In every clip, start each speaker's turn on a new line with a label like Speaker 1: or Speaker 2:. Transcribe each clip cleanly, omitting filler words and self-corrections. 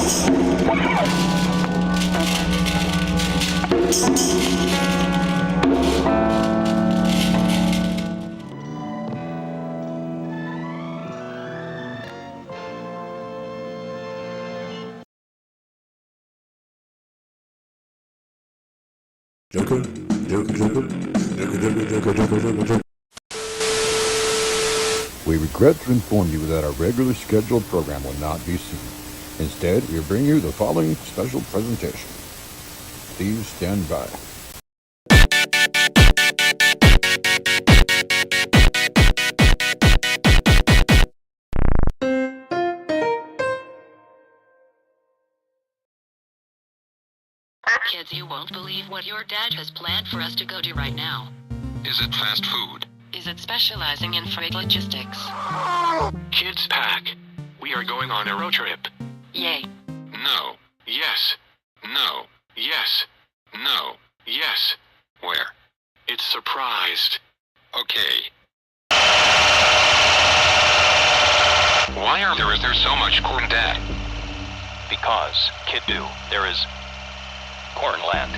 Speaker 1: Joker, Joker, Joker, Joker, Joker, Joker, Joker, Joker, Joker.
Speaker 2: We regret to inform you that our regularly scheduled program will not be seen. Instead, we bring you the following special presentation. Please stand by.
Speaker 3: Kids, you won't believe what your dad has planned for us to go do right now.
Speaker 4: Is it fast food?
Speaker 3: Is it specializing in freight logistics?
Speaker 4: Kids pack. We are going on a road trip.
Speaker 3: Yay.
Speaker 4: No. Yes. No. Yes. No. Yes. Where? It's surprised. Okay. Is there so much corn, Dad?
Speaker 5: Because, kid do, there is Cornland.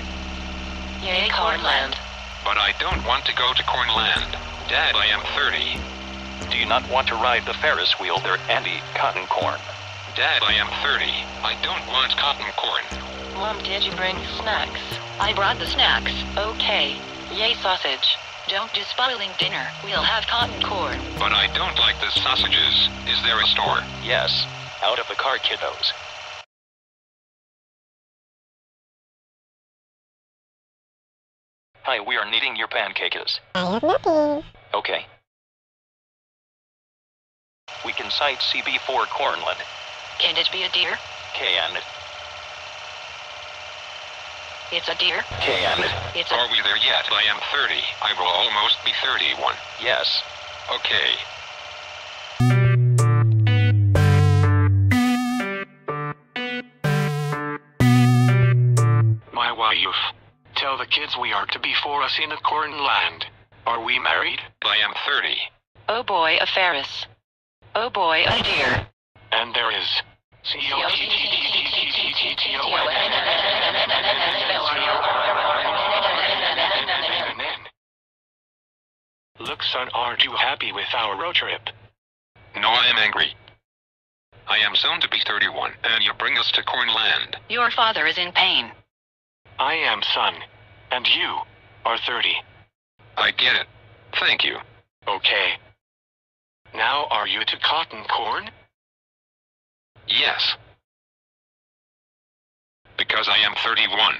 Speaker 3: Yay, Cornland.
Speaker 4: But I don't want to go to Cornland. Dad, I am 30.
Speaker 5: Do you not want to ride the Ferris wheel there, Andy Cotton Corn?
Speaker 4: Dad, I am 30. I don't want cotton corn.
Speaker 3: Mom, did you bring snacks? I brought the snacks. Okay. Yay, sausage. Don't do spoiling dinner. We'll have cotton corn.
Speaker 4: But I don't like the sausages. Is there a store?
Speaker 5: Yes. Out of the car, kiddos. Hi, we are needing your pancakes.
Speaker 6: I have nothing.
Speaker 5: Okay. We can cite CB4 Cornland.
Speaker 3: Can it be a deer?
Speaker 5: Can.
Speaker 3: It's a deer.
Speaker 5: Can.
Speaker 3: It's
Speaker 4: Are we there yet? I am 30. I will almost be 31.
Speaker 5: Yes.
Speaker 4: Okay. My wife. Tell the kids we are to be for us in a Cornland. Are we married? I am 30.
Speaker 3: Oh boy, a Ferris. Oh boy, a deer.
Speaker 4: And there is Look, son, aren't you happy with our road trip? No, I am angry. I am soon to be 31, and you bring us to Cornland.
Speaker 3: Your father is in pain.
Speaker 4: I am, son. And you are 30. I get it. Thank you. Okay. Now are you to cotton corn? Yes. Because I am 31.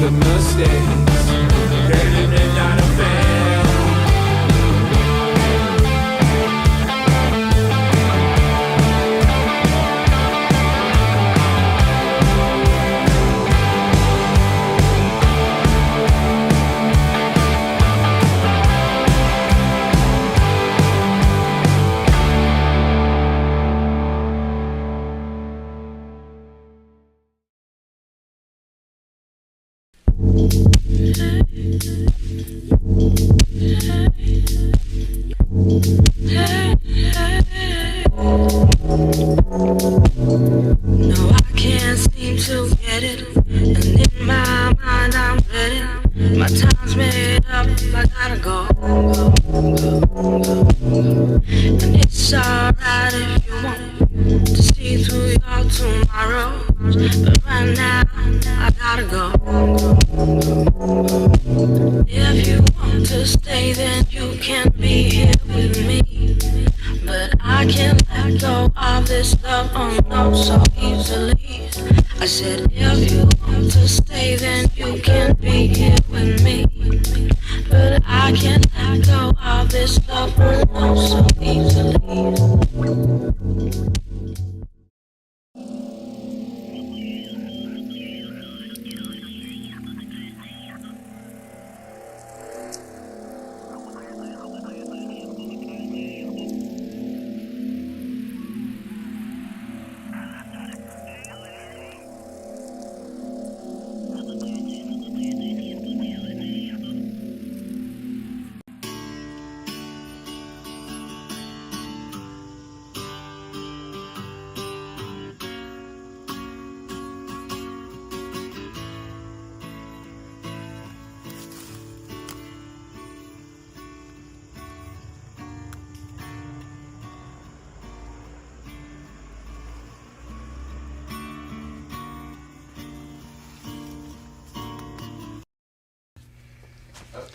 Speaker 1: the mistakes, getting it down to fail.
Speaker 6: No, I can't seem to get it. And in my mind, I'm ready. My time's made up, I gotta go. And it's alright if you want to see through your tomorrow. But right now, I gotta go. If you want to stay, then you can be here with me. But I can't let go of this love, oh no, so easily. I said, if you want to stay, then you can be here with me. But I can't let go of this love, oh no, so easily.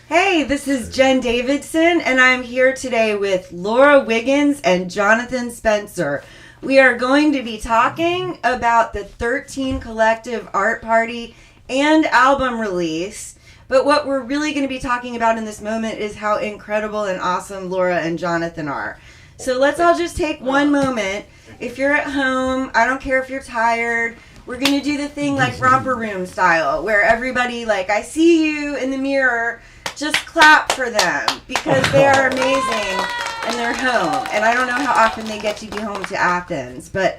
Speaker 7: Hey, this is Jen Davidson, and I'm here today with Laura Wiggins and Jonathan Spencer. We are going to be talking about the 13 Collective art party and album release. But what we're really going to be talking about in this moment is how incredible and awesome Laura and Jonathan are. So let's all just take one moment. If you're at home, I don't care if you're tired, we're going to do the thing like romper room style, where everybody, like, I see you in the mirror, just clap for them, because they are amazing and they're home. And I don't know how often they get to be home to Athens, but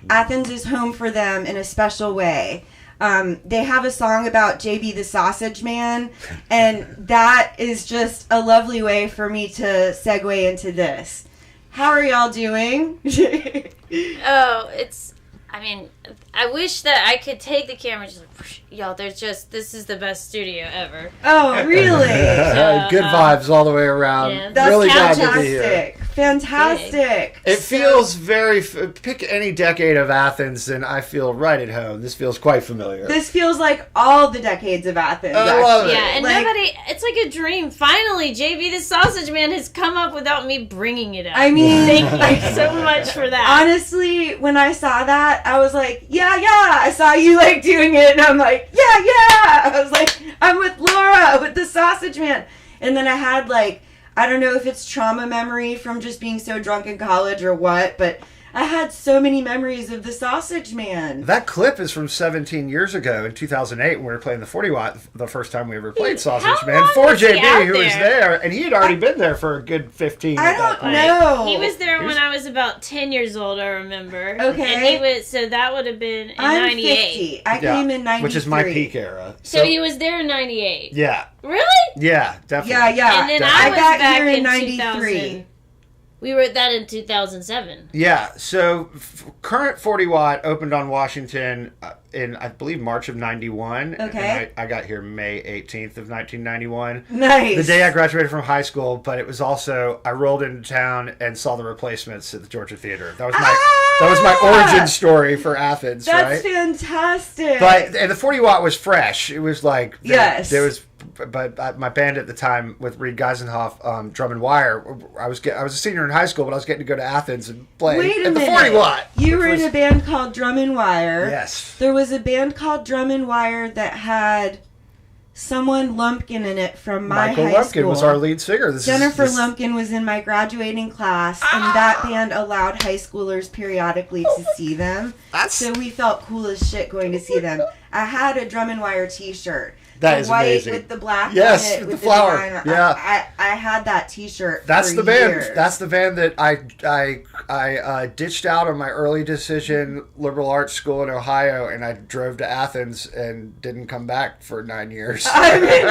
Speaker 7: Athens is home for them in a special way. They have a song about JB the Sausage Man, and that is just a lovely way for me to segue into this. How are y'all doing?
Speaker 8: I wish that I could take the camera and just, y'all, this is the best studio ever.
Speaker 7: Oh, really?
Speaker 9: Good vibes all the way around.
Speaker 8: Yeah.
Speaker 7: That's
Speaker 9: really
Speaker 7: fantastic.
Speaker 9: glad to be here.
Speaker 7: Fantastic.
Speaker 9: It feels very, pick any decade of Athens and I feel right at home. This feels quite familiar.
Speaker 7: This feels like all the decades of Athens.
Speaker 9: I love it.
Speaker 8: Yeah, and
Speaker 7: Like-
Speaker 8: it's like a dream. Finally, JB the Sausage Man has come up without me bringing it up.
Speaker 7: I mean,
Speaker 8: Thank you so much for that.
Speaker 7: honestly, when I saw that, I was like, yeah. I saw you like doing it, and I'm like, yeah. I was like, I'm with Laura, with the Sausage Man. And then I had like, I don't know if it's trauma memory from just being so drunk in college or what, but I had so many memories of the Sausage Man.
Speaker 9: That clip is from 17 years ago in 2008 when we were playing the 40 watt the first time we ever played Sausage
Speaker 8: how
Speaker 9: Man
Speaker 8: long
Speaker 9: for
Speaker 8: was he
Speaker 9: JB,
Speaker 8: out
Speaker 9: who was there, and he had already been there for a good 15.
Speaker 7: I
Speaker 9: at that
Speaker 7: don't
Speaker 9: point.
Speaker 7: know.
Speaker 8: He was there when I was about 10 years old, I remember.
Speaker 7: Okay.
Speaker 8: And he was, so that would have been in
Speaker 7: I'm
Speaker 8: 98.
Speaker 7: 50. I
Speaker 9: Yeah,
Speaker 7: came in 93.
Speaker 9: which is my peak era.
Speaker 8: So he was there in 98.
Speaker 9: Yeah,
Speaker 8: Really?
Speaker 9: yeah, definitely.
Speaker 7: Yeah.
Speaker 8: And then
Speaker 9: I
Speaker 8: I was
Speaker 7: got
Speaker 8: back
Speaker 7: here in
Speaker 8: in
Speaker 7: 93.
Speaker 8: 2000. We were at that in 2007.
Speaker 9: Yeah, so current 40 watt opened on Washington in, I believe, March of 91.
Speaker 7: Okay.
Speaker 9: And I got here May 18th of 1991.
Speaker 7: Nice.
Speaker 9: The day I graduated from high school, but it was also, I rolled into town and saw the Replacements at the Georgia Theater. That was my origin story for Athens,
Speaker 7: That's
Speaker 9: right?
Speaker 7: fantastic.
Speaker 9: And the 40 watt was fresh. It was like, there was, but my band at the time with Reed Geisenhoff, Drum and Wire, I was a senior in high school, but I was getting to go to Athens and play
Speaker 7: Wait a
Speaker 9: at the
Speaker 7: minute.
Speaker 9: 40 watt.
Speaker 7: You were in a band called Drum and Wire.
Speaker 9: Yes.
Speaker 7: There was a band called Drum and Wire that had someone Lumpkin in it from my
Speaker 9: Michael
Speaker 7: high
Speaker 9: Lumpkin
Speaker 7: school.
Speaker 9: was our lead singer.
Speaker 7: Jennifer Lumpkin was in my graduating class, and that band allowed high schoolers periodically to see them. So we felt cool as shit going to see them. I had a Drum and Wire T-shirt.
Speaker 9: That is
Speaker 7: white
Speaker 9: amazing.
Speaker 7: With the black
Speaker 9: yes,
Speaker 7: on it,
Speaker 9: with the flower.
Speaker 7: design.
Speaker 9: Yeah,
Speaker 7: I had that T-shirt.
Speaker 9: That's
Speaker 7: for
Speaker 9: the band.
Speaker 7: years.
Speaker 9: That's the band that I ditched out on my early decision liberal arts school in Ohio, and I drove to Athens and didn't come back for 9 years.
Speaker 7: I mean,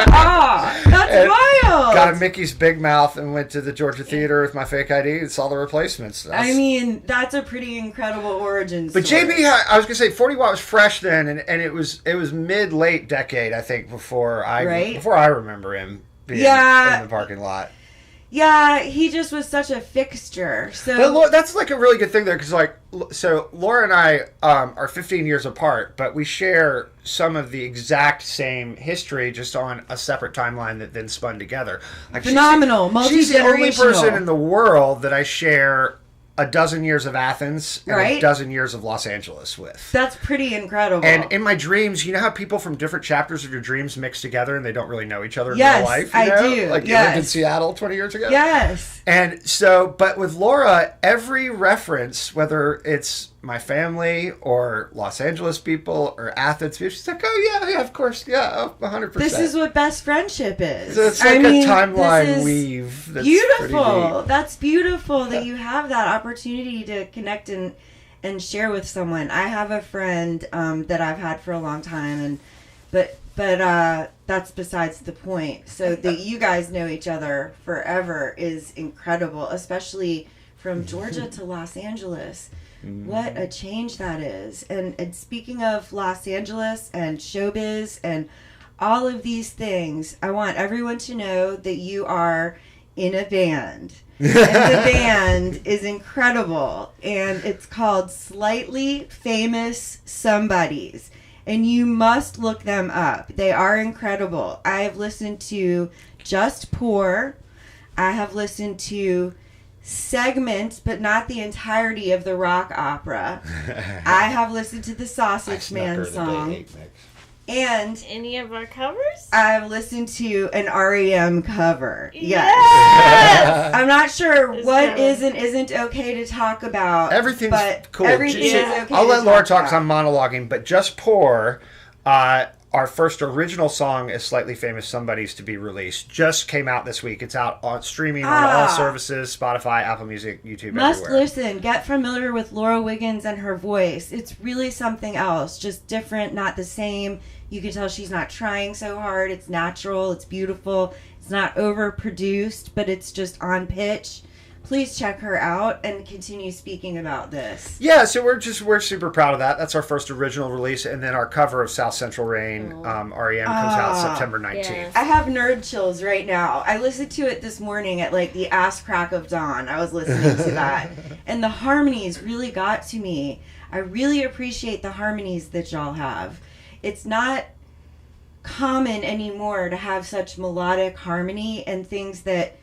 Speaker 7: that's wild.
Speaker 9: Got a Mickey's Big Mouth and went to the Georgia Theater with my fake ID and saw the Replacements.
Speaker 7: I mean, that's a pretty incredible origin story.
Speaker 9: But JB, I was gonna say 40 Watt was fresh then, and it was mid-late decade, I think, before I remember him being in the parking lot.
Speaker 7: Yeah, he just was such a fixture. So
Speaker 9: but that's like a really good thing there, because so Laura and I are 15 years apart, but we share some of the exact same history, just on a separate timeline that then spun together. Like
Speaker 7: phenomenal, multi-generational.
Speaker 9: She's the only person in the world that I share a dozen years of Athens and a dozen years of Los Angeles with.
Speaker 7: That's pretty incredible.
Speaker 9: And in my dreams, you know how people from different chapters of your dreams mix together and they don't really know each other in
Speaker 7: yes,
Speaker 9: real life?
Speaker 7: I
Speaker 9: know?
Speaker 7: do.
Speaker 9: Like you lived in Seattle 20 years ago?
Speaker 7: Yes.
Speaker 9: And so, but with Laura, every reference, whether it's my family or Los Angeles people or Athens people, she's like, oh yeah, of course, yeah, 100%.
Speaker 7: This is what best friendship is.
Speaker 9: So it's like a timeline weave. That's
Speaker 7: beautiful. That's beautiful that you have that opportunity to connect and share with someone. I have a friend that I've had for a long time, but that's besides the point. So that you guys know each other forever is incredible, especially from Georgia to Los Angeles. What a change that is. And speaking of Los Angeles and showbiz and all of these things, I want everyone to know that you are in a band. And the band is incredible. And it's called Slightly Famous Somebodies. And you must look them up. They are incredible. I have listened to Just Poor. I have listened to segments, but not the entirety of the rock opera. I have listened to the Sausage Man song. And
Speaker 8: any of our covers?
Speaker 7: I've listened to an REM cover. Yes. I'm not sure what is and isn't okay to talk about.
Speaker 9: Everything's cool.
Speaker 7: Everything is okay.
Speaker 9: I'll let Laura talk because I'm monologuing, but Just Poor, our first original song is Slightly Famous Somebody's to be released. Just came out this week. It's out on streaming on all services, Spotify, Apple Music, YouTube,
Speaker 7: Must
Speaker 9: everywhere.
Speaker 7: listen. Get familiar with Laura Wiggins and her voice. It's really something else. Just different, not the same. You can tell she's not trying so hard. It's natural. It's beautiful. It's not overproduced, but it's just on pitch. Please check her out and continue speaking about this.
Speaker 9: Yeah, so we're super proud of that. That's our first original release, and then our cover of South Central Rain, REM, comes out September 19th.
Speaker 7: Yeah. I have nerd chills right now. I listened to it this morning at like the ass crack of dawn. I was listening to that, and the harmonies really got to me. I really appreciate the harmonies that y'all have. It's not common anymore to have such melodic harmony and things that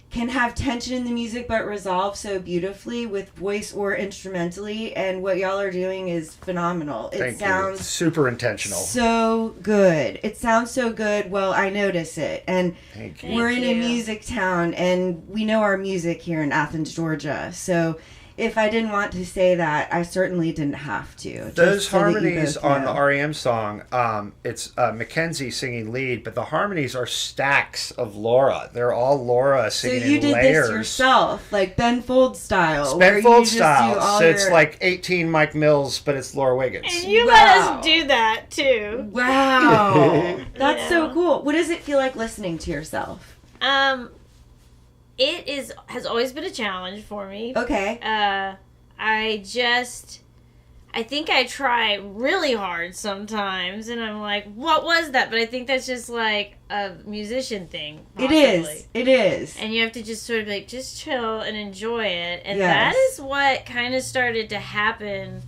Speaker 7: can have tension in the music but resolve so beautifully with voice or instrumentally, and what y'all are doing is phenomenal.
Speaker 9: Thank you. Super intentional.
Speaker 7: So good. It sounds so good. Well, I notice it. And
Speaker 9: Thank you.
Speaker 7: We're in a music town, and we know our music here in Athens, Georgia. So if I didn't want to say that, I certainly didn't have to.
Speaker 9: Those harmonies on the REM song, it's Mackenzie singing lead, but the harmonies are stacks of Laura. They're all Laura singing in layers. So you did this
Speaker 7: yourself, like Ben Folds style.
Speaker 9: Ben Folds style. So it's like 18 Mike Mills, but it's Laura Wiggins.
Speaker 8: And you let us do that, too.
Speaker 7: Wow. That's so cool. What does it feel like listening to yourself?
Speaker 8: It has always been a challenge for me.
Speaker 7: Okay.
Speaker 8: I think I try really hard sometimes, and I'm like, what was that? But I think that's just like a musician thing. Possibly.
Speaker 7: It is.
Speaker 8: And you have to just sort of like, just chill and enjoy it. And that is what kind of started to happen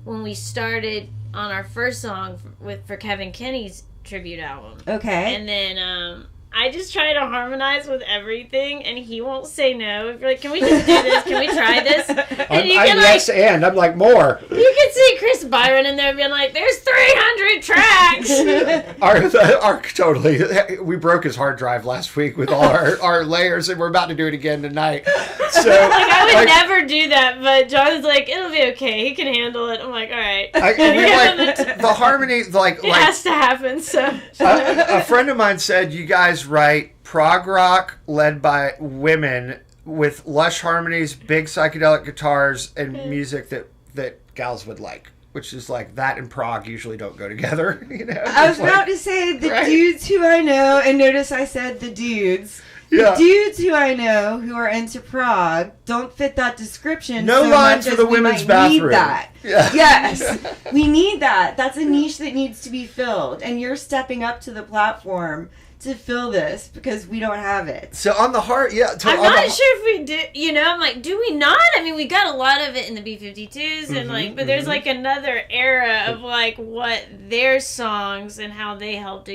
Speaker 8: when we started on our first song for Kevin Kenny's tribute album.
Speaker 7: Okay.
Speaker 8: And then, I just try to harmonize with everything, and he won't say no. If you're like, can we just do this? Can we try this? And
Speaker 9: I'm like, more.
Speaker 8: You can see Chris Byron in there being like, there's 300 tracks.
Speaker 9: Totally. We broke his hard drive last week with all our layers, and we're about to do it again tonight. So,
Speaker 8: I would never do that, but Jonathan's like, it'll be okay. He can handle it. I'm like, all right.
Speaker 9: The harmony, it
Speaker 8: has to happen. So
Speaker 9: a friend of mine said, you guys write prog rock led by women with lush harmonies, big psychedelic guitars, and music that gals would like. Which is like that and prog usually don't go together.
Speaker 7: I was about to say the dudes who I know, and notice I said the dudes.
Speaker 9: Yeah.
Speaker 7: The dudes who I know who are into prog don't fit that description.
Speaker 9: No line for the women's bathroom.
Speaker 7: Need that.
Speaker 9: Yeah.
Speaker 7: Yes, we need that. That's a niche that needs to be filled, and you're stepping up to the platform to fill this because we don't have it.
Speaker 9: So on the heart, yeah.
Speaker 8: I'm not sure if we do. I'm like, do we not? I mean, we got a lot of it in the B-52s, and but there's like another era of like what their songs and how they helped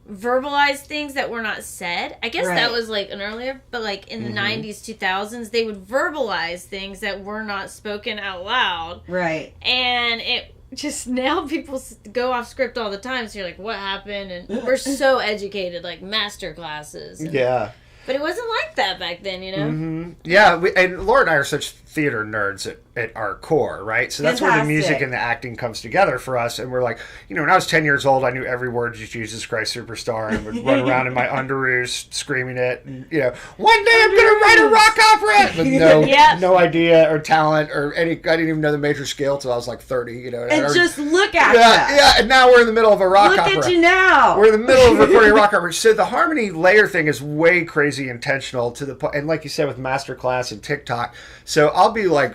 Speaker 8: verbalize things that were not said. I guess that was like an earlier, but like in the 90s, 2000s, they would verbalize things that were not spoken out loud.
Speaker 7: Right.
Speaker 8: And it just now people go off script all the time, so you're like, what happened? And we're so educated, like master classes.
Speaker 9: Yeah.
Speaker 8: But it wasn't like that back then,
Speaker 9: Mm-hmm. Yeah, and Laura and I are such theater nerds at our core, right? So that's where the music and the acting comes together for us. And we're like, when I was 10 years old, I knew every word to Jesus Christ Superstar and would run around in my underoos screaming it. And, one day I'm going to write a rock opera! With no idea or talent or any, I didn't even know the major scale till I was like 30,
Speaker 7: And just look at
Speaker 9: that. Yeah, and now we're in the middle of a rock opera.
Speaker 7: Look at you now.
Speaker 9: We're in the middle of recording a rock opera. So the harmony layer thing is way crazy intentional to the point, and like you said with Masterclass and TikTok. So I'll be like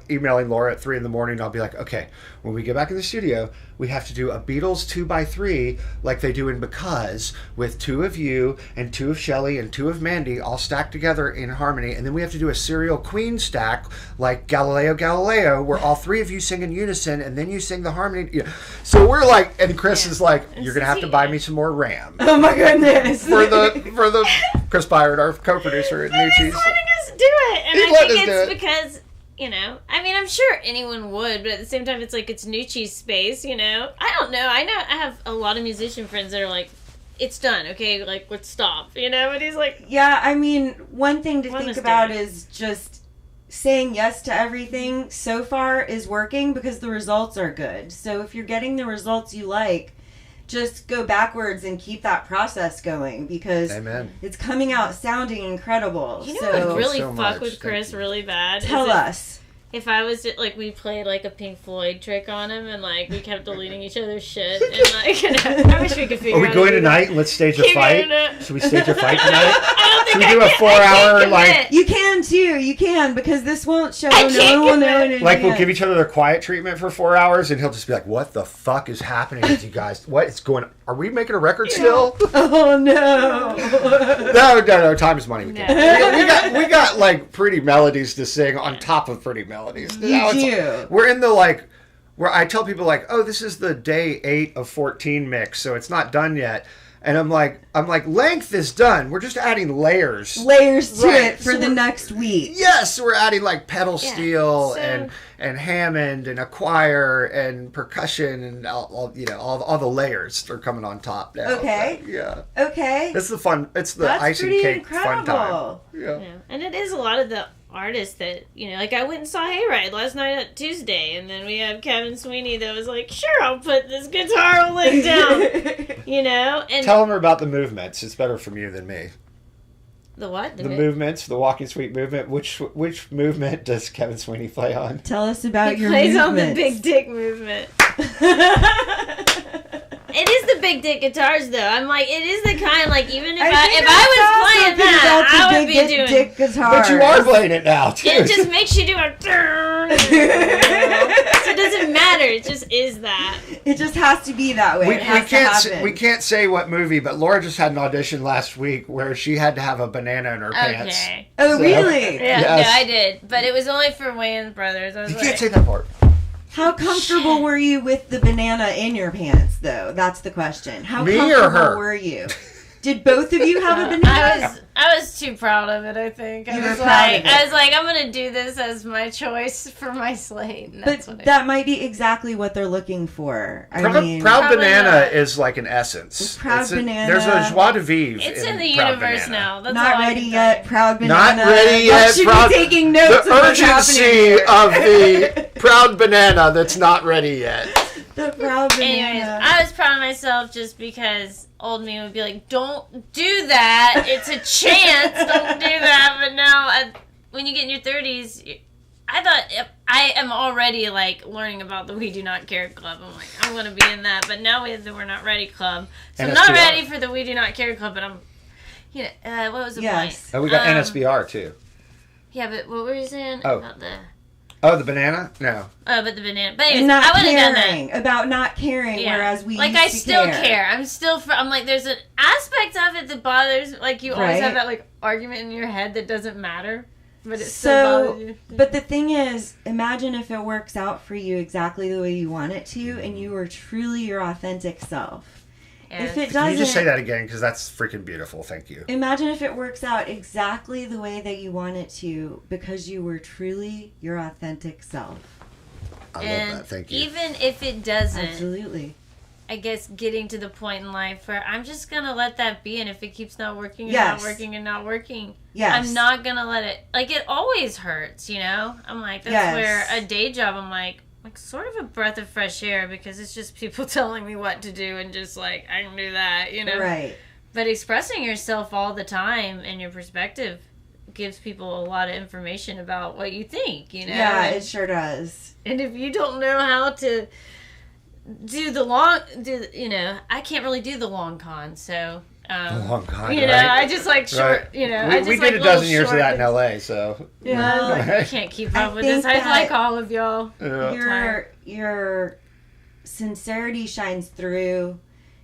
Speaker 9: emailing Laura at 3 a.m. I'll be like, okay, when we get back in the studio, we have to do a Beatles 2x3 like they do in Because, with 2 of you and 2 of Shelley and 2 of Mandy all stacked together in harmony, and then we have to do a serial Queen stack like Galileo Galileo, where all 3 of you sing in unison and then you sing the harmony. So we're like, and Chris is like, you're gonna have to buy me some more RAM.
Speaker 7: Oh my goodness!
Speaker 9: for the Chris Byron, our co-producer at New Cheese.
Speaker 8: He's letting us do it, and I think it's because. I mean, I'm sure anyone would, but at the same time, it's like it's Nucci's space, I don't know. I have a lot of musician friends that are like, it's done, okay? Like, let's stop, But he's like...
Speaker 7: Yeah, I mean, one thing to think about is just saying yes to everything so far is working because the results are good. So if you're getting the results you like, just go backwards and keep that process going because it's coming out sounding incredible.
Speaker 8: What would really fuck with Chris really bad?
Speaker 7: Tell us.
Speaker 8: If I was we played like a Pink Floyd trick on him and we kept deleting each other's shit and I wish we could figure out.
Speaker 9: Are we going tonight and let's stage a fight? Should we stage a fight tonight?
Speaker 8: I don't think
Speaker 9: Should we do a 4-hour
Speaker 7: You can too. You can because this won't show. No one will know.
Speaker 9: We'll give each other the quiet treatment for 4 hours and he'll just be like, "What the fuck is happening with you guys? What is going on? Are we making a record still?"
Speaker 7: Oh no.
Speaker 9: No. Time is money. We got pretty melodies to sing on top of pretty melodies. We're in the where I tell people oh, this is the day 8 of 14 mix, so it's not done yet. And I'm like, length is done. We're just adding layers
Speaker 7: to it for the next week.
Speaker 9: Yes, we're adding pedal steel and Hammond and a choir and percussion and all the layers are coming on top now.
Speaker 7: Okay. Okay.
Speaker 9: It's the fun. It's the icing cake
Speaker 7: incredible.
Speaker 9: Fun time. Yeah.
Speaker 8: And it is a lot of the artists that I went and saw Hayride last night at Tuesday, and then we have Kevin Sweeney that was like, sure, I'll put this guitar lick down, and
Speaker 9: tell them about the movements. It's better from you than me.
Speaker 8: The what?
Speaker 9: The movements, the Walking Sweet movement. Which movement does Kevin Sweeney play on?
Speaker 7: Tell us about your
Speaker 8: movement. He plays
Speaker 7: movements.
Speaker 8: on the big dick movement. It is the big dick guitars, though. I'm like, it is the kind, even if I was playing that, I would be doing
Speaker 7: dick guitars.
Speaker 9: But you are playing it now, too.
Speaker 8: It just makes you do a so it doesn't matter. It just is that.
Speaker 7: It just has to be that way.
Speaker 9: We can't say what movie, but Laura just had an audition last week where she had to have a banana in her pants.
Speaker 7: Oh, really?
Speaker 8: Yeah, yes. No, I did. But it was only for Wayans Brothers. I was
Speaker 9: can't say that part.
Speaker 7: How comfortable were you with the banana in your pants, though? That's the question. How
Speaker 9: Me
Speaker 7: comfortable
Speaker 9: or her?
Speaker 7: were you? Did both of you have a banana?
Speaker 8: I was too proud of it, I think. I was like, I'm going to do this as my choice for my slate. And that's
Speaker 7: but that might be exactly what they're looking for.
Speaker 9: Proud Banana is like an essence.
Speaker 7: Proud Banana.
Speaker 9: There's a joie de vivre.
Speaker 8: It's in the universe now. That's
Speaker 7: not ready yet. Proud Banana.
Speaker 9: Not ready yet.
Speaker 7: Should be taking notes.
Speaker 9: The urgency of the Proud Banana that's not ready yet.
Speaker 7: The Proud Banana.
Speaker 8: Anyways, I was proud of myself just because old me would be like, don't do that. It's a chance. Don't do that. But now, when you get in your 30s, I thought I am already like learning about the We Do Not Care Club. I'm like, I'm going to be in that. But now we have the We're Not Ready Club. So I'm not ready for the We Do Not Care Club, but I'm, what was the point?
Speaker 9: Oh, we got NSBR too.
Speaker 8: Yeah, but what were you saying about the...
Speaker 9: Oh, the banana? No.
Speaker 8: Oh, but the banana. But anyways,
Speaker 7: not
Speaker 8: I wouldn't have done
Speaker 7: caring,
Speaker 8: that.
Speaker 7: about not caring, whereas we
Speaker 8: like,
Speaker 7: used
Speaker 8: I
Speaker 7: to
Speaker 8: still
Speaker 7: care.
Speaker 8: I'm still, I'm like, there's an aspect of it that bothers, like, you always have that, like, argument in your head that doesn't matter, but it still bothers you.
Speaker 7: But the thing is, imagine if it works out for you exactly the way you want it to, and you are truly your authentic self. If it doesn't,
Speaker 9: can you just say that again? Because that's freaking beautiful. Thank you.
Speaker 7: Imagine if it works out exactly the way that you want it to, because you were truly your authentic self.
Speaker 9: I love that. Thank you.
Speaker 8: Even if it doesn't,
Speaker 7: absolutely.
Speaker 8: I guess getting to the point in life where I'm just gonna let that be, and if it keeps not working and not working and not working, I'm not gonna let it. Like, it always hurts, you know. I'm like, that's where a day job. I'm like sort of a breath of fresh air, because it's just people telling me what to do and just like, I can do that, you know.
Speaker 7: Right.
Speaker 8: But expressing yourself all the time and your perspective gives people a lot of information about what you think, you know.
Speaker 7: Yeah, it sure does.
Speaker 8: And if you don't know how to I can't really do the long con, so
Speaker 9: the long con,
Speaker 8: you know, I just like short, you know.
Speaker 9: We did a dozen years of that in LA, so
Speaker 8: I can't keep up with this. I like all of y'all.
Speaker 7: Your sincerity shines through.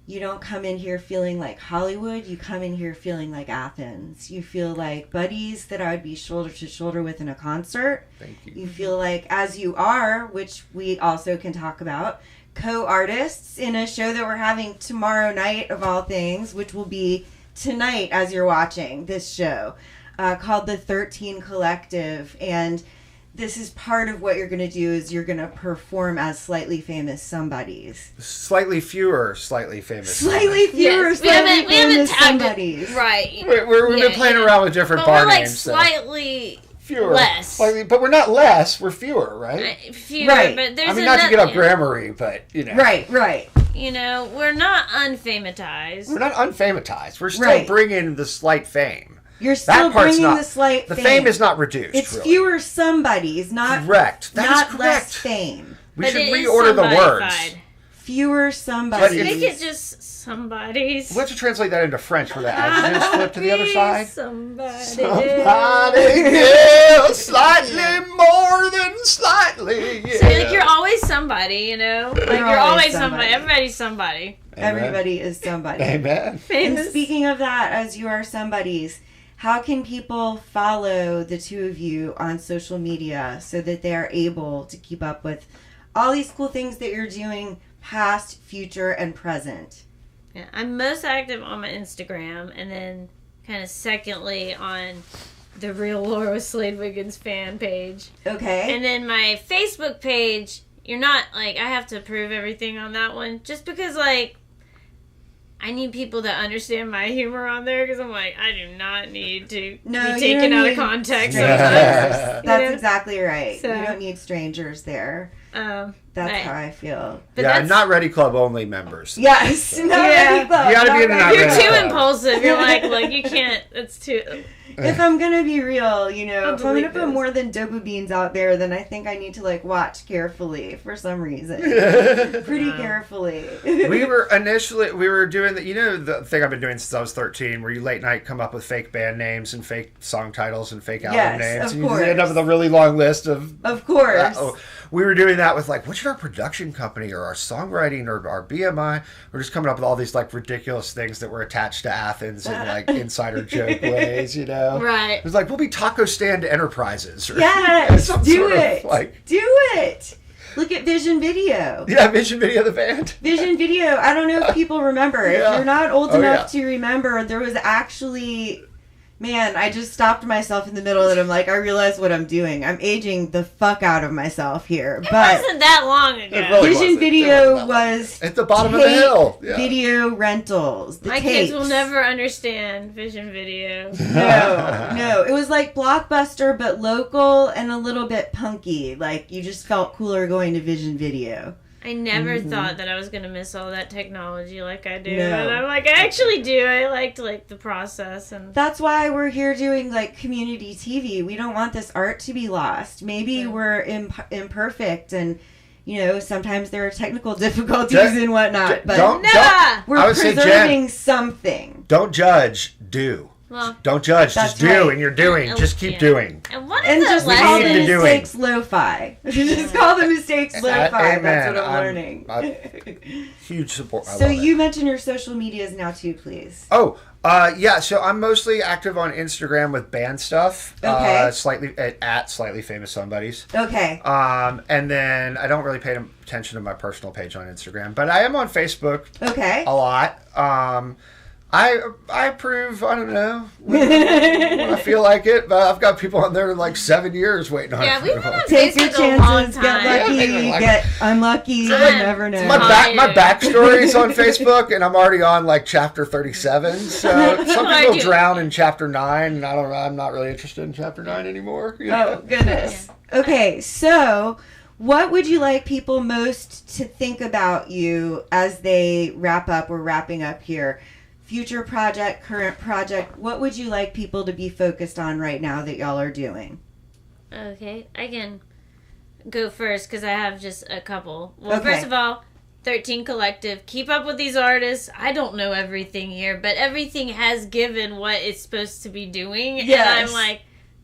Speaker 7: You don't come in here feeling like Hollywood. You come in here feeling like Athens. You feel like buddies that I would be shoulder to shoulder with in a concert.
Speaker 9: Thank you.
Speaker 7: You feel like, as you are, which we also can talk about, co-artists in a show that we're having tomorrow night, of all things, which will be tonight as you're watching this show, called the 13 Collective. And this is part of what you're going to do, is you're going to perform as slightly famous somebodies.
Speaker 9: Slightly fewer slightly famous
Speaker 7: slightly fewer slightly famous somebodies.
Speaker 8: Right.
Speaker 9: We've been playing around with different bar
Speaker 8: names.
Speaker 9: Names.
Speaker 8: Slightly...
Speaker 9: Fewer.
Speaker 8: Less.
Speaker 9: Slightly, but we're not less, we're fewer, right?
Speaker 8: Fewer,
Speaker 7: right.
Speaker 8: But there's
Speaker 9: not to get up grammar-y, but, you know.
Speaker 7: Right.
Speaker 8: You know, we're not unfamatized.
Speaker 9: We're not unfamatized. We're still bringing the slight fame.
Speaker 7: You're still bringing the slight fame.
Speaker 9: The fame is not reduced,
Speaker 7: It's
Speaker 9: really.
Speaker 7: fewer somebodies, not...
Speaker 9: Correct. That
Speaker 7: not
Speaker 9: is correct.
Speaker 7: Less fame.
Speaker 9: We should reorder the words.
Speaker 7: Fewer somebodies.
Speaker 8: Make it just somebodies.
Speaker 9: We'll have to translate that into French where the adjectives flip to the other side.
Speaker 8: Somebody
Speaker 9: else, slightly more than slightly. Yeah.
Speaker 8: So you're always somebody, you know? Like you're always somebody. Everybody's somebody.
Speaker 7: Amen. Everybody is somebody.
Speaker 9: Amen.
Speaker 7: And speaking of that, as you are somebodies, how can people follow the two of you on social media so that they are able to keep up with all these cool things that you're doing, past, future, and present?
Speaker 8: Yeah, I'm most active on my Instagram, and then kind of secondly on the Real Laura Slade Wiggins fan page.
Speaker 7: Okay.
Speaker 8: And then my Facebook page, you're not, like, I have to prove everything on that one, just because, like, I need people to understand my humor on there, because I'm like, I do not need to be taken out of context.
Speaker 7: That's exactly right. So, you don't need strangers there. That's how I feel.
Speaker 9: But Not Ready Club only members.
Speaker 7: Yes, Not Ready Club.
Speaker 9: You gotta be in the Not Ready Club.
Speaker 8: You're too impulsive. You're like, you can't, it's too...
Speaker 7: If I'm gonna be real, you know, if I'm gonna put more than dopa beans out there, then I think I need to, like, watch carefully for some reason. Pretty carefully.
Speaker 9: We were doing the thing I've been doing since I was 13, where you late night come up with fake band names and fake song titles and fake album names. And you end up with a really long list of...
Speaker 7: Of course.
Speaker 9: We were doing that with, like, what should our production company or our songwriting or our BMI? We're just coming up with all these, like, ridiculous things that were attached to Athens in, like, insider joke ways, you know?
Speaker 8: Right.
Speaker 9: It was like, we'll be Taco Stand Enterprises. Or,
Speaker 7: yes, do it. Do it. Look at Vision Video.
Speaker 9: Yeah, Vision Video, the band.
Speaker 7: Vision Video. I don't know if people remember.
Speaker 9: Yeah.
Speaker 7: If you're not old enough to remember, there was actually... Man, I just stopped myself in the middle and I'm like, I realize what I'm doing. I'm aging the fuck out of myself here.
Speaker 8: It
Speaker 7: but
Speaker 8: wasn't that long ago.
Speaker 9: Really
Speaker 7: Vision
Speaker 9: wasn't.
Speaker 7: Video was
Speaker 9: at the bottom of the hill. Yeah.
Speaker 7: Video rentals. The
Speaker 8: My
Speaker 7: tapes.
Speaker 8: kids will never understand Vision Video.
Speaker 7: No. It was like Blockbuster, but local and a little bit punky. Like, you just felt cooler going to Vision Video.
Speaker 8: I never thought that I was going to miss all that technology like I do.
Speaker 7: No.
Speaker 8: And I'm like, I actually do. I liked, like, the process. And
Speaker 7: That's why we're here doing, like, community TV. We don't want this art to be lost. Maybe we're imperfect and, you know, sometimes there are technical difficulties and whatnot. But we're preserving something.
Speaker 9: Don't judge, do.
Speaker 8: Well,
Speaker 9: don't judge,
Speaker 7: that's
Speaker 9: just do,
Speaker 7: right.
Speaker 9: and you're doing. Just keep doing.
Speaker 8: And one of
Speaker 7: And
Speaker 8: the
Speaker 7: just
Speaker 8: lessons...
Speaker 7: call the mistakes lo-fi. Just call the mistakes lo-fi.
Speaker 9: Amen.
Speaker 7: That's what I'm learning.
Speaker 9: Huge support.
Speaker 7: So you mentioned your social medias now too, please.
Speaker 9: Oh, yeah. So I'm mostly active on Instagram with band stuff.
Speaker 7: Okay.
Speaker 9: At slightly famous somebodies.
Speaker 7: Okay.
Speaker 9: And then I don't really pay attention to my personal page on Instagram, but I am on Facebook.
Speaker 7: Okay.
Speaker 9: A lot. I approve, I don't know, when I feel like it, but I've got people on there like 7 years waiting on it.
Speaker 8: Yeah, we've been on
Speaker 7: Take your
Speaker 8: Facebook a long
Speaker 7: chances,
Speaker 8: time.
Speaker 7: get lucky, get unlucky, you never know.
Speaker 9: My backstory's on Facebook, and I'm already on like chapter 37. So some people drown in chapter 9, and I'm not really interested in chapter 9 anymore. You know?
Speaker 7: Oh, goodness. Okay, so what would you like people most to think about you as they wrap up? We're wrapping up here. Future project, current project. What would you like people to be focused on right now that y'all are doing?
Speaker 8: Okay, I can go first because I have just a couple. Well,
Speaker 7: Okay.
Speaker 8: first of all, 13 Collective. Keep up with these artists. I don't know everything here, but everything has given what it's supposed to be doing.
Speaker 7: Yes.
Speaker 8: And I'm like,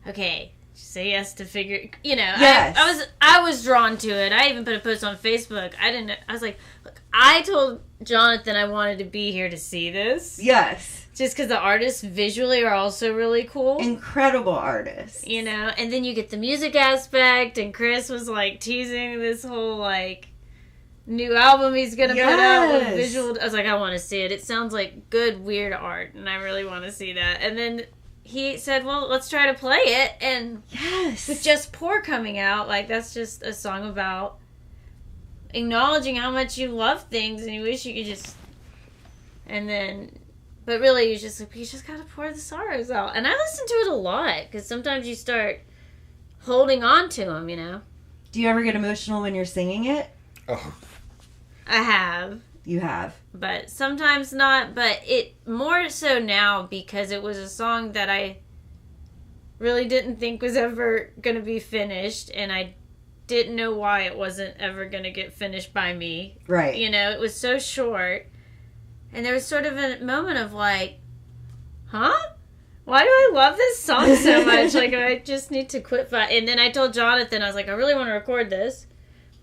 Speaker 8: okay, say yes to figure, you know.
Speaker 7: Yes.
Speaker 8: I was drawn to it. I even put a post on Facebook. I was like, look, I told Jonathan I wanted to be here to see this.
Speaker 7: Yes.
Speaker 8: Just because the artists visually are also really cool.
Speaker 7: Incredible artists.
Speaker 8: You know, and then you get the music aspect, and Chris was like teasing this whole like new album he's gonna put out with visual. I was like, I want to see it. It sounds like good weird art, and I really want to see that. And then he said, well, let's try to play it. And with Just Poor coming out, like that's just a song about acknowledging how much you love things and you wish you could just, and then, but really you just gotta pour the sorrows out. And I listen to it a lot because sometimes you start holding on to them, you know.
Speaker 7: Do you ever get emotional when you're singing it?
Speaker 9: Oh,
Speaker 8: I have.
Speaker 7: You have.
Speaker 8: But sometimes not, but it more so now because it was a song that I really didn't think was ever gonna be finished, and I didn't know why it wasn't ever going to get finished by me.
Speaker 7: Right.
Speaker 8: You know, it was so short. And there was sort of a moment of like, huh? Why do I love this song so much? Like, I just need to quit. And then I told Jonathan, I was like, I really want to record this.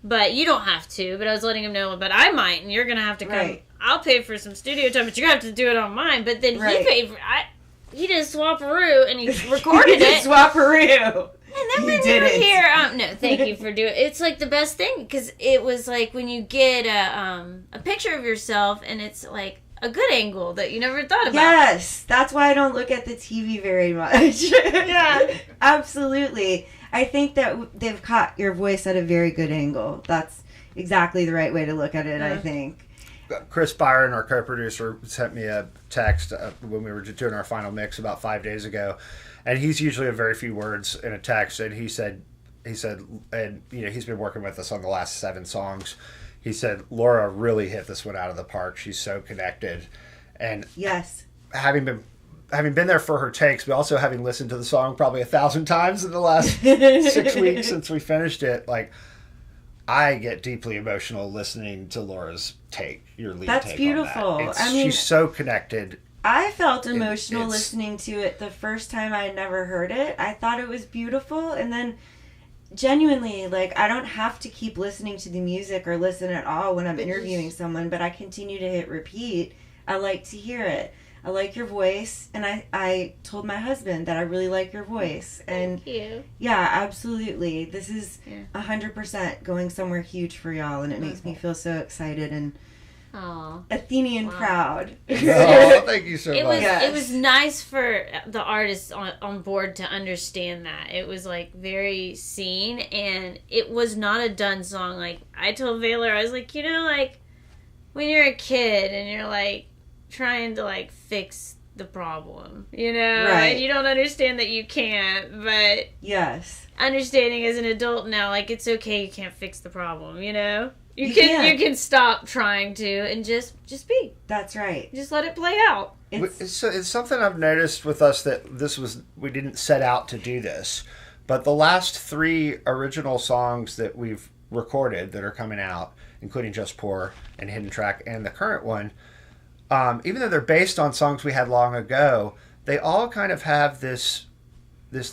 Speaker 8: But you don't have to. But I was letting him know, but I might. And you're going to have to come.
Speaker 7: Right.
Speaker 8: I'll pay for some studio time, but you're going to have to do it on mine. But then
Speaker 7: Right.
Speaker 8: he paid for he did a swap-a-roo, and he recorded
Speaker 7: He did
Speaker 8: it.
Speaker 7: swap-a-roo.
Speaker 8: And then
Speaker 7: You
Speaker 8: when
Speaker 7: did
Speaker 8: you were
Speaker 7: it.
Speaker 8: here, no, thank you for doing it. It's like the best thing because it was like when you get a picture of yourself and it's like a good angle that you never thought about.
Speaker 7: Yes, that's why I don't look at the TV very much.
Speaker 8: Yeah.
Speaker 7: Absolutely. I think that they've caught your voice at a very good angle. That's exactly the right way to look at it, I think.
Speaker 9: Chris Byron, our co-producer, sent me a text when we were doing our final mix about 5 days ago, and he's usually a very few words in a text, and he said, and you know, he's been working with us on the last 7 songs. He said, Laura really hit this one out of the park. She's so connected, and
Speaker 7: yes,
Speaker 9: having been there for her takes, but also having listened to the song probably 1,000 times in the last 6 weeks since we finished it, like. I get deeply emotional listening to Laura's take, your lead
Speaker 7: That's
Speaker 9: take
Speaker 7: beautiful.
Speaker 9: on that.
Speaker 7: I mean,
Speaker 9: she's so connected.
Speaker 7: I felt emotional listening to it the first time I never heard it. I thought it was beautiful, and then genuinely, like, I don't have to keep listening to the music or listen at all when I'm interviewing someone, but I continue to hit repeat. I like to hear it. I like your voice, and I told my husband that I really like your voice. And
Speaker 8: Thank you.
Speaker 7: yeah, absolutely. This is 100% going somewhere huge for y'all, and it makes me feel so excited and Athenian proud.
Speaker 9: Oh, thank you so much.
Speaker 8: It was nice for the artists on board to understand that. It was like very seen, and it was not a done song. Like I told Vaylor, I was like, you know, like when you're a kid and you're like trying to like fix the problem, you know,
Speaker 7: right?
Speaker 8: And you don't understand that you can't, but understanding as an adult now, like it's okay, you can't fix the problem, you know. You can stop trying to and just be.
Speaker 7: That's right.
Speaker 8: Just let it play out.
Speaker 9: It's something I've noticed with us that we didn't set out to do this, but the last 3 original songs that we've recorded that are coming out, including Just Poor and Hidden Track and the current one, even though they're based on songs we had long ago, they all kind of have this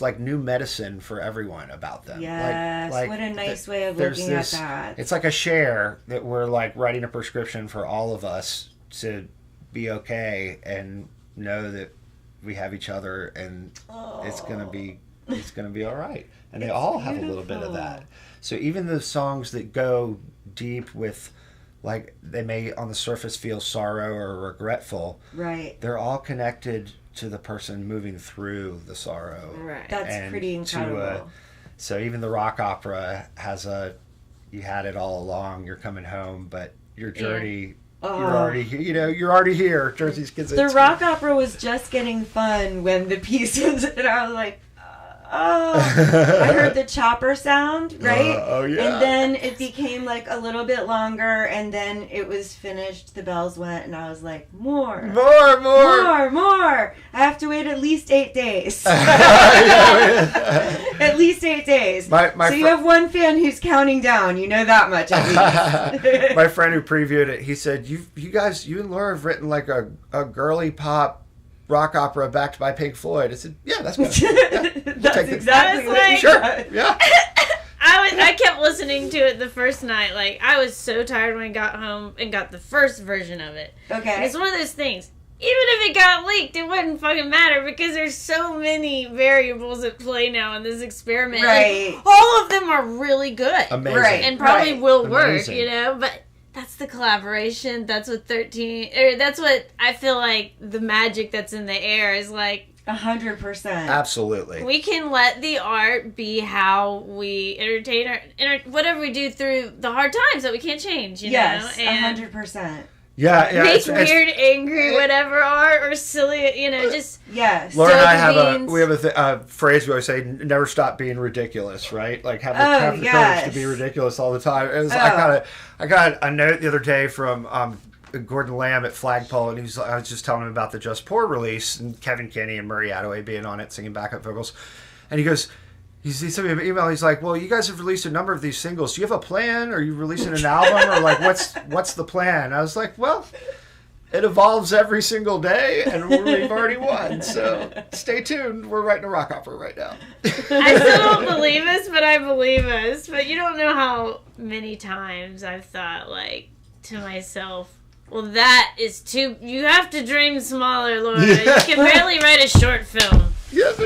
Speaker 9: like new medicine for everyone about them.
Speaker 7: Yes, like what a nice way of looking at that.
Speaker 9: It's like a share that we're like writing a prescription for all of us to be okay and know that we have each other and it's gonna be all right. And they all have a little bit of that. So even the songs that go deep with, like, they may on the surface feel sorrow or regretful,
Speaker 7: right? They're
Speaker 9: all connected to the person moving through the sorrow.
Speaker 7: Right. That's pretty incredible.
Speaker 9: So even the rock opera has you had it all along, you're coming home, but your journey, you're already here. Jersey's Kids.
Speaker 7: The rock opera was just getting fun when the piece was, and I was like, I heard the chopper sound, right? And then it became like a little bit longer, and then it was finished. The bells went, and I was like, more. I have to wait at least 8 days. At least 8 days. So you have one fan who's counting down. You know that much at least.
Speaker 9: My friend who previewed it, he said, you and Laura have written like a girly pop rock opera backed by Pink Floyd. I said, yeah, that's good. Yeah,
Speaker 7: that's exactly what
Speaker 8: like,
Speaker 9: sure. Yeah.
Speaker 8: I kept listening to it the first night. Like, I was so tired when I got home and got the first version of it.
Speaker 7: Okay.
Speaker 8: And it's one of those things. Even if it got leaked, it wouldn't fucking matter because there's so many variables at play now in this experiment.
Speaker 7: Right.
Speaker 8: And all of them are really good.
Speaker 9: Amazing.
Speaker 7: Right.
Speaker 8: And probably will work,
Speaker 9: Amazing.
Speaker 8: you know? But that's the collaboration. That's what that's what I feel like the magic that's in the air is like.
Speaker 7: 100%.
Speaker 9: Absolutely.
Speaker 8: We can let the art be how we entertain whatever we do through the hard times that we can't change, you know?
Speaker 7: And 100%.
Speaker 9: Yeah.
Speaker 8: Make weird, angry, whatever art or silly, you know, just...
Speaker 7: Yes.
Speaker 9: Laura and I have a phrase we always say, never stop being ridiculous, right? Like have the courage to be ridiculous all the time. It was, I got a note the other day from Gordon Lamb at Flagpole, and I was just telling him about the Just Poor release and Kevin Kinney and Murray Attaway being on it singing backup vocals, and he goes, he sent me an email. He's like, "Well, you guys have released a number of these singles. Do you have a plan? Are you releasing an album, or like what's the plan?" I was like, "Well, it evolves every single day, and we've already won. So stay tuned. We're writing a rock opera right now."
Speaker 8: I still don't believe us, but I believe us. But you don't know how many times I've thought like to myself, well, that is too... You have to dream smaller, Laura. You can barely write a short film.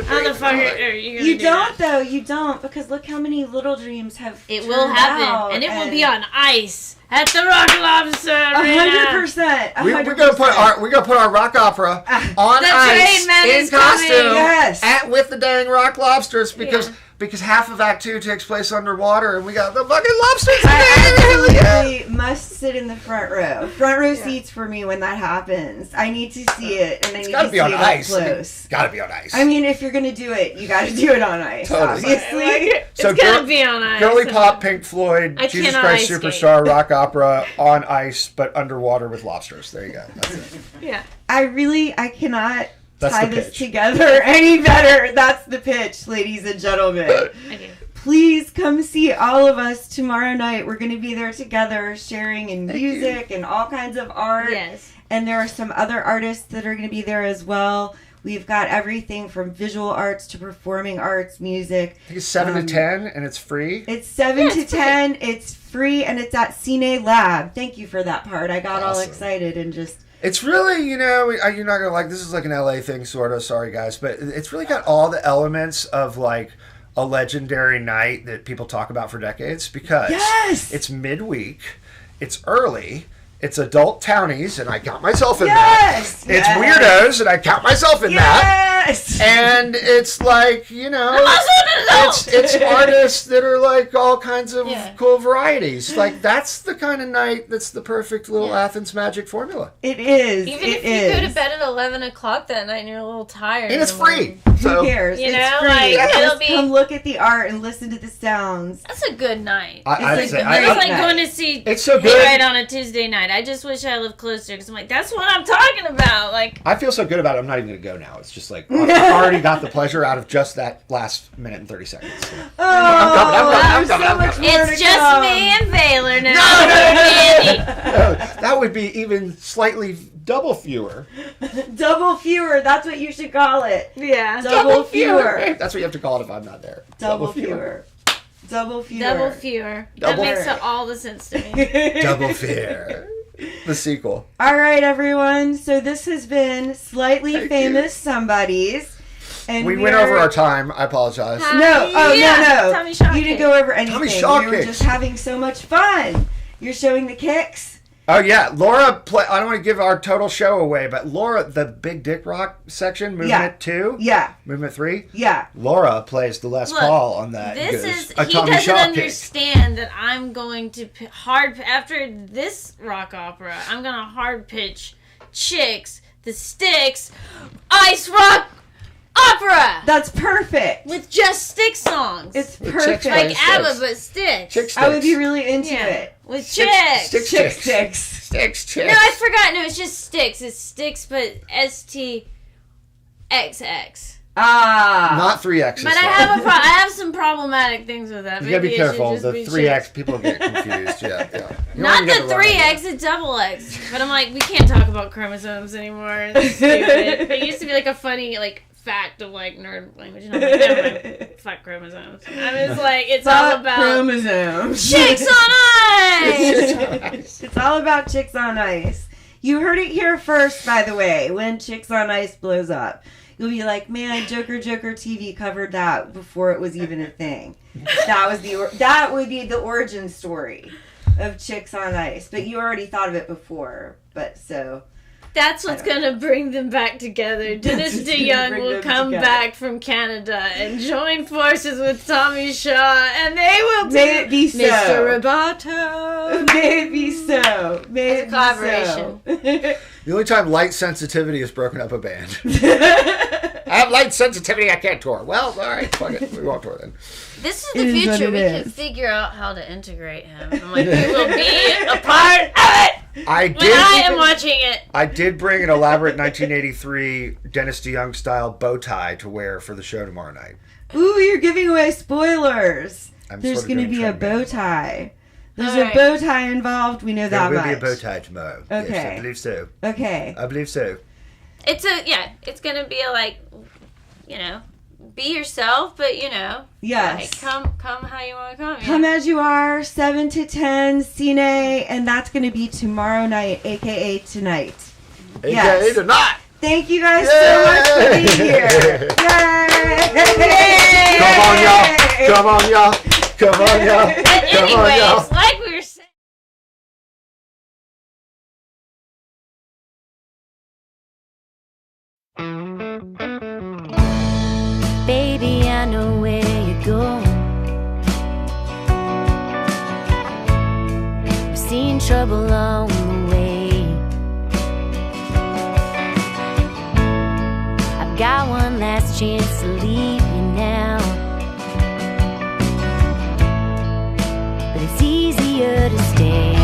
Speaker 8: How the fuck are you going to do
Speaker 7: don't,
Speaker 8: that?
Speaker 7: though. You don't, because look how many little dreams have
Speaker 8: It will happen,
Speaker 7: out,
Speaker 8: and it will be on ice at the Rock Lobster Arena.
Speaker 7: 100%.
Speaker 9: We're gonna put our rock opera on ice in costume with the dang rock lobsters because half of Act 2 takes place underwater, and we got the fucking lobsters.
Speaker 7: I absolutely must sit in the front row. Front row seats for me when that happens. I need to see it, and I need to see it up close.
Speaker 9: Gotta be on ice.
Speaker 7: I mean, if you're gonna do it, you gotta do it on ice.
Speaker 9: Totally.
Speaker 7: Obviously.
Speaker 8: So it's gotta be on ice.
Speaker 9: Girly pop, Pink Floyd, Jesus Christ Superstar, rock opera on ice, but underwater with lobsters. There you go. That's it.
Speaker 8: Yeah.
Speaker 7: I cannot tie this together any better. That's the pitch, ladies and gentlemen.
Speaker 8: Okay.
Speaker 7: Please come see all of us tomorrow night. We're going to be there together sharing in music and all kinds of art.
Speaker 8: Yes.
Speaker 7: And there are some other artists that are going to be there as well. We've got everything from visual arts to performing arts, music.
Speaker 9: I think it's 7 to 10, and it's free.
Speaker 7: It's 7 to 10. It's free, and it's at Cine Lab. Thank you for that part. I got all excited and just...
Speaker 9: It's really, you know, you're not going to like, this is like an LA thing, sort of, sorry guys, but it's really got all the elements of like a legendary night that people talk about for decades, because it's midweek, it's early, it's adult townies, and I count myself in that. It's weirdos, and I count myself in that. And it's like, you know, it's artists that are like all kinds of cool varieties. Like, that's the kind of night that's the perfect little Athens magic formula.
Speaker 7: It is.
Speaker 8: Even if you go to bed at 11 o'clock that night and you're a little tired.
Speaker 9: And it's free.
Speaker 7: So, who cares?
Speaker 8: You
Speaker 7: it's
Speaker 8: know,
Speaker 7: free.
Speaker 8: like, it'll be...
Speaker 7: Come look at the art and listen to the sounds.
Speaker 8: That's a good night.
Speaker 7: It's
Speaker 8: like going to see
Speaker 9: it's so good.
Speaker 8: Hayride on a Tuesday night. I just wish I lived closer, because I'm like, that's what I'm talking about. Like,
Speaker 9: I feel so good about it, I'm not even going to go now. It's just like, I've already got the pleasure out of just that last minute and 30 seconds. So.
Speaker 7: I'm coming.
Speaker 8: It's just me and Baylor now.
Speaker 9: No, that would be even slightly double fewer.
Speaker 7: Double fewer. That's what you should call it.
Speaker 8: Yeah.
Speaker 7: Double fewer.
Speaker 9: That's what you have to call it if I'm not there.
Speaker 7: Double fewer. Double fewer.
Speaker 8: Double fewer. That makes all the sense to me.
Speaker 9: Double fear. The sequel.
Speaker 7: All right, everyone. So this has been Slightly Famous Somebodies. And
Speaker 9: we went over our time. I apologize.
Speaker 7: No.
Speaker 8: Tommy Shaw
Speaker 7: You didn't go over anything.
Speaker 9: Tommy Shaw
Speaker 7: we were just having so much fun. You're showing the kicks.
Speaker 9: Oh, yeah. Laura, I don't want to give our total show away, but Laura, the Big Dick Rock section, Movement 2?
Speaker 7: Yeah.
Speaker 9: Movement 3?
Speaker 7: Yeah.
Speaker 9: Laura plays the Les Paul on that.
Speaker 8: He
Speaker 9: Tommy
Speaker 8: doesn't
Speaker 9: Shaw
Speaker 8: understand that I'm going to after this rock opera, I'm going to hard pitch Chicks, the Styx, Ice Rock Opera!
Speaker 7: That's perfect.
Speaker 8: With just Styx songs.
Speaker 7: It's perfect.
Speaker 8: Like ABBA, but Styx.
Speaker 7: I would be really into it.
Speaker 8: With Chicks.
Speaker 7: Styx.
Speaker 8: No, I forgot. No, it's just Styx. It's Styx, but STXX.
Speaker 9: Not 3X.
Speaker 8: But I have some problematic things with that.
Speaker 9: You gotta be careful. The 3X, people get confused. Yeah.
Speaker 8: Not the 3X, it's double X. But I'm like, we can't talk about chromosomes anymore. It's stupid. But it used to be like a funny, like, fact of like nerd language. And I'm like, never mind. Fuck chromosomes. I was like, it's all about
Speaker 7: chromosomes.
Speaker 8: Chicks on Ice.
Speaker 7: It's all about Chicks on Ice. You heard it here first, by the way. When Chicks on Ice blows up, you'll be like, man, JOKERJOKERtv covered that before it was even a thing. That would be the origin story of Chicks on Ice. But you already thought of it before. But so.
Speaker 8: That's what's going to bring them back together. Dennis DeYoung will come back from Canada and join forces with Tommy Shaw, and they will do
Speaker 7: May it be so.
Speaker 8: Mr. Roboto.
Speaker 7: May it be so. May it be
Speaker 8: collaboration.
Speaker 7: So.
Speaker 9: The only time light sensitivity has broken up a band. I have light sensitivity, I can't tour. Well, all right, fuck it. We won't tour then.
Speaker 8: This is the future. We can figure out how to integrate him. I'm like, we will be a part of it. I am watching it.
Speaker 9: I did bring an elaborate 1983 Dennis DeYoung style bow tie to wear for the show tomorrow night.
Speaker 7: Ooh, you're giving away spoilers. There's going to be a bow tie. There's a bow tie involved. We know that much.
Speaker 9: There will be a bow tie tomorrow.
Speaker 7: Okay.
Speaker 9: Yes, I believe so.
Speaker 7: Okay.
Speaker 9: I believe so.
Speaker 8: It's going to be be yourself, but
Speaker 7: yes.
Speaker 8: Like, come how you want to come.
Speaker 7: Come as you are, 7 to 10, Cine, and that's going to be tomorrow night, aka tonight.
Speaker 9: AKA tonight.
Speaker 7: Thank you guys so much for being here. Yay!
Speaker 9: Come on, y'all. Come on, y'all. Come on, y'all.
Speaker 8: But anyways, like we were saying.
Speaker 10: Baby, I know where you're going. We've seen trouble along the way. I've got one last chance to leave you now, but it's easier to stay.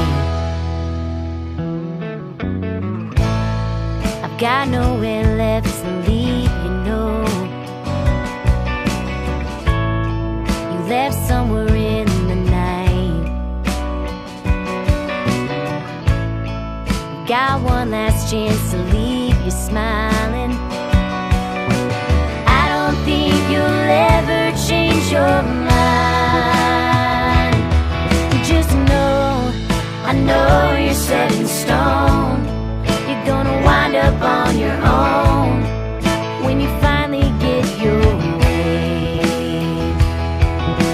Speaker 10: I've got nowhere left to leave, you know. Left somewhere in the night. Got one last chance to leave you smiling. change your mind. Just know, I know you're set in stone. You're gonna wind up on your own when you finally get your way.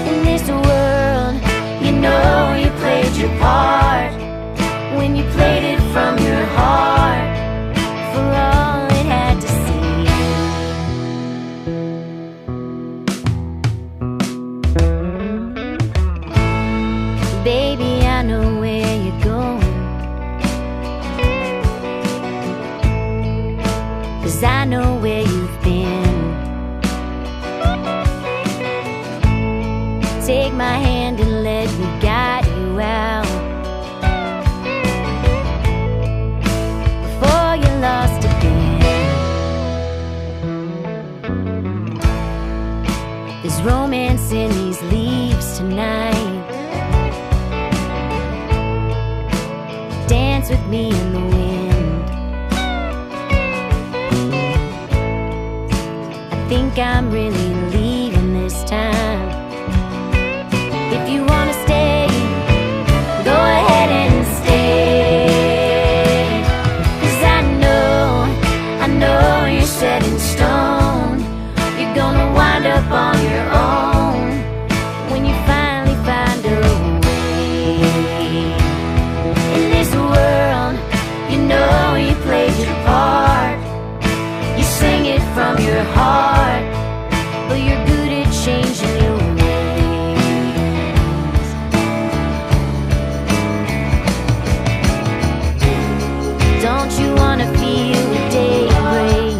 Speaker 10: In this world, you know you played your part when you played it from your heart for all it had to see. Baby, I know where you're going, 'cause I know where you've been. Take my hand and let me guide you out before you're lost again. There's romance in these leaves tonight. Dance with me in the wind. I think I'm really leaving this time. If you wanna stay, go ahead and stay. 'Cause I know you're set in stone. You're gonna wind up on your own when you finally find a way. In this world, you know you played your part. You sing it from your heart, but you're good at changing your ways. Don't you wanna feel the day break?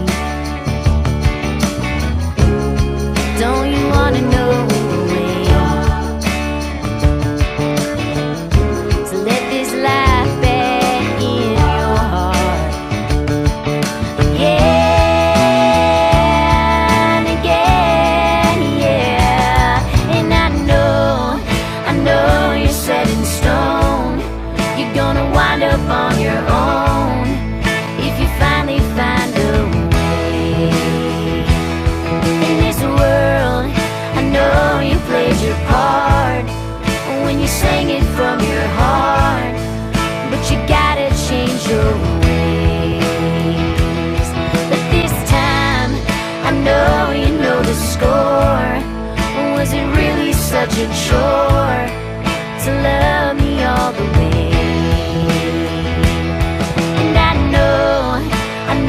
Speaker 10: Don't you wanna know the way? So let this life back in your heart again and again, yeah. And I know you're set in stone. You're gonna wind up on your own if you finally find a way. In this world, I know you played your part when you sang it from your heart, but you gotta change your ways. But this time, I know you know the score. Was it really such a chore to love me all the way? And I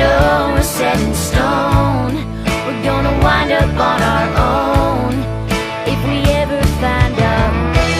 Speaker 10: know we're set in stone. We're gonna wind up on our own if we ever find our way.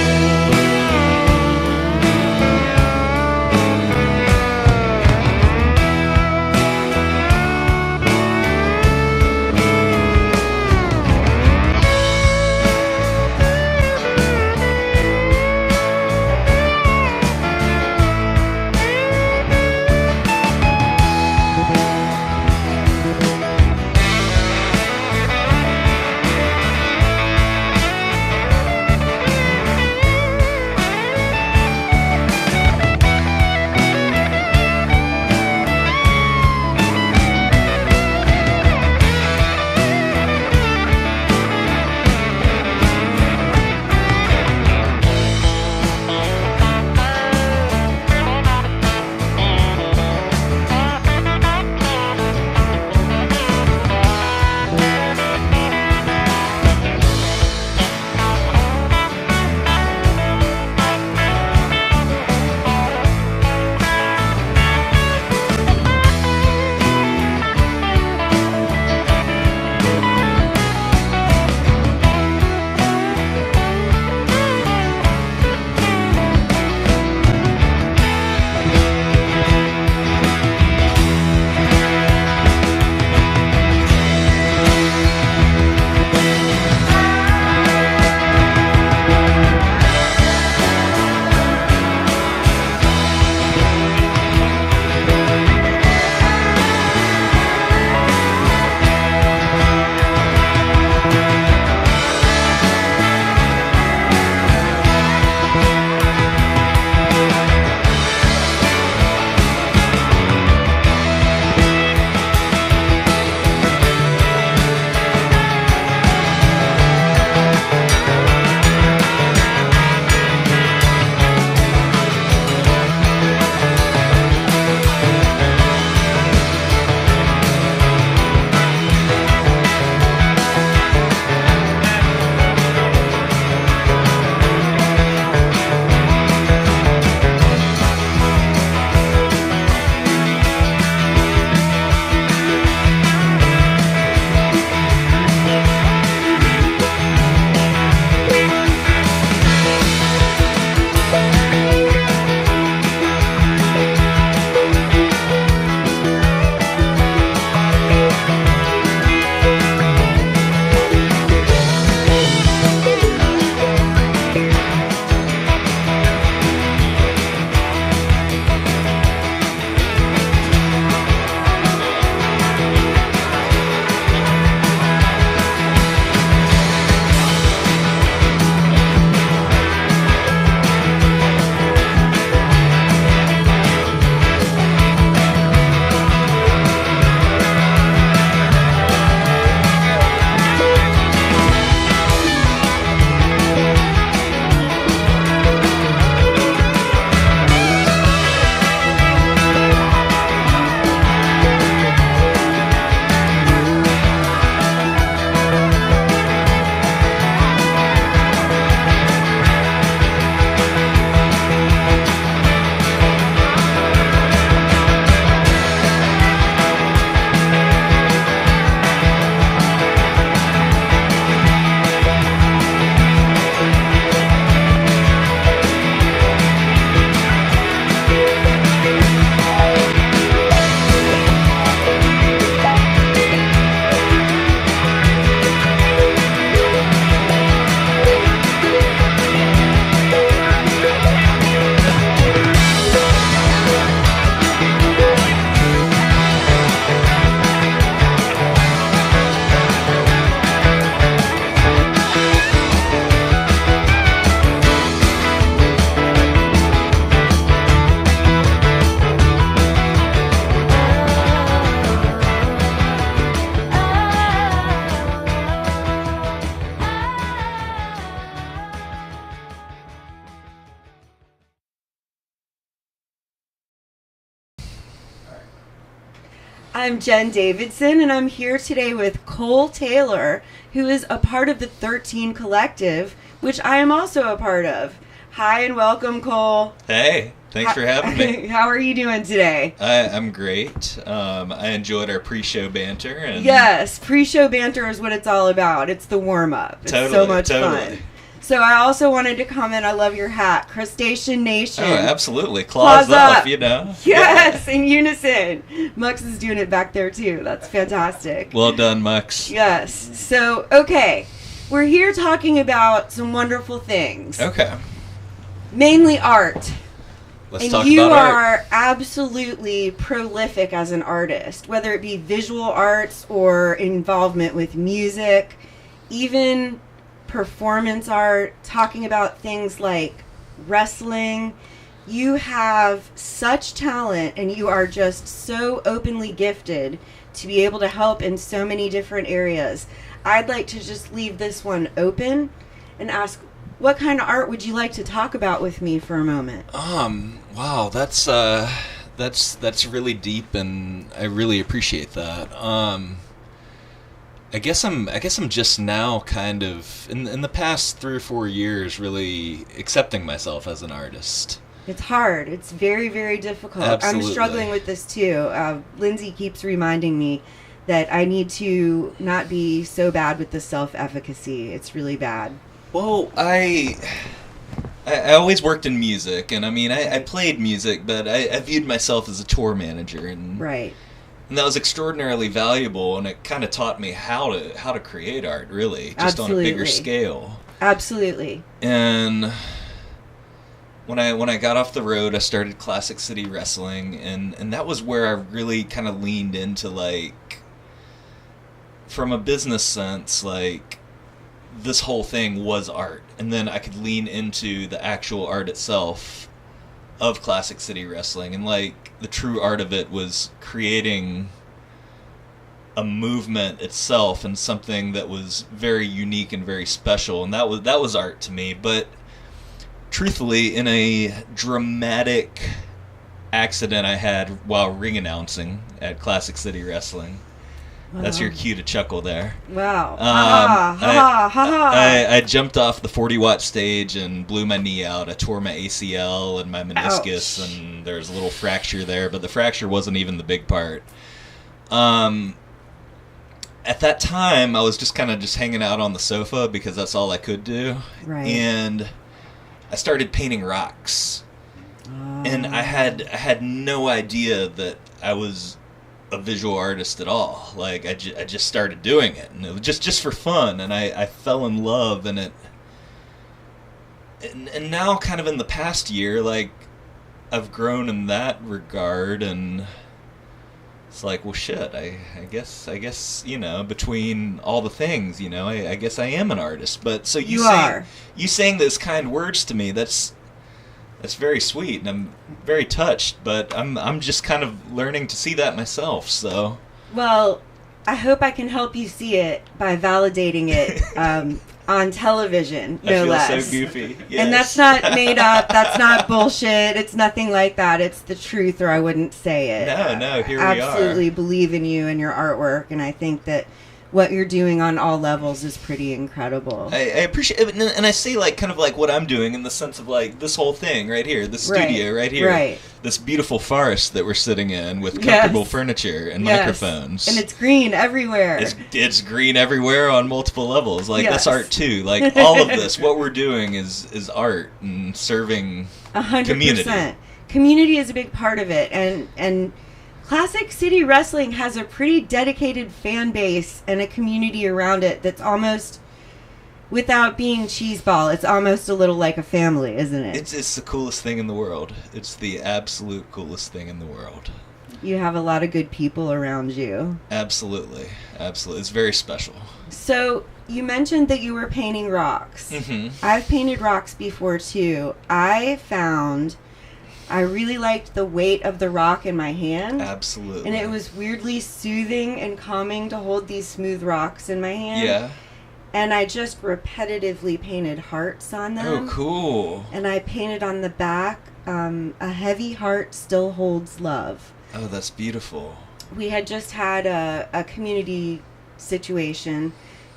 Speaker 7: I'm Jen Davidson, and I'm here today with Cole Taylor, who is a part of the 13 Collective, which I am also a part of. Hi and welcome, Cole.
Speaker 11: Hey, thanks for having me.
Speaker 7: How are you doing today?
Speaker 11: I'm great. I enjoyed our pre-show banter. And
Speaker 7: Yes, pre-show banter is what it's all about. It's the warm-up. It's so much fun. So I also wanted to comment, I love your hat. Crustacean Nation.
Speaker 11: Oh, absolutely. Claws up, you know.
Speaker 7: Yes, in unison. Mux is doing it back there, too. That's fantastic.
Speaker 11: Well done, Mux.
Speaker 7: Yes. So, okay. We're here talking about some wonderful things.
Speaker 11: Okay.
Speaker 7: Mainly art.
Speaker 11: Let's
Speaker 7: and
Speaker 11: talk
Speaker 7: you
Speaker 11: about art.
Speaker 7: are absolutely prolific as an artist, whether it be visual arts or involvement with music, even performance art, talking about things like wrestling. You have such talent and you are just so openly gifted to be able to help in so many different areas. I'd like to just leave this one open and ask, what kind of art would you like to talk about with me for a moment?
Speaker 11: Wow, that's really deep, and I really appreciate that. I guess I'm just now kind of in the past 3 or 4 years really accepting myself as an artist.
Speaker 7: It's hard. It's very, very difficult.
Speaker 11: Absolutely.
Speaker 7: I'm struggling with this too. Lindsay keeps reminding me that I need to not be so bad with the self-efficacy. It's really bad.
Speaker 11: Well, I always worked in music, and I mean, I played music, but I viewed myself as a tour manager, and
Speaker 7: right.
Speaker 11: And that was extraordinarily valuable, and it kind of taught me how to create art, really, just on a bigger scale.
Speaker 7: Absolutely.
Speaker 11: And when I got off the road, I started Classic City Wrestling, and that was where I really kind of leaned into, like, from a business sense, like, this whole thing was art, and then I could lean into the actual art itself of Classic City Wrestling, and like the true art of it was creating a movement itself and something that was very unique and very special, and that was art to me. But truthfully, in a dramatic accident I had while ring announcing at Classic City Wrestling. Wow. That's your cue to chuckle there.
Speaker 7: Wow. I
Speaker 11: jumped off the 40-watt stage and blew my knee out. I tore my ACL and my meniscus, ouch. And there's a little fracture there, but the fracture wasn't even the big part. At that time, I was just kind of just hanging out on the sofa because that's all I could do.
Speaker 7: Right.
Speaker 11: And I started painting rocks. And I had no idea that I was a visual artist at all. Like, I just started doing it, and it was just for fun, and I fell in love, and and now kind of in the past year, like, I've grown in that regard, and it's like, well, shit, I guess, you know, between all the things, you know, I guess I am an artist. But so you saying those kind words to me, that's very sweet, and I'm very touched, but I'm just kind of learning to see that myself, so.
Speaker 7: Well, I hope I can help you see it by validating it on television, no less.
Speaker 11: I feel so goofy. Yes.
Speaker 7: And that's not made up, that's not bullshit, it's nothing like that, it's the truth, or I wouldn't say it.
Speaker 11: No, here we are.
Speaker 7: Absolutely believe in you and your artwork, and I think that what you're doing on all levels is pretty incredible.
Speaker 11: I appreciate it, and I say, like, kind of like what I'm doing in the sense of, like, this whole thing right here, this studio right here, this beautiful forest that we're sitting in with comfortable furniture and microphones.
Speaker 7: And it's green everywhere.
Speaker 11: It's green everywhere on multiple levels. Like, that's art too. Like, all of this, what we're doing is art and serving 100%. Community.
Speaker 7: Community is a big part of it, and Classic City Wrestling has a pretty dedicated fan base and a community around it that's almost, without being cheeseball, it's almost a little like a family, isn't it?
Speaker 11: It's the coolest thing in the world. It's the absolute coolest thing in the world.
Speaker 7: You have a lot of good people around you.
Speaker 11: Absolutely. It's very special.
Speaker 7: So, you mentioned that you were painting rocks.
Speaker 11: Mm-hmm.
Speaker 7: I've painted rocks before, too. I really liked the weight of the rock in my hand.
Speaker 11: Absolutely.
Speaker 7: And it was weirdly soothing and calming to hold these smooth rocks in my hand.
Speaker 11: Yeah.
Speaker 7: And I just repetitively painted hearts on them.
Speaker 11: Oh, cool.
Speaker 7: And I painted on the back, a heavy heart still holds love.
Speaker 11: Oh, that's beautiful.
Speaker 7: we had just had a community situation,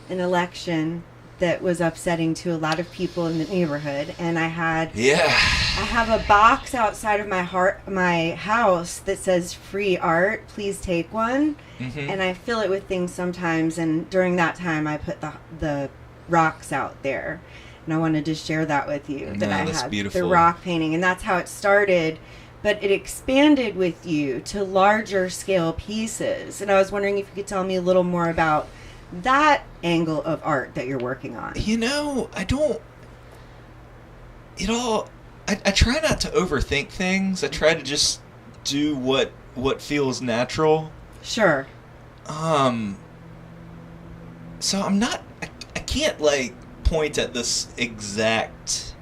Speaker 7: an election that was upsetting to a lot of people in the neighborhood, and I have a box outside of my house that says free art, please take one. And I fill it with things sometimes, and during that time I put the rocks out there, and I wanted to share that with you.
Speaker 11: That's beautiful.
Speaker 7: The rock painting, and that's how it started, but it expanded with you to larger scale pieces, and I was wondering if you could tell me a little more about that angle of art that you're working on.
Speaker 11: You know, I try not to overthink things. I try to just do what feels natural.
Speaker 7: Sure.
Speaker 11: So I can't like point at this exact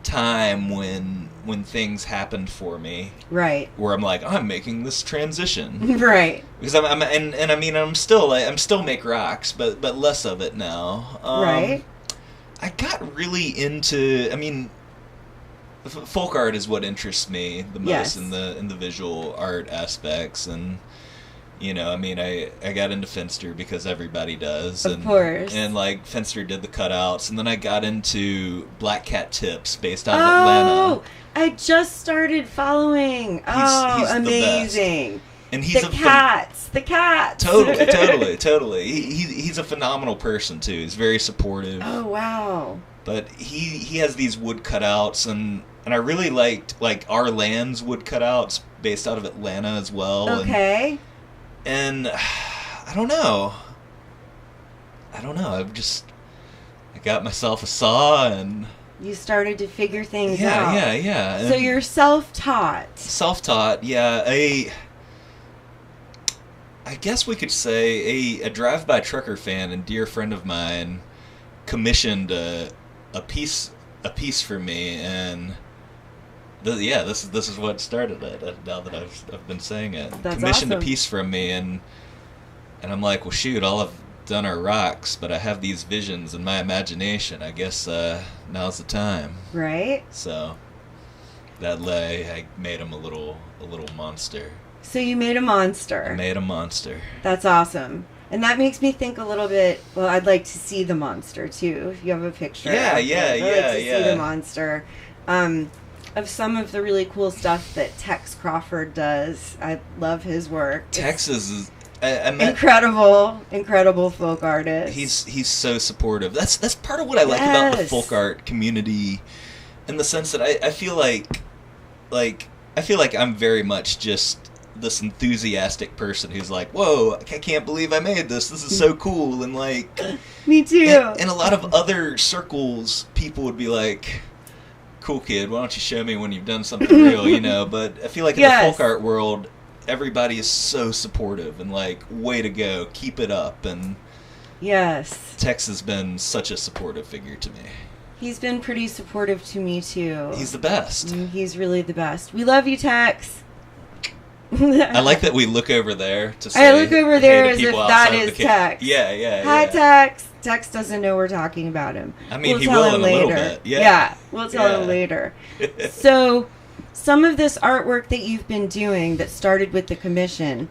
Speaker 11: time when things happened for me.
Speaker 7: Right.
Speaker 11: Where I'm like, I'm making this transition.
Speaker 7: Right.
Speaker 11: Because I'm still make rocks, but less of it now.
Speaker 7: Right.
Speaker 11: I got really into, folk art is what interests me the most in the visual art aspects, and I got into Finster because everybody does.
Speaker 7: Of course.
Speaker 11: And like Finster did the cutouts, and then I got into Black Cat Tips based out of Atlanta.
Speaker 7: I just started following. He's amazing.
Speaker 11: And he's
Speaker 7: the cats.
Speaker 11: Totally. He's a phenomenal person too. He's very supportive.
Speaker 7: Oh wow.
Speaker 11: But he has these wood cutouts, and I really liked like Our Land's wood cutouts based out of Atlanta as well.
Speaker 7: Okay.
Speaker 11: And I don't know. I got myself a saw, and
Speaker 7: you started to figure things out.
Speaker 11: Yeah.
Speaker 7: So you're self-taught.
Speaker 11: Self-taught, yeah. I guess we could say a drive-by trucker fan and dear friend of mine commissioned a piece for me, and this is what started it. Now that I've been saying it,
Speaker 7: that's
Speaker 11: commissioned
Speaker 7: awesome.
Speaker 11: A piece from me, and I'm like, well, shoot, all I've done are rocks, but I have these visions in my imagination. I guess now's the time.
Speaker 7: Right.
Speaker 11: So I made him a little monster.
Speaker 7: So you made a monster.
Speaker 11: I made a monster.
Speaker 7: That's awesome. And that makes me think a little bit, well, I'd like to see the monster, too, if you have a picture.
Speaker 11: I'd like to
Speaker 7: see the monster. Of some of the really cool stuff that Tex Crawford does. I love his work.
Speaker 11: Tex is
Speaker 7: incredible folk artist.
Speaker 11: He's so supportive. That's part of what I like about the folk art community, in the sense that I feel like I'm very much just this enthusiastic person who's like, whoa, I can't believe I made this. This is so cool. And like,
Speaker 7: me too.
Speaker 11: In a lot of other circles, people would be like, cool kid, why don't you show me when you've done something real, But I feel like in the folk art world, everybody is so supportive and like, way to go, keep it up. And Tex has been such a supportive figure to me.
Speaker 7: He's been pretty supportive to me too.
Speaker 11: He's the best.
Speaker 7: He's really the best. We love you, Tex.
Speaker 11: I like that we look over there to say,
Speaker 7: I look over there as if that is
Speaker 11: the
Speaker 7: Tex.
Speaker 11: Yeah.
Speaker 7: Hi, Tex. Tex doesn't know we're talking about him.
Speaker 11: I mean, he will in a little bit.
Speaker 7: Yeah, we'll tell him later. So, some of this artwork that you've been doing that started with the commission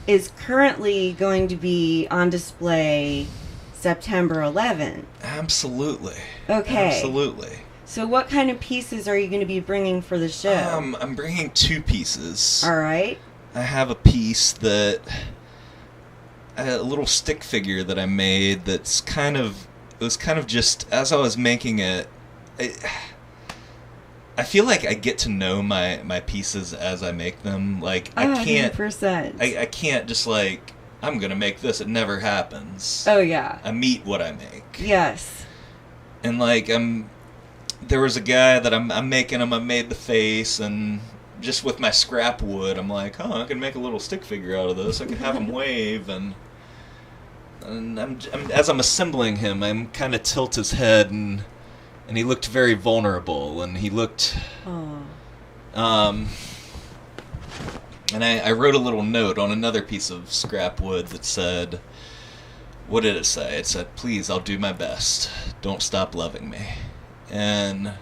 Speaker 7: is currently going to be on display September 11th.
Speaker 11: Absolutely.
Speaker 7: Okay.
Speaker 11: Absolutely.
Speaker 7: So what kind of pieces are you going to be bringing for the show?
Speaker 11: I'm bringing 2 pieces.
Speaker 7: All right.
Speaker 11: I have a piece a little stick figure that I made it was kind of just, as I was making it, I feel like I get to know my pieces as I make them. Like, I can't... 100%. I can't just like, I'm going to make this. It never happens.
Speaker 7: Oh, yeah.
Speaker 11: I meet what I make.
Speaker 7: Yes.
Speaker 11: And like, there was a guy that I'm making him. I made the face, and just with my scrap wood, I'm like, I can make a little stick figure out of this. I can have him wave, and as I'm assembling him, I'm kind of tilt his head, and he looked very vulnerable, and he looked. And I wrote a little note on another piece of scrap wood that said, what did it say? It said, "Please, I'll do my best. Don't stop loving me." And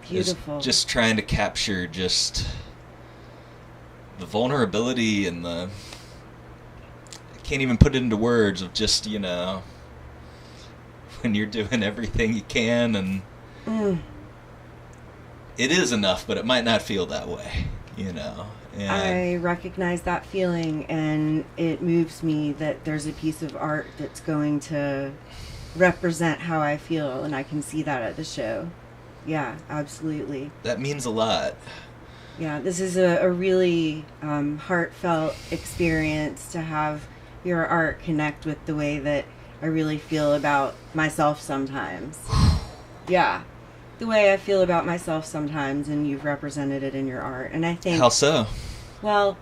Speaker 7: beautiful.
Speaker 11: Just trying to capture vulnerability and I can't even put it into words of just, you know, when you're doing everything you can and it is enough, but it might not feel that way, you know. And
Speaker 7: I recognize that feeling, and it moves me that there's a piece of art that's going to represent how I feel, and I can see that at the show. Yeah, absolutely.
Speaker 11: that means a lot.
Speaker 7: Yeah, this is a really heartfelt experience to have your art connect with the way that I really feel about myself sometimes. Yeah, the way I feel about myself sometimes, and you've represented it in your art. And I think...
Speaker 11: How so?
Speaker 7: Well,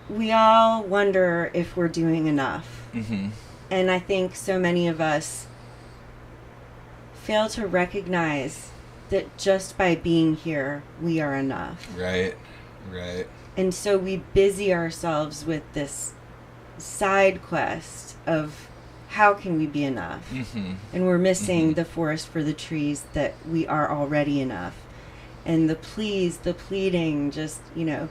Speaker 7: we all wonder if we're doing enough.
Speaker 11: Mm-hmm.
Speaker 7: And I think so many of us fail to recognize that just by being here, we are enough.
Speaker 11: Right.
Speaker 7: And so we busy ourselves with this side quest of how can we be enough?
Speaker 11: Mm-hmm.
Speaker 7: And we're missing the forest for the trees that we are already enough. And the pleas, the pleading, just, you know,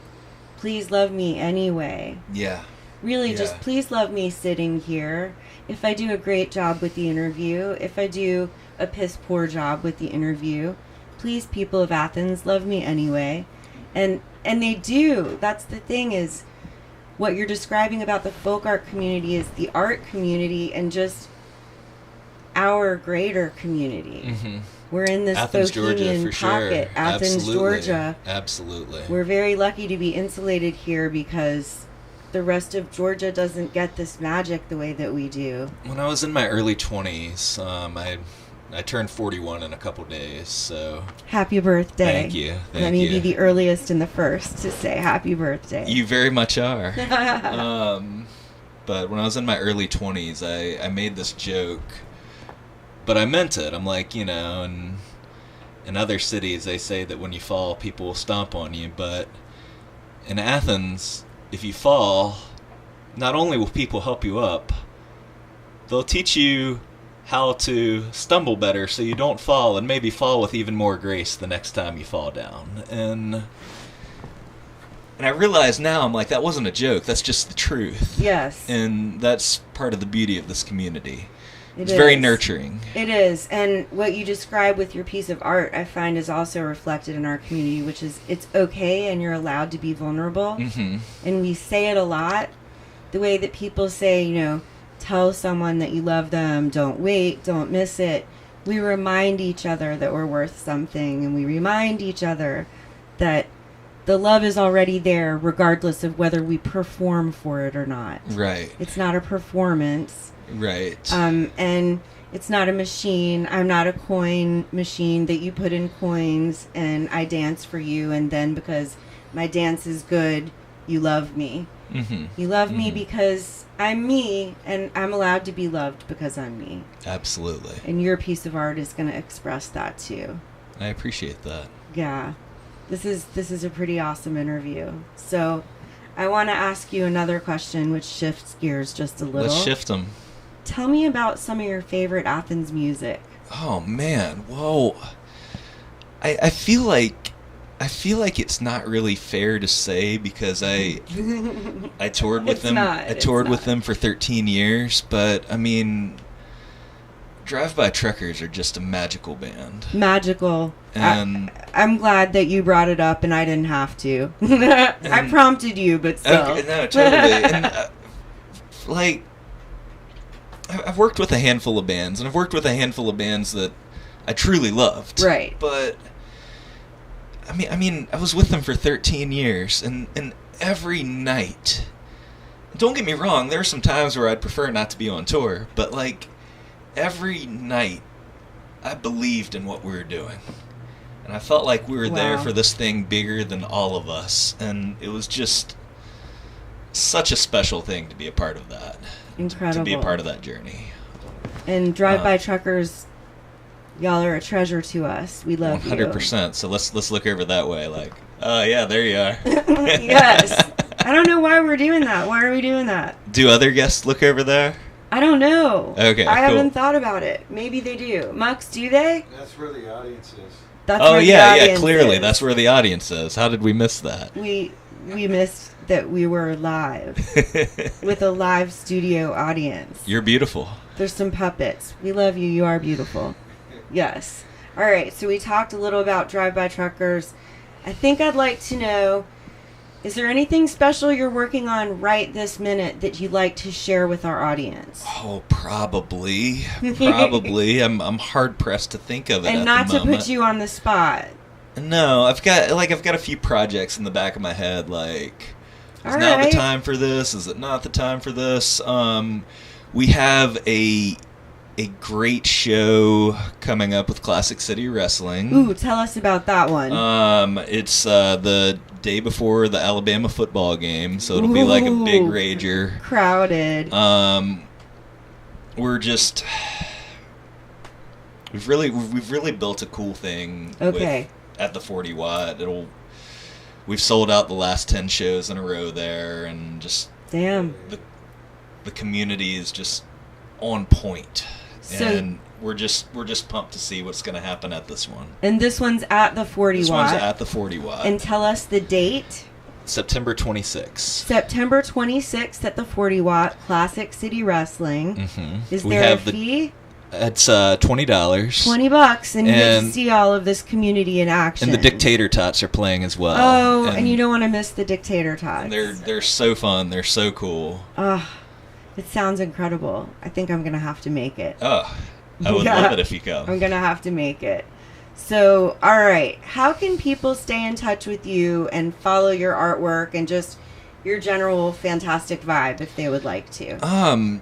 Speaker 7: please love me anyway.
Speaker 11: Yeah.
Speaker 7: Really,
Speaker 11: Yeah.
Speaker 7: just please love me sitting here. If I do a great job with the interview, if I do a piss poor job with the interview, please, people of Athens, love me anyway. And they do. That's the thing, is what you're describing about the folk art community is the art community and just our greater community.
Speaker 11: Mm-hmm.
Speaker 7: We're in this
Speaker 11: Athens, Georgia,
Speaker 7: bohemian
Speaker 11: for
Speaker 7: pocket.
Speaker 11: sure.
Speaker 7: Athens,
Speaker 11: Absolutely.
Speaker 7: Georgia.
Speaker 11: Absolutely.
Speaker 7: We're very lucky to be insulated here because the rest of Georgia doesn't get this magic the way that we do.
Speaker 11: When I was in my early 20s, I turned 41 in a couple days, so...
Speaker 7: Happy birthday.
Speaker 11: Thank you.
Speaker 7: Let me be the earliest and the first to say happy birthday.
Speaker 11: You very much are. But when I was in my early 20s, I made this joke, but I meant it. I'm like, you know, and in other cities they say that when you fall, people will stomp on you, but in Athens, if you fall, not only will people help you up, they'll teach you how to stumble better so you don't fall, and maybe fall with even more grace the next time you fall down. And I realize now, I'm like, that wasn't a joke, that's just the truth.
Speaker 7: Yes.
Speaker 11: And that's part of the beauty of this community. It's
Speaker 7: is.
Speaker 11: very nurturing.
Speaker 7: It is. And what you describe with your piece of art, I find, is also reflected in our community, which is it's okay and you're allowed to be vulnerable.
Speaker 11: Mm-hmm.
Speaker 7: And we say it a lot. The way that people say, you know, tell someone that you love them, don't wait, don't miss it. We remind each other that we're worth something, and we remind each other that the love is already there regardless of whether we perform for it or not.
Speaker 11: Right.
Speaker 7: It's not a performance.
Speaker 11: Right.
Speaker 7: And it's not a machine. I'm not a coin machine that you put in coins and I dance for you, and then because my dance is good, you love me.
Speaker 11: Mm-hmm.
Speaker 7: You love me because I'm me, and I'm allowed to be loved because I'm me.
Speaker 11: Absolutely.
Speaker 7: And your piece of art is going to express that too.
Speaker 11: I appreciate that.
Speaker 7: Yeah. This is a pretty awesome interview. So I want to ask you another question, which shifts gears just a little.
Speaker 11: Let's shift them.
Speaker 7: Tell me about some of your favorite Athens music.
Speaker 11: Oh man, whoa! I feel like it's not really fair to say because I toured with them. I toured with them for 13 years, but I mean, Drive-By Truckers are just a magical band.
Speaker 7: Magical.
Speaker 11: And
Speaker 7: I'm glad that you brought it up and I didn't have to. I prompted you, but still.
Speaker 11: Okay, no, totally. And like, I've worked with a handful of bands, and I've worked with a handful of bands that I truly loved.
Speaker 7: Right.
Speaker 11: But I mean, I was with them for 13 years, and every night. Don't get me wrong, there are some times where I'd prefer not to be on tour, but like every night, I believed in what we were doing. And I felt like we were there for this thing bigger than all of us. And it was just such a special thing to be a part of that.
Speaker 7: Incredible.
Speaker 11: To be a part of that journey.
Speaker 7: And Drive-By Truckers, y'all are a treasure to us. We love
Speaker 11: 100%.
Speaker 7: you.
Speaker 11: So let's look over that way. Like, oh yeah, there you are.
Speaker 7: Yes. I don't know why we're doing that. Why are we doing that?
Speaker 11: Do other guests look over there?
Speaker 7: I don't know.
Speaker 11: Okay,
Speaker 7: I
Speaker 11: cool.
Speaker 7: haven't thought about it. Maybe they do. Mux, do they?
Speaker 12: That's where the audience is.
Speaker 7: That's
Speaker 11: oh
Speaker 7: where
Speaker 11: yeah,
Speaker 7: the
Speaker 11: yeah,
Speaker 7: audience
Speaker 11: clearly.
Speaker 7: is.
Speaker 11: That's where the audience is. How did we miss that?
Speaker 7: We we missed that we were live with a live studio audience.
Speaker 11: You're beautiful.
Speaker 7: There's some puppets. We love you. You are beautiful. Yes. All right. So we talked a little about Drive-By Truckers. I think I'd like to know, is there anything special you're working on right this minute that you'd like to share with our audience?
Speaker 11: Oh, probably. Probably. I'm hard pressed to think of it.
Speaker 7: And
Speaker 11: at
Speaker 7: not
Speaker 11: the
Speaker 7: to
Speaker 11: moment.
Speaker 7: put you on the spot.
Speaker 11: No, I've got a few projects in the back of my head. Like, is
Speaker 7: All
Speaker 11: now
Speaker 7: right.
Speaker 11: the time for this? Is it not the time for this? We have a great show coming up with Classic City Wrestling.
Speaker 7: Ooh, tell us about that one.
Speaker 11: It's the day before the Alabama football game, so it'll be like a big rager.
Speaker 7: Crowded.
Speaker 11: We're just we've really built a cool thing.
Speaker 7: Okay.
Speaker 11: At the 40 watt, we've sold out the last 10 shows in a row there, and just
Speaker 7: damn,
Speaker 11: the community is just on point.
Speaker 7: So,
Speaker 11: and we're just pumped to see what's going to happen at this one.
Speaker 7: And this one's at the 40
Speaker 11: This
Speaker 7: watt.
Speaker 11: one's at the 40 watt.
Speaker 7: And tell us the date.
Speaker 11: September 26th.
Speaker 7: September 26th at the 40 watt Classic City Wrestling.
Speaker 11: Mm-hmm.
Speaker 7: Is there a fee?
Speaker 11: It's $20.
Speaker 7: $20, and you get to see all of this community in action.
Speaker 11: And the Dictator Tots are playing as well.
Speaker 7: Oh, and you don't want to miss the Dictator Tots.
Speaker 11: They're so fun. They're so cool.
Speaker 7: It sounds incredible. I think I'm going to have to make it.
Speaker 11: Oh, I would love it if you come.
Speaker 7: I'm going to have to make it. So, all right. How can people stay in touch with you and follow your artwork and just your general fantastic vibe if they would like to?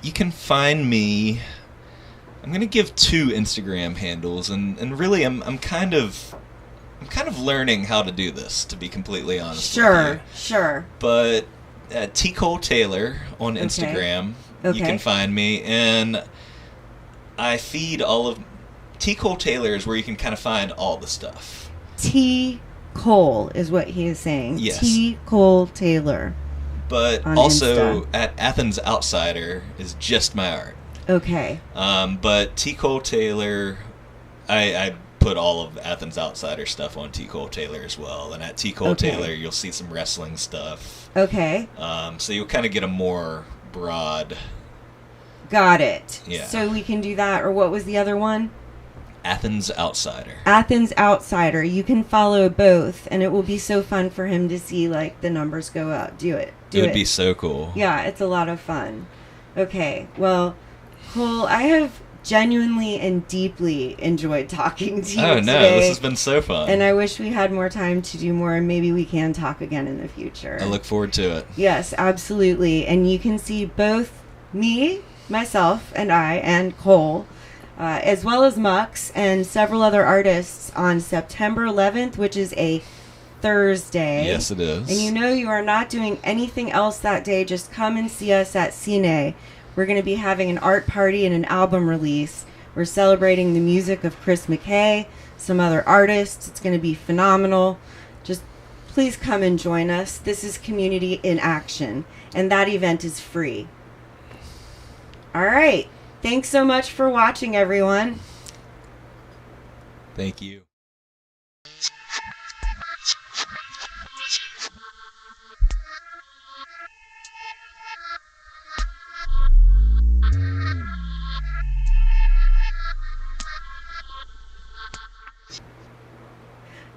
Speaker 11: You can find me. I'm going to give 2 Instagram handles, and really I'm kind of learning how to do this, to be completely honest with you.
Speaker 7: Sure.
Speaker 11: But T.Chodd Taylor on Instagram, you can find me, and I feed all of T.Chodd Taylor is where you can kind of find all the stuff.
Speaker 7: T. Cole is what he is saying.
Speaker 11: Yes.
Speaker 7: T.Chodd Taylor.
Speaker 11: But also at Athens Outsider is just my art.
Speaker 7: Okay.
Speaker 11: But T.Chodd Taylor, I put all of Athens Outsider stuff on T.Chodd Taylor as well. And at T.Chodd Taylor, you'll see some wrestling stuff.
Speaker 7: Okay.
Speaker 11: So you'll kind of get a more broad.
Speaker 7: Got it.
Speaker 11: Yeah.
Speaker 7: So we can do that. Or what was the other one?
Speaker 11: Athens Outsider.
Speaker 7: Athens Outsider. You can follow both, and it will be so fun for him to see, like, the numbers go up. Do it.
Speaker 11: It would be so cool.
Speaker 7: Yeah, it's a lot of fun. Okay. Well, Cole, I have genuinely and deeply enjoyed talking to you today.
Speaker 11: This has been so fun.
Speaker 7: And I wish we had more time to do more, and maybe we can talk again in the future.
Speaker 11: I look forward to it.
Speaker 7: Yes, absolutely. And you can see both me, myself, and I, and Cole, as well as Mux and several other artists on September 11th, which is a Thursday.
Speaker 11: Yes, it is.
Speaker 7: And you are not doing anything else that day. Just come and see us at Cine. We're going to be having an art party and an album release. We're celebrating the music of Chris McKay, some other artists. It's going to be phenomenal. Just please come and join us. This is community in action, and that event is free. All right. Thanks so much for watching, everyone.
Speaker 11: Thank you.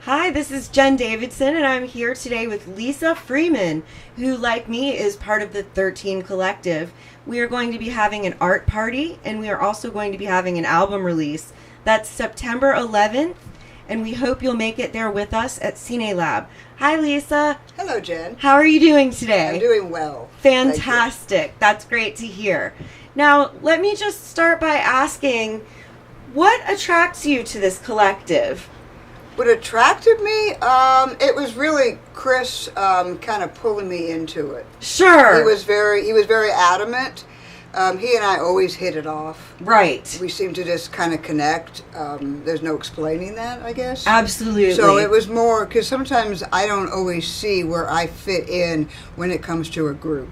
Speaker 7: Hi, this is Jen Davidson, and I'm here today with Lisa Freeman, who, like me, is part of the 13 Collective. We are going to be having an art party, and we are also going to be having an album release. That's September 11th, and we hope you'll make it there with us at Cine Lab. Hi, Lisa.
Speaker 12: Hello, Jen.
Speaker 7: How are you doing today?
Speaker 12: I'm doing well.
Speaker 7: Fantastic. That's great to hear. Now, let me just start by asking, what attracts you to this collective?
Speaker 12: What attracted me, it was really Chris kind of pulling me into it.
Speaker 7: Sure.
Speaker 12: He was very adamant. He and I always hit it off.
Speaker 7: Right.
Speaker 12: We seemed to just kind of connect. There's no explaining that, I guess.
Speaker 7: Absolutely.
Speaker 12: So it was more, because sometimes I don't always see where I fit in when it comes to a group.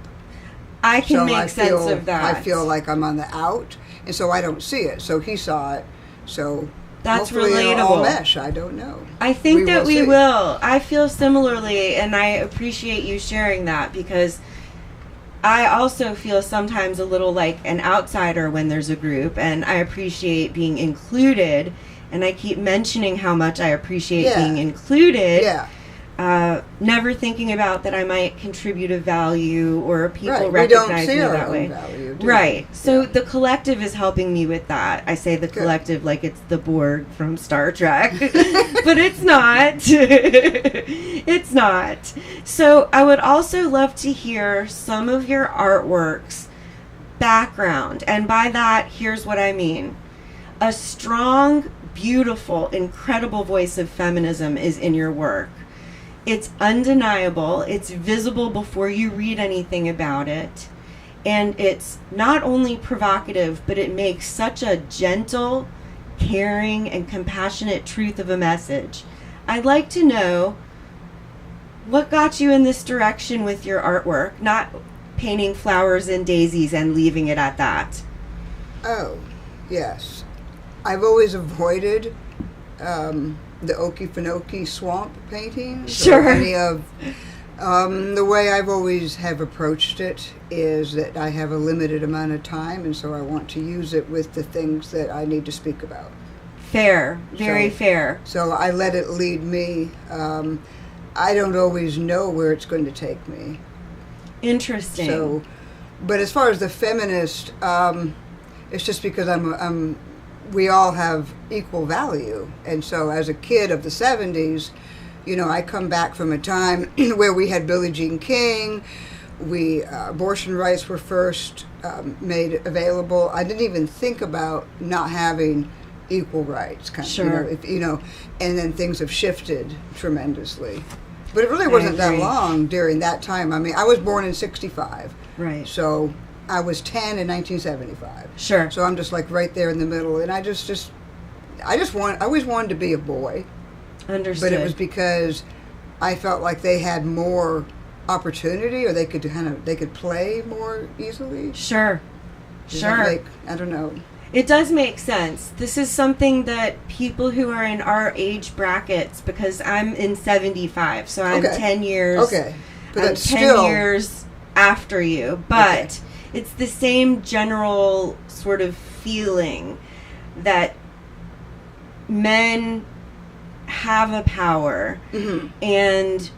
Speaker 7: I can make sense of that.
Speaker 12: I feel like I'm on the out, and so I don't see it. So he saw it. So
Speaker 7: That's
Speaker 12: hopefully
Speaker 7: relatable.
Speaker 12: It'll all mesh. I don't know.
Speaker 7: I think that we
Speaker 12: see.
Speaker 7: will. I feel similarly, and I appreciate you sharing that, because I also feel sometimes a little like an outsider when there's a group, and I appreciate being included, and I keep mentioning how much I appreciate being included.
Speaker 12: Yeah.
Speaker 7: Never thinking about that I might contribute a value or people
Speaker 12: Right.
Speaker 7: recognize me
Speaker 12: We don't see our
Speaker 7: that
Speaker 12: own
Speaker 7: way.
Speaker 12: value, do
Speaker 7: Right.
Speaker 12: we?
Speaker 7: So the collective is helping me with that. I say the collective like it's the Borg from Star Trek, but it's not. It's not. So I would also love to hear some of your artwork's background. And by that, here's what I mean. A strong, beautiful, incredible voice of feminism is in your work. It's undeniable. It's visible before you read anything about it. And it's not only provocative, but it makes such a gentle, caring, and compassionate truth of a message. I'd like to know what got you in this direction with your artwork, not painting flowers and daisies and leaving it at that.
Speaker 12: Oh, yes. I've always avoided the Okefenokee swamp paintings.
Speaker 7: Sure.
Speaker 12: Or any of the way I've always have approached it is that I have a limited amount of time, and so I want to use it with the things that I need to speak about.
Speaker 7: Fair. Very fair.
Speaker 12: So I let it lead me. I don't always know where it's going to take me.
Speaker 7: Interesting.
Speaker 12: So, but as far as the feminist, it's just because we all have equal value. And so as a kid of the 70s, you know, I come back from a time where we had Billie Jean King, abortion rights were first made available. I didn't even think about not having equal rights, kind of,
Speaker 7: Sure.
Speaker 12: you know, and then things have shifted tremendously. But it really wasn't that long during that time. I mean, I was born in 65.
Speaker 7: Right.
Speaker 12: So I was 10 in 1975.
Speaker 7: Sure.
Speaker 12: So I'm just like right there in the middle, and I always wanted to be a boy.
Speaker 7: Understood.
Speaker 12: But it was because I felt like they had more opportunity, or they could play more easily.
Speaker 7: Sure.
Speaker 12: Does that make, I don't know.
Speaker 7: It does make sense. This is something that people who are in our age brackets, because I'm in 75, so I'm 10 years.
Speaker 12: Okay. But
Speaker 7: I'm
Speaker 12: that's
Speaker 7: 10
Speaker 12: still
Speaker 7: years after you, but it's the same general sort of feeling that men have a power, and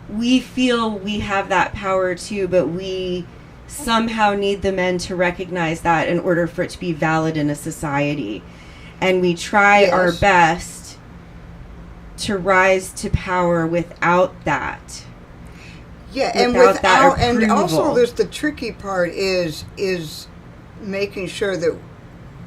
Speaker 7: we feel we have that power too, but we somehow need the men to recognize that in order for it to be valid in a society. And we try our best to rise to power without that.
Speaker 12: Yeah, and and also there's the tricky part is making sure that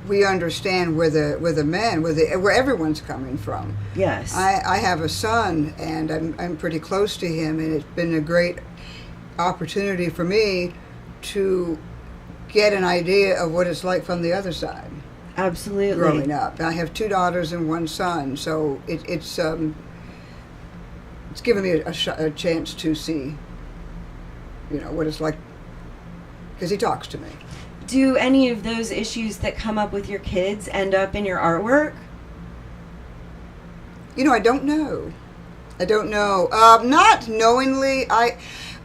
Speaker 12: we understand where everyone's coming from.
Speaker 7: Yes.
Speaker 12: I have a son, and I'm pretty close to him, and it's been a great opportunity for me to get an idea of what it's like from the other side.
Speaker 7: Absolutely.
Speaker 12: Growing up. I have 2 daughters and 1 son, so it's given me a chance to see, you know, what it's like, because he talks to me.
Speaker 7: Do any of those issues that come up with your kids end up in your artwork?
Speaker 12: You know, I don't know. Not knowingly.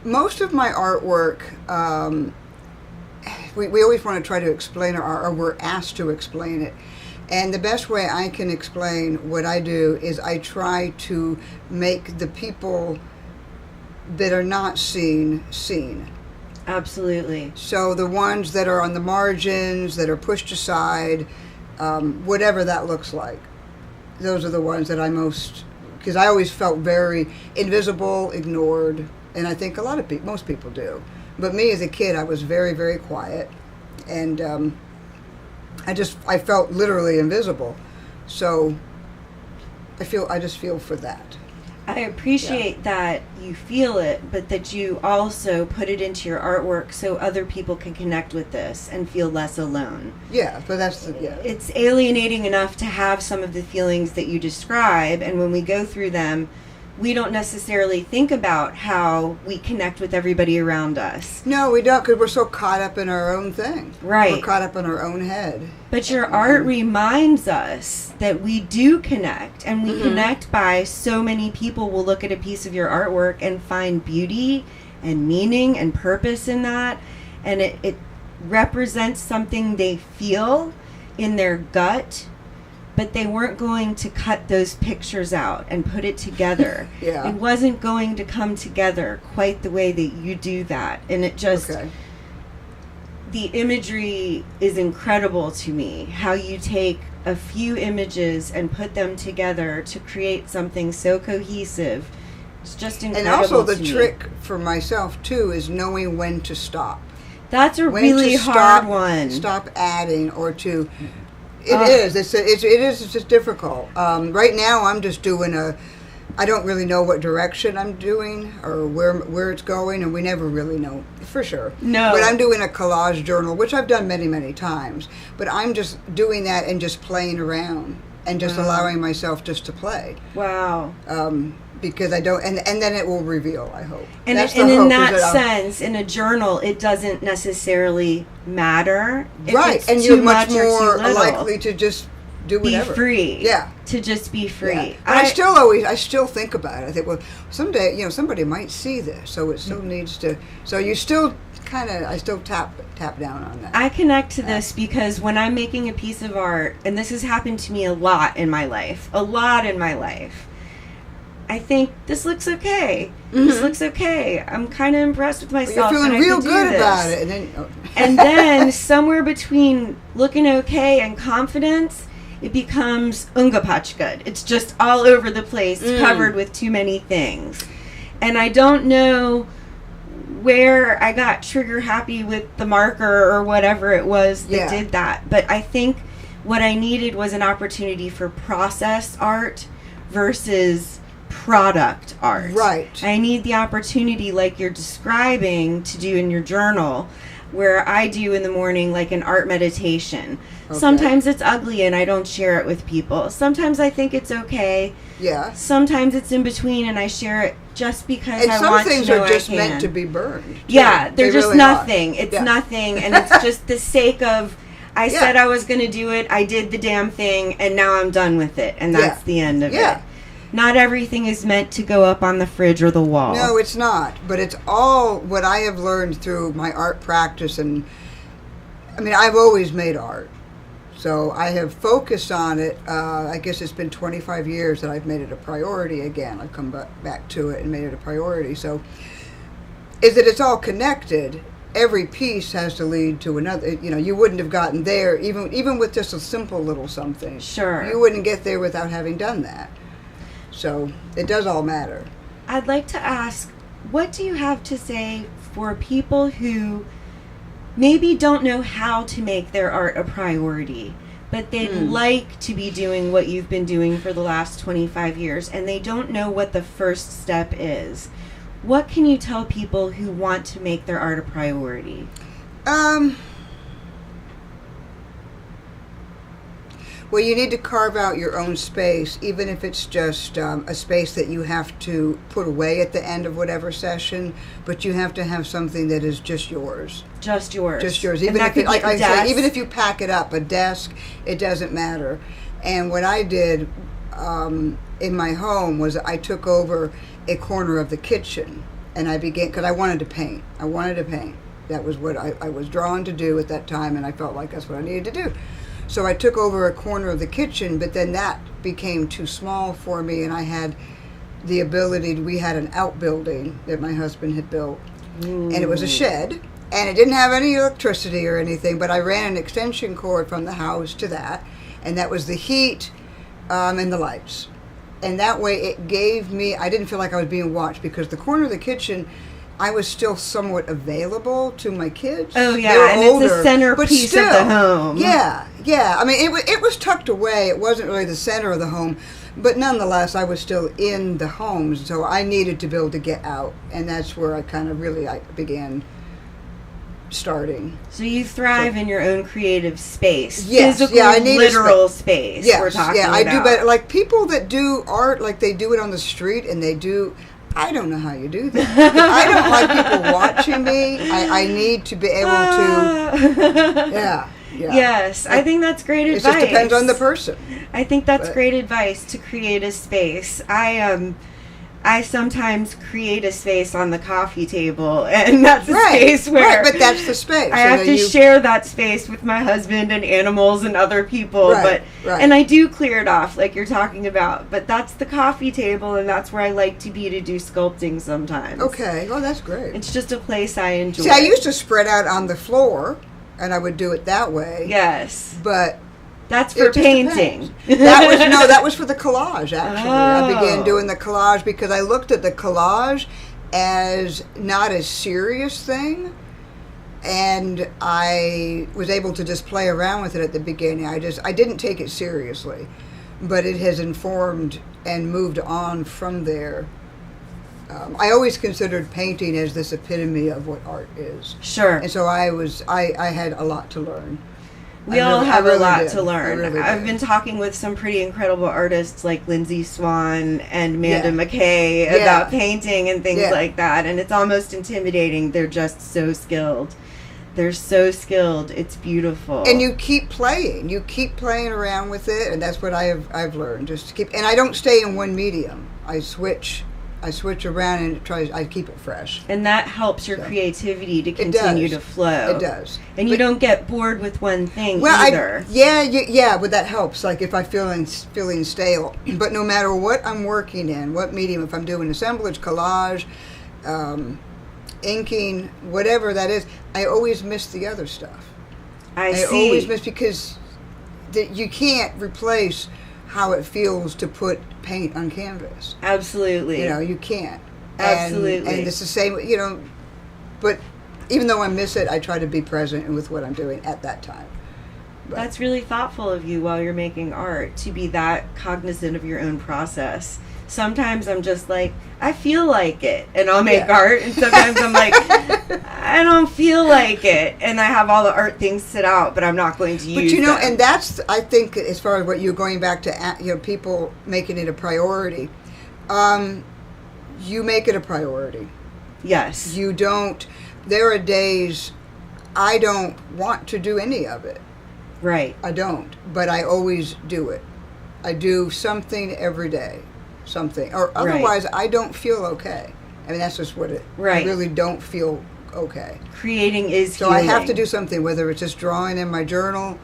Speaker 12: Most of my artwork, we always want to try to explain or we're asked to explain it. And the best way I can explain what I do is I try to make the people that are not seen.
Speaker 7: Absolutely.
Speaker 12: So the ones that are on the margins, that are pushed aside, whatever that looks like, those are the ones that I most, because I always felt very invisible, ignored, and I think most people do. But me as a kid, I was very, very quiet, and I felt literally invisible. So I just feel for that.
Speaker 7: I appreciate that you feel it, but that you also put it into your artwork so other people can connect with this and feel less alone.
Speaker 12: Yeah, but
Speaker 7: It's alienating enough to have some of the feelings that you describe, and when we go through them, we don't necessarily think about how we connect with everybody around us.
Speaker 12: No, we don't, because we're so caught up in our own thing.
Speaker 7: Right.
Speaker 12: We're caught up in our own head.
Speaker 7: But your art reminds us that we do connect, and we connect by so many people will look at a piece of your artwork and find beauty and meaning and purpose in that, and it represents something they feel in their gut, but they weren't going to cut those pictures out and put it together.
Speaker 12: Yeah.
Speaker 7: It wasn't going to come together quite the way that you do that. And it just, the imagery is incredible to me. How you take a few images and put them together to create something so cohesive. It's just incredible.
Speaker 12: And also the
Speaker 7: to me.
Speaker 12: trick for myself too is knowing when to stop.
Speaker 7: That's a
Speaker 12: when
Speaker 7: really
Speaker 12: to
Speaker 7: hard one.
Speaker 12: Stop adding or to... It is just difficult. Right now, I'm just doing I don't really know what direction I'm doing or where it's going, and we never really know for sure.
Speaker 7: No.
Speaker 12: But I'm doing a collage journal, which I've done many, many times. But I'm just doing that and just playing around and just allowing myself just to play.
Speaker 7: Wow.
Speaker 12: Because I don't, and then it will reveal, I hope.
Speaker 7: And in that sense, in a journal, it doesn't necessarily matter. If
Speaker 12: right,
Speaker 7: it's
Speaker 12: and
Speaker 7: too
Speaker 12: you're much more
Speaker 7: or too
Speaker 12: likely to just do whatever.
Speaker 7: Be free.
Speaker 12: Yeah.
Speaker 7: To just be free.
Speaker 12: Yeah. But I still think about it. I think, well, someday, somebody might see this, so it still needs to, so you still I still tap down on that.
Speaker 7: I connect to this because when I'm making a piece of art, and this has happened to me a lot in my life, I think this looks okay. This looks okay. I'm kind of impressed with myself.
Speaker 12: You're feeling real good about it,
Speaker 7: and then somewhere between looking okay and confidence, it becomes ungapachgud. It's just all over the place, covered with too many things, and I don't know where I got trigger happy with the marker or whatever it was that did that. But I think what I needed was an opportunity for process art versus product art.
Speaker 12: Right.
Speaker 7: I need the opportunity, like you're describing, to do in your journal, where I do in the morning like an art meditation. Okay. Sometimes it's ugly and I don't share it with people. Sometimes I think it's okay.
Speaker 12: Yeah.
Speaker 7: Sometimes it's in between and I share it just because
Speaker 12: and
Speaker 7: I want to know I can.
Speaker 12: And some things are just meant to be burned. Too.
Speaker 7: Yeah, they're just
Speaker 12: really
Speaker 7: nothing.
Speaker 12: Are.
Speaker 7: It's nothing, and it's just the sake of, I said I was going to do it, I did the damn thing, and now I'm done with it, and that's the end of it. Not everything is meant to go up on the fridge or the wall.
Speaker 12: No, it's not. But it's all what I have learned through my art practice. And I mean, I've always made art. So I have focused on it. I guess it's been 25 years that I've made it a priority again. I've come back to it and made it a priority. So is that it's all connected. Every piece has to lead to another. You wouldn't have gotten there, even with just a simple little something.
Speaker 7: Sure.
Speaker 12: You wouldn't get there without having done that. So it does all matter.
Speaker 7: I'd like to ask, what do you have to say for people who maybe don't know how to make their art a priority, but they'd like to be doing what you've been doing for the last 25 years, and they don't know what the first step is? What can you tell people who want to make their art a priority?
Speaker 12: Well, you need to carve out your own space, even if it's just a space that you have to put away at the end of whatever session, but you have to have something that is just yours.
Speaker 7: Just yours.
Speaker 12: Just yours. Even if like I say, even if you pack it up, a desk, it doesn't matter. And what I did in my home was I took over a corner of the kitchen, and I began, because I wanted to paint. That was what I was drawn to do at that time, and I felt like that's what I needed to do. So I took over a corner of the kitchen, but then that became too small for me, and I had the ability we had an outbuilding that my husband had built, and it was a shed, and it didn't have any electricity or anything, but I ran an extension cord from the house to that, and that was the heat and the lights. And that way it gave me, I didn't feel like I was being watched, because the corner of the kitchen, I was still somewhat available to my kids.
Speaker 7: Oh yeah, and older, it's the centerpiece of the home.
Speaker 12: Yeah. I mean, it was tucked away. It wasn't really the center of the home, but nonetheless, I was still in the home, so I needed to be able to get out, and that's where I kind of really began starting.
Speaker 7: So you thrive in your own creative space.
Speaker 12: Yes,
Speaker 7: physical,
Speaker 12: yeah, I need
Speaker 7: literal space.
Speaker 12: Yes,
Speaker 7: we're talking
Speaker 12: yeah, I do.
Speaker 7: about.
Speaker 12: But like people that do art, like they do it on the street, and they do. I don't know how you do that. I don't like people watching me. I need to be able to. Yeah.
Speaker 7: Yes, I think that's great advice.
Speaker 12: It just depends on the person.
Speaker 7: I think that's great advice to create a space. I sometimes create a space on the coffee table, and that's a space where...
Speaker 12: Right, but that's the space.
Speaker 7: I have to share that space with my husband and animals and other people, and I do clear it off, like you're talking about, but that's the coffee table, and that's where I like to be to do sculpting sometimes.
Speaker 12: Okay, well, that's great.
Speaker 7: It's just a place I enjoy.
Speaker 12: See, I used to spread out on the floor, and I would do it that way.
Speaker 7: Yes.
Speaker 12: But...
Speaker 7: That's for painting.
Speaker 12: That was for the collage, actually. I began doing the collage because I looked at the collage as not a serious thing, and I was able to just play around with it at the beginning. I didn't take it seriously, but it has informed and moved on from there. I always considered painting as this epitome of what art is.
Speaker 7: Sure.
Speaker 12: And so I had a lot to learn.
Speaker 7: We all have a lot to learn. I've been talking with some pretty incredible artists like Lindsay Swan and Amanda McKay about painting and things like that, and it's almost intimidating. They're just so skilled. They're so skilled. It's beautiful.
Speaker 12: And you keep playing. You keep playing around with it, and that's what I've learned. Just to keep. And I don't stay in one medium. I switch around and I keep it fresh.
Speaker 7: And that helps your creativity to continue to flow.
Speaker 12: It does.
Speaker 7: And you don't get bored with one thing either.
Speaker 12: But that helps. Like if I'm feeling stale. But no matter what I'm working in, what medium, if I'm doing assemblage, collage, inking, whatever that is, I always miss the other stuff. I always miss because you can't replace how it feels to put paint on canvas.
Speaker 7: Absolutely.
Speaker 12: You can't.
Speaker 7: Absolutely.
Speaker 12: And it's the same, but even though I miss it, I try to be present with what I'm doing at that time. But
Speaker 7: that's really thoughtful of you while you're making art, to be that cognizant of your own process. Sometimes I'm just like, I feel like it, and I'll make art, and sometimes I'm like, I don't feel like it, and I have all the art things set out, but I'm not going to use them.
Speaker 12: And that's, I think, as far as what you're going back to, people making it a priority, you make it a priority.
Speaker 7: Yes.
Speaker 12: You don't, there are days I don't want to do any of it.
Speaker 7: Right.
Speaker 12: I don't, but I always do it. I do something every day. Something, or otherwise I don't feel okay. I mean, that's just what it. I really don't feel okay.
Speaker 7: Creating is
Speaker 12: so
Speaker 7: healing.
Speaker 12: I have to do something, whether it's just drawing in my journal,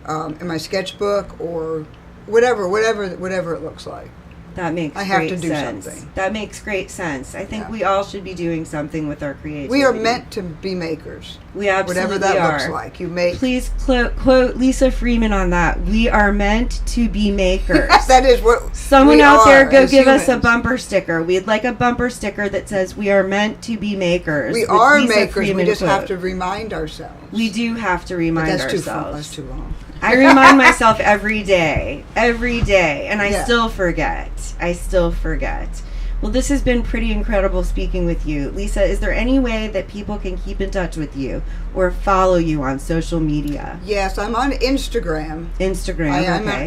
Speaker 12: in my sketchbook, or whatever it looks like.
Speaker 7: That makes
Speaker 12: I have
Speaker 7: great
Speaker 12: to do
Speaker 7: sense.
Speaker 12: something.
Speaker 7: That makes great sense. I think we all should be doing something with our creativity.
Speaker 12: We are meant to be makers.
Speaker 7: We absolutely
Speaker 12: whatever that
Speaker 7: are.
Speaker 12: looks like. You make.
Speaker 7: Please quote Lisa Freeman on that. We are meant to be makers.
Speaker 12: That is what.
Speaker 7: Someone out there, go give us a bumper sticker. We'd like a bumper sticker that says "We are meant to be makers."
Speaker 12: We are makers. We just have to remind ourselves.
Speaker 7: We do have to remind ourselves.
Speaker 12: That's too long.
Speaker 7: I remind myself every day, and I still forget. Well, this has been pretty incredible speaking with you. Lisa, is there any way that people can keep in touch with you or follow you on social media?
Speaker 12: Yes, I'm on Instagram.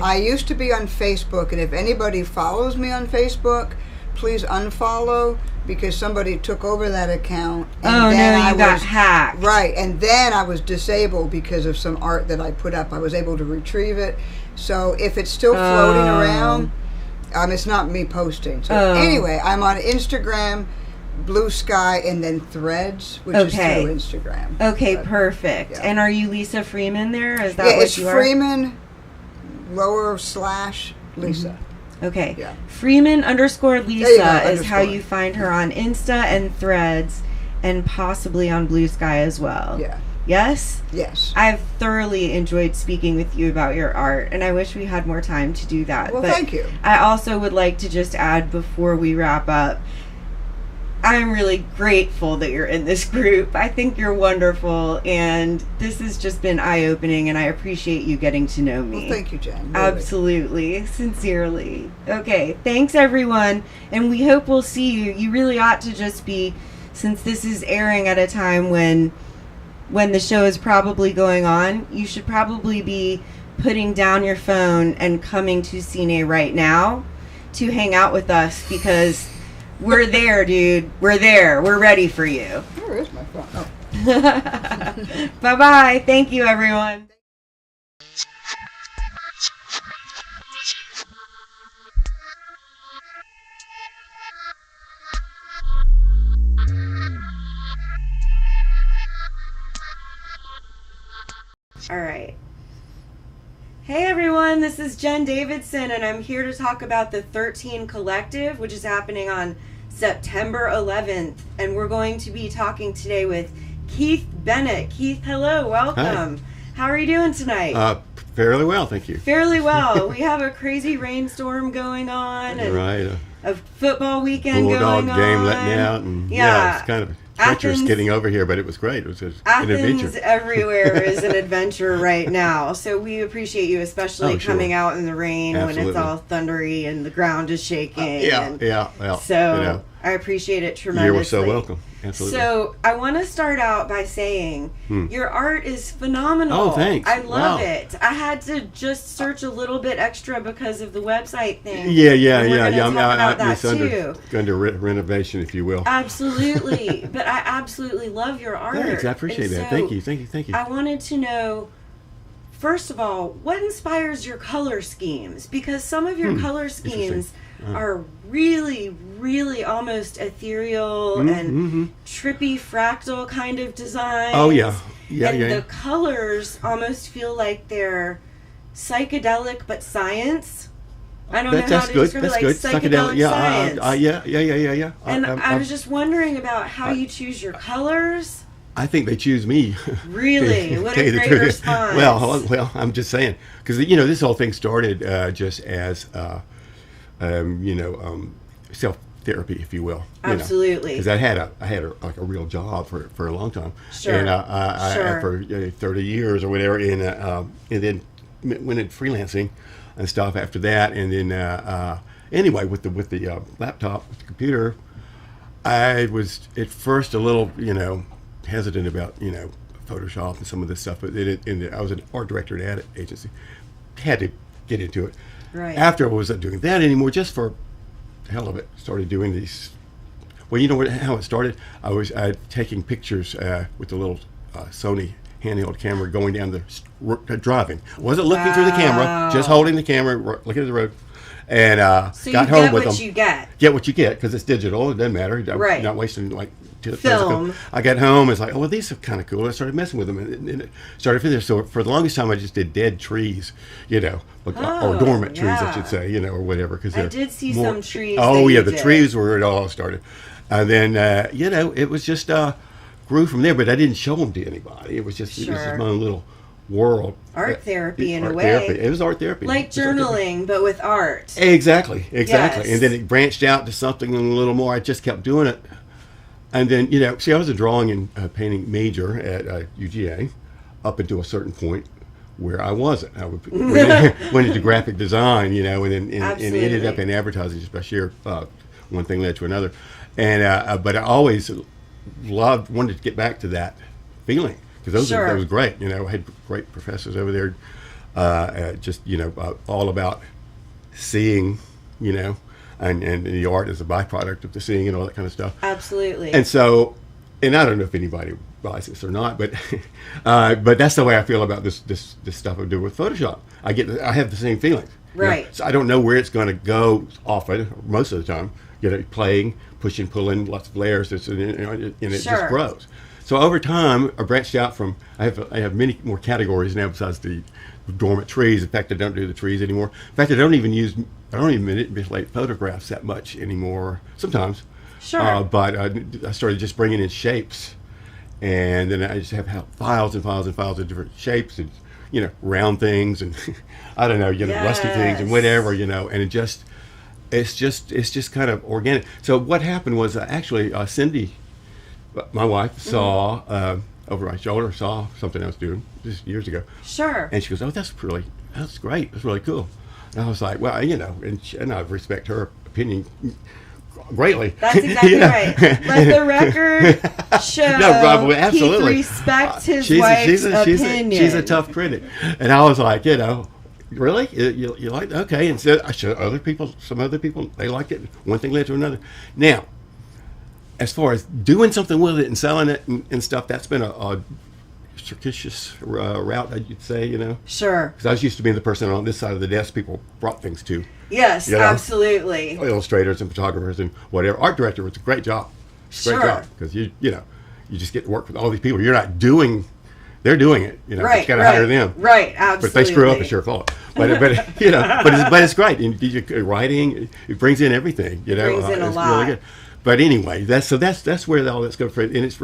Speaker 12: I used to be on Facebook, and if anybody follows me on Facebook, please unfollow, because somebody took over that account.
Speaker 7: And you got hacked.
Speaker 12: Right, and then I was disabled because of some art that I put up. I was able to retrieve it. So if it's still floating around, it's not me posting. So anyway, I'm on Instagram, Blue Sky, and then Threads, which is through Instagram.
Speaker 7: Okay, perfect. Yeah. And are you Lisa Freeman there? Is that what you are?
Speaker 12: It's Freeman /Lisa.
Speaker 7: Okay. Yeah. Freeman _ Lisa is how you find her on Insta and Threads, and possibly on Blue Sky as well.
Speaker 12: Yeah.
Speaker 7: Yes?
Speaker 12: Yes.
Speaker 7: I've thoroughly enjoyed speaking with you about your art, and I wish we had more time to do that.
Speaker 12: Well, thank you.
Speaker 7: I also would like to just add before we wrap up, I'm really grateful that you're in this group. I think you're wonderful, and this has just been eye-opening, and I appreciate you getting to know me.
Speaker 12: Well, thank you, Jen. Really.
Speaker 7: Absolutely. Sincerely. Okay, thanks, everyone, and we hope we'll see you. You really ought to just be, since this is airing at a time when when the show is probably going on, you should probably be putting down your phone and coming to Cine right now to hang out with us, because we're there, dude. We're there. We're ready for you.
Speaker 12: Where is my phone? Oh.
Speaker 7: Bye-bye. Thank you, everyone. All right. Hey everyone, this is Jen Davidson, and I'm here to talk about the 13 Collective, which is happening on September 11th. And we're going to be talking today with Keith Bennett. Keith, hello, welcome.
Speaker 1: Hi.
Speaker 7: How are you doing tonight?
Speaker 1: Fairly well, thank you.
Speaker 7: Fairly well. We have a crazy rainstorm going on, and
Speaker 1: right.
Speaker 7: A football weekend going on.
Speaker 1: Bulldog game letting out, and yeah, it's kind of treacherous getting over here, but it was great. It was an adventure.
Speaker 7: Athens everywhere is an adventure right now. So we appreciate you, especially coming out in the rain. Absolutely. When it's all thundery and the ground is shaking.
Speaker 1: Yeah.
Speaker 7: So I appreciate it tremendously.
Speaker 1: You were so welcome. Absolutely.
Speaker 7: So I want to start out by saying your art is phenomenal.
Speaker 1: Oh, thanks.
Speaker 7: I love it. I had to just search a little bit extra because of the website thing.
Speaker 1: Yeah.
Speaker 7: I'm
Speaker 1: under renovation, if you will.
Speaker 7: Absolutely. But I absolutely love your art.
Speaker 1: Thanks. I appreciate that. Thank you.
Speaker 7: I wanted to know, first of all, what inspires your color schemes? Because some of your color schemes are really, really almost ethereal and trippy fractal kind of designs.
Speaker 1: Oh, yeah.
Speaker 7: The colors almost feel like they're psychedelic but science. I don't know how to describe it, like psychedelic science.
Speaker 1: Yeah.
Speaker 7: And I was just wondering about how you choose your colors.
Speaker 1: I think they choose me.
Speaker 7: Really? What a great response.
Speaker 1: Well, I'm just saying, because this whole thing started just as self-therapy, if you will.
Speaker 7: Absolutely.
Speaker 1: Because I had a real job for a long time.
Speaker 7: Sure.
Speaker 1: And I for 30 years or whatever, and then went into freelancing and stuff after that, and then anyway, with the laptop, with the computer, I was at first a little hesitant about Photoshop and some of this stuff, but I was an art director at an ad agency, had to get into it.
Speaker 7: Right.
Speaker 1: After I wasn't doing that anymore, just for the hell of it, started doing these. Well, how it started? I was taking pictures with the little Sony handheld camera, going down the driving. Wasn't looking through the camera, just holding the camera, looking at the road, and
Speaker 7: so
Speaker 1: got home with them.
Speaker 7: You get
Speaker 1: what you get, because it's digital. It doesn't matter.
Speaker 7: Right.
Speaker 1: Not wasting
Speaker 7: film.
Speaker 1: I got home. It's like, oh, well, these are kind of cool. I started messing with them, and it started from there. So for the longest time, I just did dead trees, or dormant trees, I should say, or whatever. Because
Speaker 7: I did see some trees.
Speaker 1: Oh yeah, the trees were where it all started, and then it was just grew from there. But I didn't show them to anybody. It was just it was just my own little world.
Speaker 7: Art therapy in a way.
Speaker 1: Therapy. It was art therapy.
Speaker 7: Like journaling, but with art.
Speaker 1: Exactly.
Speaker 7: Yes.
Speaker 1: And then it branched out to something a little more. I just kept doing it. And then, I was a drawing and painting major at UGA up until a certain point where I wasn't. I went into graphic design, and then and ended up in advertising just by sheer one thing led to another. And but I always wanted to get back to that feeling, because that was great. I had great professors over there, just all about seeing, and the art is a byproduct of the seeing and all that kind of stuff.
Speaker 7: Absolutely.
Speaker 1: And so, and I don't know if anybody buys this or not, but but that's the way I feel about this stuff I do with Photoshop. I have the same feelings.
Speaker 7: Right.
Speaker 1: So I don't know where it's going to go often, most of the time. Playing, pushing, pulling, lots of layers, and it just grows. So over time, I branched out from. I have many more categories now besides the dormant trees. In fact, I don't do the trees anymore. In fact, I don't even manipulate photographs that much anymore. Sometimes, but I started just bringing in shapes, and then I just have files and files and files of different shapes, and round things, and I don't know, rusty things, and whatever, and it's just kind of organic. So what happened was actually Cindy, my wife, saw over my shoulder, saw something I was doing just years ago.
Speaker 7: Sure.
Speaker 1: And she goes, "Oh, that's great. That's really cool." And I was like, "Well, and I respect her opinion greatly.
Speaker 7: That's exactly right. Let the record show
Speaker 1: no, absolutely.
Speaker 7: he respects his wife's opinion.
Speaker 1: She's a tough critic. And I was like, really? You like that? Okay. And so I showed some other people, they liked it. One thing led to another. Now, as far as doing something with it and selling it and stuff, that's been a circuitous route, I'd say,
Speaker 7: Sure.
Speaker 1: Because I was used to being the person on this side of the desk people brought things to.
Speaker 7: Yes, absolutely.
Speaker 1: Illustrators and photographers and whatever. Art director was a great job. Great job. Because you just get to work with all these people. You're not doing, they're doing it.
Speaker 7: Right,
Speaker 1: you got to hire them.
Speaker 7: Right, absolutely.
Speaker 1: But if they screw up, it's your fault. But it's great. And writing, it brings in everything.
Speaker 7: It brings in a lot.
Speaker 1: Really good. But anyway, that's where all that's good for. And it's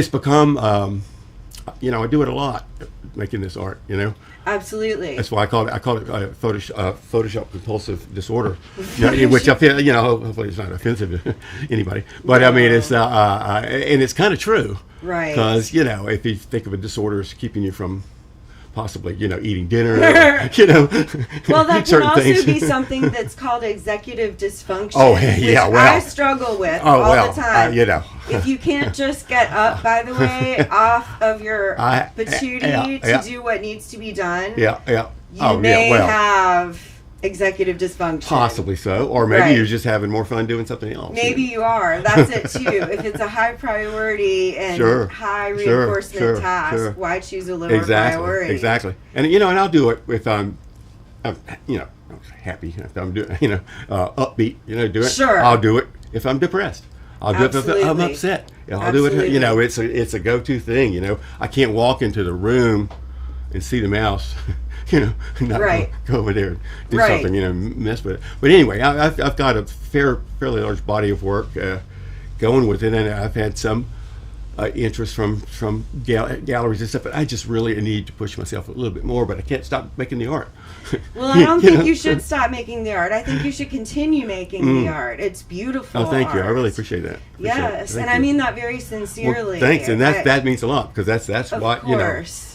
Speaker 1: become, I do it a lot, making this art.
Speaker 7: Absolutely.
Speaker 1: That's why I call it Photoshop compulsive disorder, which I feel, hopefully it's not offensive to anybody. But I mean, it's and it's kind of true,
Speaker 7: right?
Speaker 1: Because if you think of a disorder as keeping you from possibly, eating dinner,
Speaker 7: Well, that can also
Speaker 1: things.
Speaker 7: be something that's called executive dysfunction.
Speaker 1: Oh, yeah,
Speaker 7: which I struggle with all the time. If you can't just get up, by the way, off of your patootie to do what needs to be done, you may have executive dysfunction.
Speaker 1: Possibly so. Or maybe you're just having more fun doing something else.
Speaker 7: Maybe you are. That's it, too. If it's a high priority and high reinforcement task, why choose a lower priority?
Speaker 1: Exactly. And, and I'll do it if I'm happy, if I'm doing, upbeat, do it.
Speaker 7: Sure.
Speaker 1: I'll do it if I'm depressed. I'll do it if I'm upset. I'll do it. It's a go-to thing. I can't walk into the room and see the mouse. Not go over there and do something, mess with it. But anyway, I've got a fairly large body of work going with it, and I've had some interest from galleries and stuff. But I just really need to push myself a little bit more. But I can't stop making the art.
Speaker 7: Well, I don't think you should stop making the art. I think you should continue making the art. It's beautiful.
Speaker 1: Oh, thank you.
Speaker 7: art.
Speaker 1: I really appreciate that.
Speaker 7: Yes, and I mean that very sincerely.
Speaker 1: Well, thanks, and that means a lot because that's what
Speaker 7: course.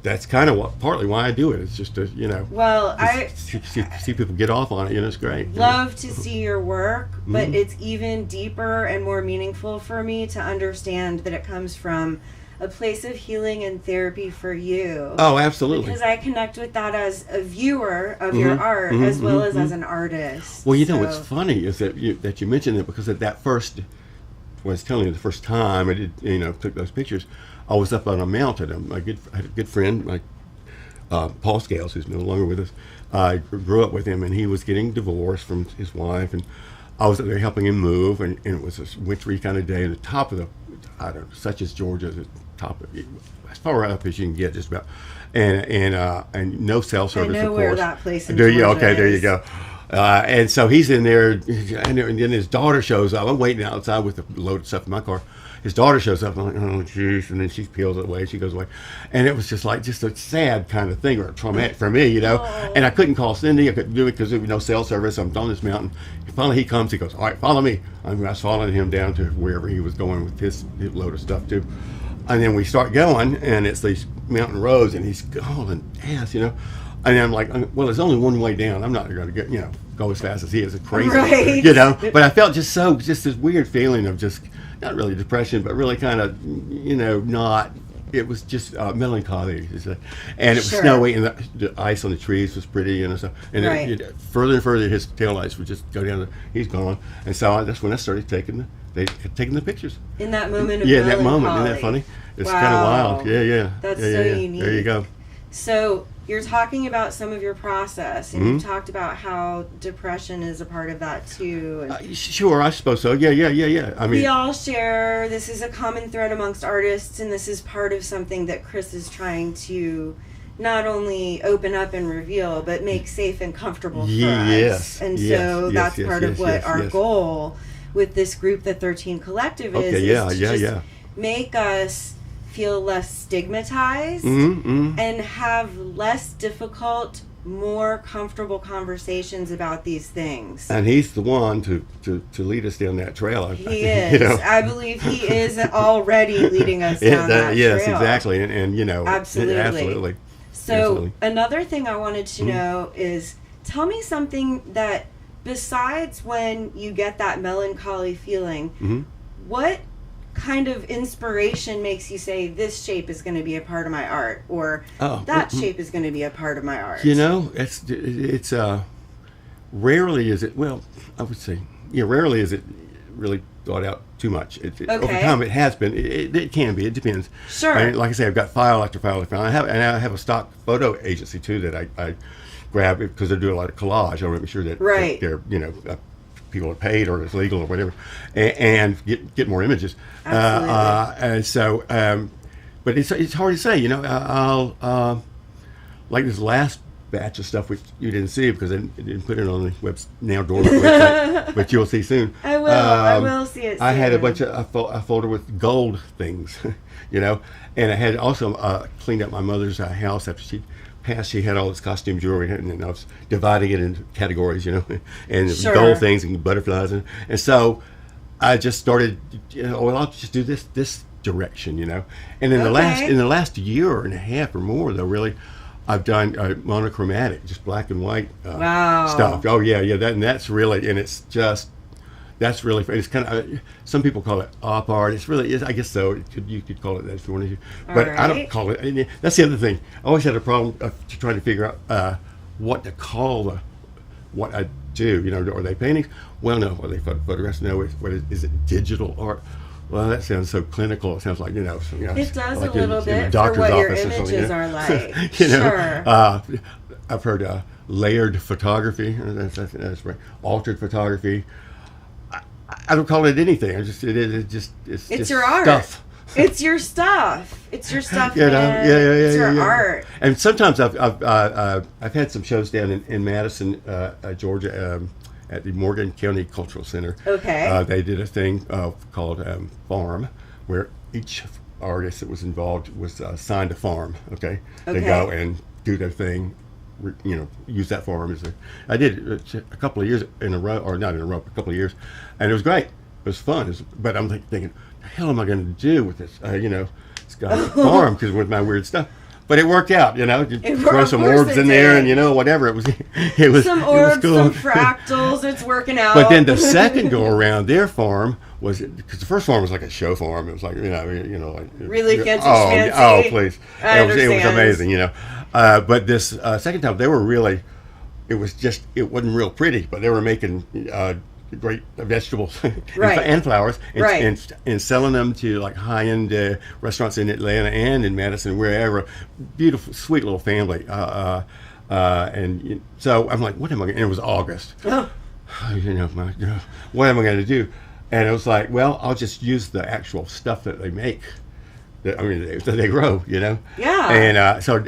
Speaker 1: That's kind of partly why I do it. It's just to
Speaker 7: Well, I
Speaker 1: see people get off on it. It's great.
Speaker 7: Love to see your work, but it's even deeper and more meaningful for me to understand that it comes from a place of healing and therapy for you.
Speaker 1: Oh, absolutely.
Speaker 7: Because I connect with that as a viewer of your art as well as an artist.
Speaker 1: Well, what's funny is that you mentioned it because at that first, when I was telling you the first time I did, took those pictures. I was up on a mountain. I had a good friend, Paul Scales, who's no longer with us. I grew up with him, and he was getting divorced from his wife, and I was up there helping him move, and it was a wintry kind of day. And the top of such as Georgia, the top of as far up as you can get, just about, and no cell service.
Speaker 7: I know
Speaker 1: of
Speaker 7: where
Speaker 1: course.
Speaker 7: that place in Georgia
Speaker 1: you? Okay,
Speaker 7: is.
Speaker 1: there you go. And so he's in there, and then his daughter shows up. I'm waiting outside with the loaded stuff in my car. His daughter shows up, I'm like, oh, jeez, and then she peels it away, she goes away. And it was just a sad kind of thing, or traumatic for me, And I couldn't call Cindy, I couldn't do it because there was no cell service. I'm on this mountain. Finally he comes, he goes, all right, follow me. I was following him down to wherever he was going with his load of stuff too. And then we start going, and it's these mountain roads, and he's hauling ass, And I'm like, well, there's only one way down. I'm not going to get, go as fast as he is. It's crazy,
Speaker 7: right.
Speaker 1: But I felt just this weird feeling of just, not really depression, but really kind of, not. It was just melancholy, and it was snowy, and the ice on the trees was pretty, and stuff. And further and further, his taillights would just go down. He's gone, and so that's when I started taking the pictures.
Speaker 7: In that moment of
Speaker 1: in that moment, isn't that funny? It's kind of wild. Yeah.
Speaker 7: That's so unique.
Speaker 1: There you go.
Speaker 7: So you're talking about some of your process, and you talked about how depression is a part of that too.
Speaker 1: Sure, I suppose so. Yeah. I mean,
Speaker 7: we all share. This is a common thread amongst artists, and this is part of something that Chris is trying to not only open up and reveal, but make safe and comfortable for us. And so that's part of what our goal with this group, the 13 Collective, is to just make us feel less stigmatized and have less difficult, more comfortable conversations about these things.
Speaker 1: And he's the one to lead us down that trail.
Speaker 7: He is. I believe he is already leading us down that trail.
Speaker 1: Yes, exactly. And
Speaker 7: Absolutely. So another thing I wanted to know is, tell me something that besides when you get that melancholy feeling, what kind of inspiration makes you say this shape is going to be a part of my art, or that shape is going to be a part of my art?
Speaker 1: You know, it's rarely is it, well, I would say, rarely is it really thought out too much. Over time it has been. It can be. It depends.
Speaker 7: Sure.
Speaker 1: I mean, like I say, I've got file after file after file. I have a stock photo agency too that I grab because they do a lot of collage. I want to make sure that they're people are paid or it's legal or whatever, and get more images. And so, but it's hard to say. You know, I'll like this last batch of stuff which you didn't see because I didn't put it on the now dormant website, but you'll see soon.
Speaker 7: I will. I will see it soon.
Speaker 1: I had a bunch of a folder with gold things, you know, and I had also cleaned up my mother's house after she passed. She had all this costume jewelry, and then I was dividing it into categories, you know, and gold things and butterflies, and so I just started, well, I'll just do this direction, you know, and in the last year and a half or more, though, really. I've done monochromatic, just black and white stuff. Oh yeah, that's really, and it's just, that's really, it's kind of, some people call it op art. It's really, I guess so. You could call it that if you wanted to, but I don't call it. That's the other thing. I always had a problem trying to figure out what to call what I do. You know, are they paintings? Well, no. Are they photographs? No. Is it digital art? Well, that sounds so clinical. It sounds like, you know,
Speaker 7: it does
Speaker 1: like
Speaker 7: a little bit for what your images are like.
Speaker 1: You know, I've heard layered photography. That's right. Altered photography. I don't call it anything. It's just
Speaker 7: your art.
Speaker 1: Stuff.
Speaker 7: It's your stuff. It's your stuff.
Speaker 1: You know?
Speaker 7: Man. It's your art.
Speaker 1: And sometimes I've had some shows down in Madison, Georgia. At the Morgan County Cultural Center.
Speaker 7: Okay.
Speaker 1: They did a thing called Farm, where each artist that was involved was assigned a farm. Okay. They go and do their thing, you know, use that farm as I did it a couple of years in a row, or not in a row, a couple of years, and it was great. It was fun. But I'm thinking, the hell am I going to do with this? You know, this guy's farm, because with my weird stuff. But it worked out, you know. Throw some orbs in there, and you know, whatever. It was
Speaker 7: some orbs, cool. Some fractals. It's working out.
Speaker 1: But then the second go around, their farm was, because the first farm was like a show farm. It was like you know, like
Speaker 7: really fancy.
Speaker 1: Please, it was amazing, you know. But this second time, they were really, it wasn't real pretty, but they were making great vegetables and flowers and selling them to like high-end restaurants in Atlanta and in Madison, wherever. Beautiful, sweet little family. And so I'm like, what am I going to do? It was August. You know, what am I going to do? And it was like, well, I'll just use the actual stuff that they make. That they grow, you know?
Speaker 7: Yeah.
Speaker 1: And so I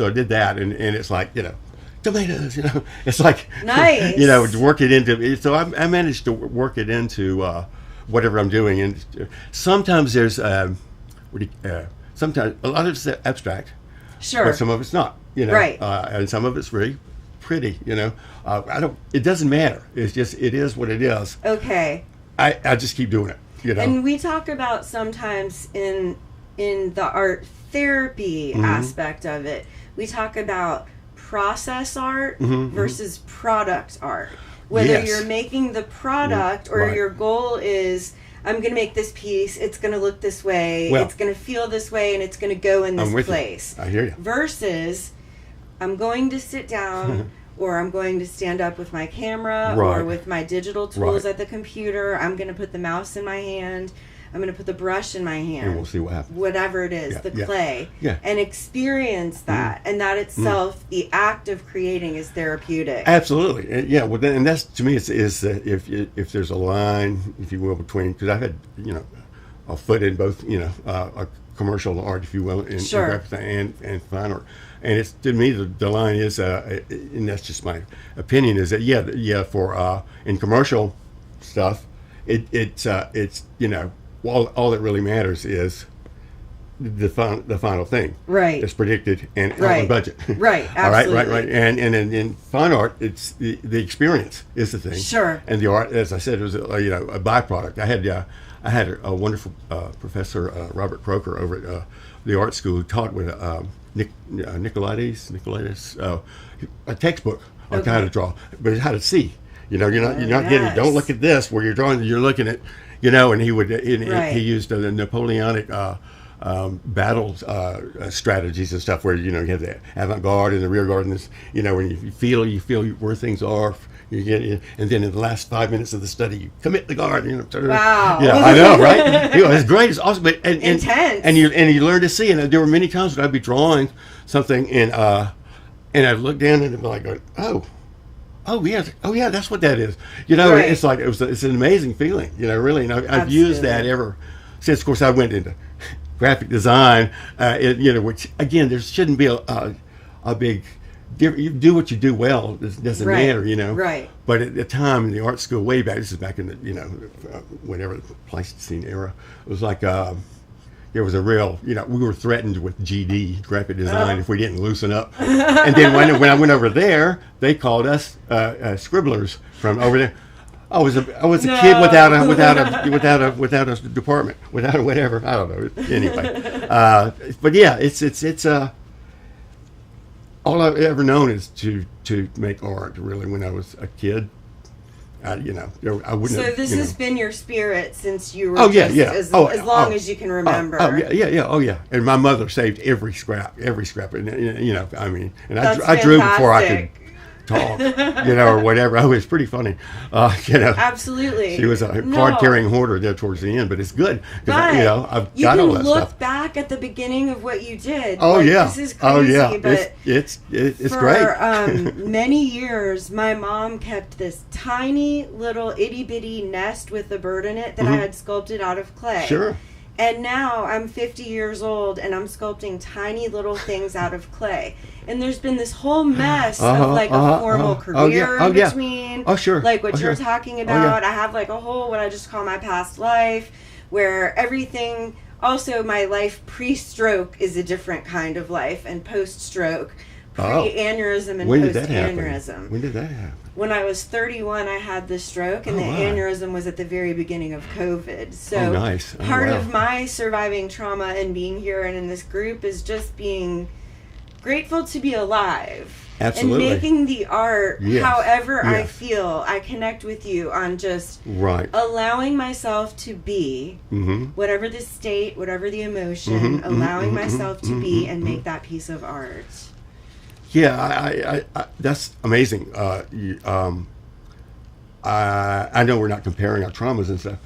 Speaker 1: did that, and it's like, you know, tomatoes, you know, it's like
Speaker 7: nice.
Speaker 1: You know, work it into. So I managed to work it into whatever I'm doing, and sometimes there's sometimes a lot of it's abstract, but some of it's not, you know, and some of it's really pretty, you know. It doesn't matter. It's just it is what it is.
Speaker 7: Okay.
Speaker 1: I just keep doing it, you know.
Speaker 7: And we talk about sometimes in the art therapy aspect of it, we talk about process art versus product art. Whether you're making the product or your goal is, I'm going to make this piece, it's going to look this way, it's going to feel this way, and it's going to go in this place.
Speaker 1: I hear you.
Speaker 7: Versus, I'm going to sit down or I'm going to stand up with my camera or with my digital tools at the computer. I'm going to put the mouse in my hand. I'm going to put the brush in my hand.
Speaker 1: And we'll see what happens.
Speaker 7: Whatever it is, the clay. And experience that. And that itself, the act of creating is therapeutic.
Speaker 1: Absolutely. Yeah. Well, and that's, to me, is if there's a line, if you will, between, because I've had, you know, a foot in both, you know, a commercial art, if you will, in graphic and fine art. And it's, to me, the line is, and that's just my opinion, is that, for, in commercial stuff, it's, you know, all that really matters is the final thing.
Speaker 7: Right.
Speaker 1: It's predicted and on budget.
Speaker 7: Right. Absolutely.
Speaker 1: Right. And in fine art, it's the experience is the thing.
Speaker 7: Sure.
Speaker 1: And the art, as I said, was a byproduct. I had a wonderful professor, Robert Croker, over at the art school, who taught with Nicolaides, a textbook on how to draw, but how to see. You know, you're not getting. Don't look at this where you're drawing. You're looking at, you know. And he would. He used the Napoleonic battle strategies and stuff where you have the avant-garde and the rear guard and this. You know, when you feel where things are. You get it, and then in the last 5 minutes of the study, you commit the guard.
Speaker 7: Wow.
Speaker 1: Yeah, I know, right? It's great. It's awesome, but
Speaker 7: intense.
Speaker 1: And you learn to see. And there were many times when I'd be drawing something, and I'd look down and I'd be like, oh yeah, that's what that is. Right. It's like it's an amazing feeling. Really. And I've used that ever since. Of course, I went into graphic design. Which again, there shouldn't be a big. You do what you do well. It doesn't matter,
Speaker 7: Right.
Speaker 1: But at the time in the art school, way back, this is back in the whenever the Pleistocene era, it was like there was a real, we were threatened with GD, graphic design, if we didn't loosen up. And then when I went over there, they called us scribblers from over there. I was a kid without a department, without a whatever. I don't know. Anyway, but yeah, it's all I've ever known is to make art. Really, when I was a kid, I wouldn't.
Speaker 7: So this has been your spirit since you were. As long as you can remember.
Speaker 1: Oh yeah. And my mother saved every scrap. And
Speaker 7: That's
Speaker 1: I drew before I
Speaker 7: fantastic.
Speaker 1: could talk, or whatever. Oh, it's pretty funny.
Speaker 7: Absolutely.
Speaker 1: She was a card-carrying hoarder there towards the end, but it's good because I've
Speaker 7: you
Speaker 1: got
Speaker 7: can
Speaker 1: all that
Speaker 7: look
Speaker 1: stuff.
Speaker 7: back at the beginning of what you did.
Speaker 1: Oh yeah.
Speaker 7: This is crazy. But
Speaker 1: it's
Speaker 7: for,
Speaker 1: great.
Speaker 7: Many years, my mom kept this tiny little itty bitty nest with a bird in it that I had sculpted out of clay.
Speaker 1: Sure.
Speaker 7: And now I'm 50 years old and I'm sculpting tiny little things out of clay. And there's been this whole mess of like a formal career in between.
Speaker 1: Oh, sure.
Speaker 7: Like what you're talking about. I have like a whole, what I just call my past life, where everything, also my life pre-stroke is a different kind of life, and post-stroke, pre-aneurysm and post-aneurysm.
Speaker 1: When did that happen?
Speaker 7: When I was 31, I had the stroke, and the aneurysm was at the very beginning of COVID. So
Speaker 1: nice.
Speaker 7: Part of my surviving trauma and being here and in this group is just being grateful to be alive.
Speaker 1: Absolutely.
Speaker 7: And making the art however I feel. I connect with you on just allowing myself to be, whatever the state, whatever the emotion, allowing myself to be and make that piece of art.
Speaker 1: Yeah, I that's amazing. I know we're not comparing our traumas and stuff.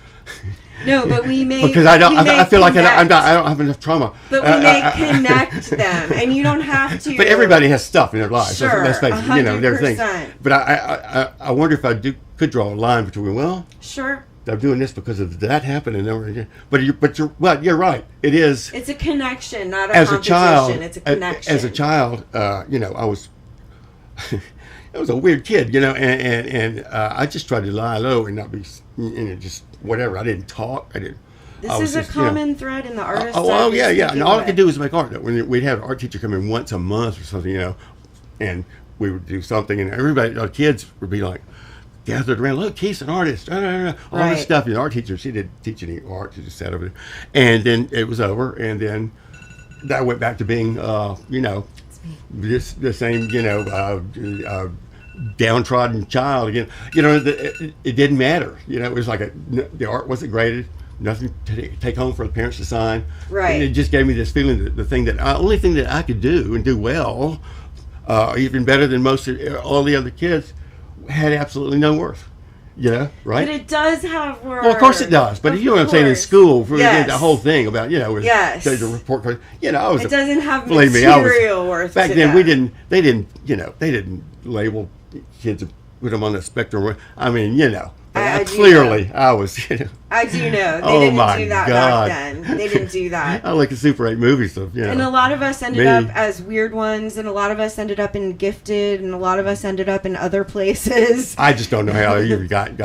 Speaker 7: No, but we may
Speaker 1: because I feel like I don't have enough trauma.
Speaker 7: But we may connect them, and you don't have to.
Speaker 1: But everybody has stuff in their lives.
Speaker 7: Sure,
Speaker 1: let's face it, there are things.
Speaker 7: 100%.
Speaker 1: But I wonder if I could draw a line between
Speaker 7: sure.
Speaker 1: I'm doing this because of that happened, and but you're right. It is.
Speaker 7: It's a connection, not a
Speaker 1: as
Speaker 7: competition.
Speaker 1: A child,
Speaker 7: it's a connection.
Speaker 1: As a child, I was. I was a weird kid, and I just tried to lie low and not be, just whatever. I didn't talk.
Speaker 7: This is a common thread in the artist.
Speaker 1: Yeah. And all I could do was make art. When we'd have an art teacher come in once a month or something, and we would do something, and everybody, our kids would be like, gathered around, look, he's an artist, all this stuff. And the art teacher, she didn't teach any art, she just sat over there. And then it was over, and then I went back to being, the same, downtrodden child again. It didn't matter. It was like the art wasn't graded, nothing to take home for the parents to sign.
Speaker 7: Right.
Speaker 1: And it just gave me this feeling that the only thing that I could do and do well, even better than all the other kids, had absolutely no worth. Right?
Speaker 7: But it does have worth.
Speaker 1: Well, of course it does. But you know what I'm saying? In school, the whole thing about, the report card, I was.
Speaker 7: It doesn't have material worth.
Speaker 1: Back then, they didn't label kids and put them on the spectrum. I mean, clearly I was.
Speaker 7: I do know. They
Speaker 1: Oh
Speaker 7: didn't
Speaker 1: my
Speaker 7: do that
Speaker 1: God.
Speaker 7: back then. They didn't do that.
Speaker 1: I like the Super 8 movies stuff.
Speaker 7: And a lot of us ended up as weird ones, and a lot of us ended up in Gifted, and a lot of us ended up in other places.
Speaker 1: I just don't know how I even got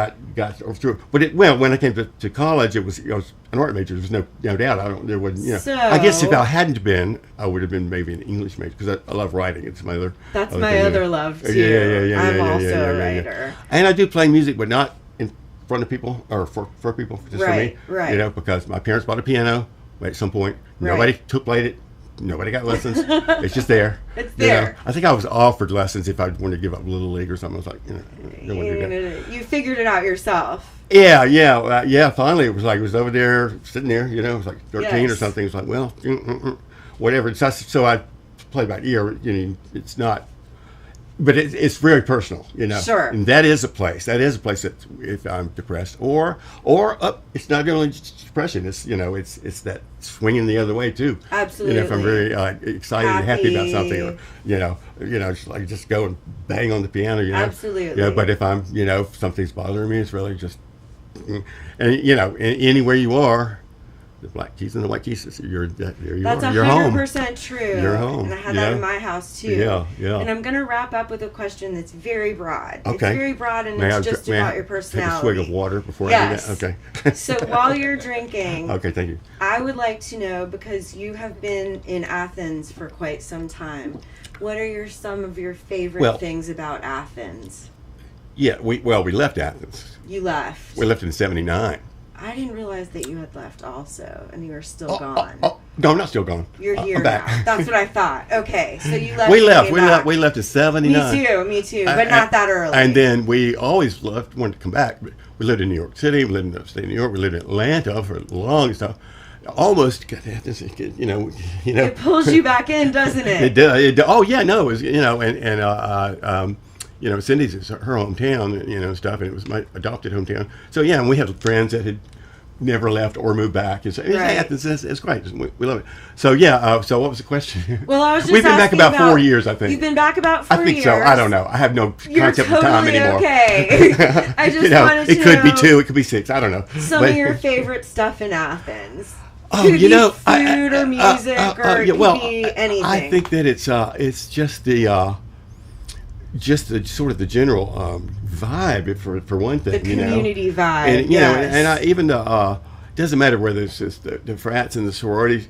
Speaker 1: through. But when I came to college, it was an art major. There was no doubt. There wasn't.
Speaker 7: So,
Speaker 1: I guess if I hadn't been, I would have been maybe an English major because I love writing. It's my other.
Speaker 7: That's my other love too.
Speaker 1: Yeah.
Speaker 7: I'm also a writer.
Speaker 1: And I do play music, but not in front of people or for people, just for me.
Speaker 7: Right.
Speaker 1: Because my parents bought a piano at some point. Nobody played it. nobody got lessons. It's just there.
Speaker 7: It's there.
Speaker 1: You know? I think I was offered lessons if I wanted to give up Little League or something. I was like, don't want to do that.
Speaker 7: You figured it out yourself.
Speaker 1: Yeah. Finally, it was over there, sitting there. You know, it was like 13 or something. It's like, well, whatever. So I played by ear. You know, it's not. But it's very personal, you know.
Speaker 7: Sure.
Speaker 1: And that is a place. That if I'm depressed, or it's not only depression. It's it's that swinging the other way too.
Speaker 7: Absolutely.
Speaker 1: You know, if I'm very excited and happy about something, or just go and bang on the piano. You know.
Speaker 7: Absolutely.
Speaker 1: Yeah. But if I'm if something's bothering me, it's really just and anywhere you are. The black keys and the white keys. There you are.
Speaker 7: That's 100% true.
Speaker 1: You're home.
Speaker 7: And I had that in my house too.
Speaker 1: Yeah.
Speaker 7: And I'm going to wrap up with a question that's very broad.
Speaker 1: Okay.
Speaker 7: It's very broad, and it's just about your personality.
Speaker 1: Take a swig of water before I do that? Okay.
Speaker 7: So while you're drinking,
Speaker 1: okay, thank you.
Speaker 7: I would like to know, because you have been in Athens for quite some time, what are some of your favorite things about Athens?
Speaker 1: Yeah, we left Athens.
Speaker 7: You left.
Speaker 1: We left in '79.
Speaker 7: I didn't realize that you had left also, and you were still gone.
Speaker 1: No, I'm not still gone.
Speaker 7: You're here
Speaker 1: back.
Speaker 7: now. That's what I thought. Okay, so you left.
Speaker 1: We left in '79.
Speaker 7: Me too, but not that early.
Speaker 1: And then we always wanted to come back. We lived in New York City. We lived in upstate New York. We lived in Atlanta for the longest time. Almost,
Speaker 7: It pulls you back in, doesn't it?
Speaker 1: It does. Oh yeah, no, it was Cindy's is her hometown, stuff, and it was my adopted hometown. So yeah, and we had friends that had never left or moved back, and so it's great. We love it. So yeah, so what was the question?
Speaker 7: Well, I was just
Speaker 1: we've been back about 4 years, I think.
Speaker 7: You've been back about 4 years.
Speaker 1: I think so. I don't know. I have no concept of time anymore.
Speaker 7: Okay. I just wanted to
Speaker 1: it could be 2, it could be 6. I don't know.
Speaker 7: Some of your favorite stuff in Athens.
Speaker 1: Oh,
Speaker 7: could be food or music or it could be anything.
Speaker 1: I think that it's just the sort of the general vibe for one thing.
Speaker 7: The community vibe.
Speaker 1: And and even it doesn't matter whether it's just the frats and the sorority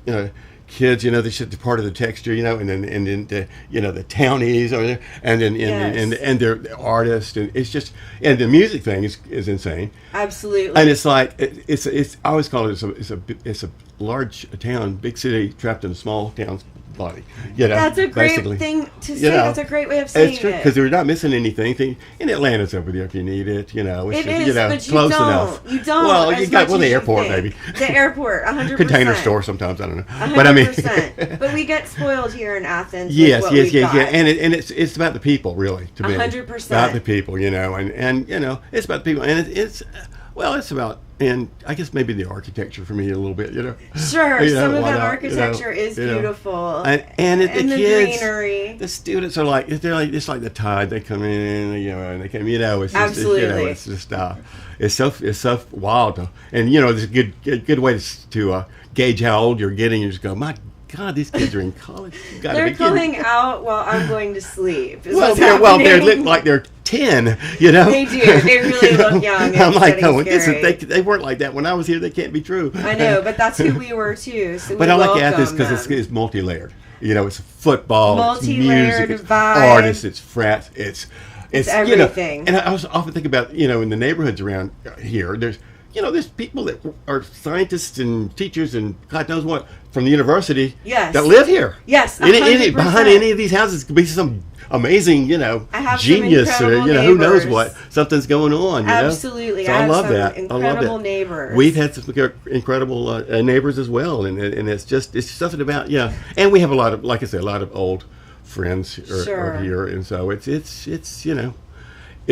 Speaker 1: kids. They're just part of the texture. And then the townies are there, and then and they're the artists, and it's just the music thing is insane.
Speaker 7: Absolutely.
Speaker 1: And it's like it's I always call it it's a large town, big city trapped in a small town body.
Speaker 7: That's a great thing to say. That's a great way of saying it.
Speaker 1: It's true, because we're not missing anything. And Atlanta's over there if you need it.
Speaker 7: It's
Speaker 1: but
Speaker 7: close
Speaker 1: enough.
Speaker 7: You don't.
Speaker 1: Well, you got the airport maybe.
Speaker 7: The airport, 100%.
Speaker 1: Container store sometimes. I don't know.
Speaker 7: 100%.
Speaker 1: But I mean,
Speaker 7: but we get spoiled here in Athens.
Speaker 1: Yes. And it's about the people, really. To me,
Speaker 7: 100%.
Speaker 1: About the people, and it's about the people, and it's about. And I guess maybe the architecture for me a little bit,
Speaker 7: Sure, some of that architecture is beautiful.
Speaker 1: And the kids,
Speaker 7: greenery.
Speaker 1: The students are it's like the tide. They come in, and they come, it's
Speaker 7: absolutely.
Speaker 1: It's just it's so wild. And there's a good way to gauge how old you're getting. You just go, my God, these kids are in college.
Speaker 7: They're coming out while I'm going to sleep.
Speaker 1: They look like they're 10,
Speaker 7: They do. They really look young.
Speaker 1: I'm like, they weren't like that when I was here. They can't be true.
Speaker 7: I know, but that's who we were too. So
Speaker 1: but I like Athens because it's multi-layered. It's football, it's music, it's
Speaker 7: vibe.
Speaker 1: Artists, it's frats, it's
Speaker 7: everything.
Speaker 1: And I was often thinking about in the neighborhoods around here. There's people that are scientists and teachers and God knows what from the university that live here.
Speaker 7: Yes,
Speaker 1: behind any of these houses could be some amazing, genius or who knows what. Something's going on.
Speaker 7: Absolutely,
Speaker 1: So I love that.
Speaker 7: Incredible neighbors.
Speaker 1: We've had some incredible neighbors as well, and it's something about And we have a lot of old friends are here, and so it's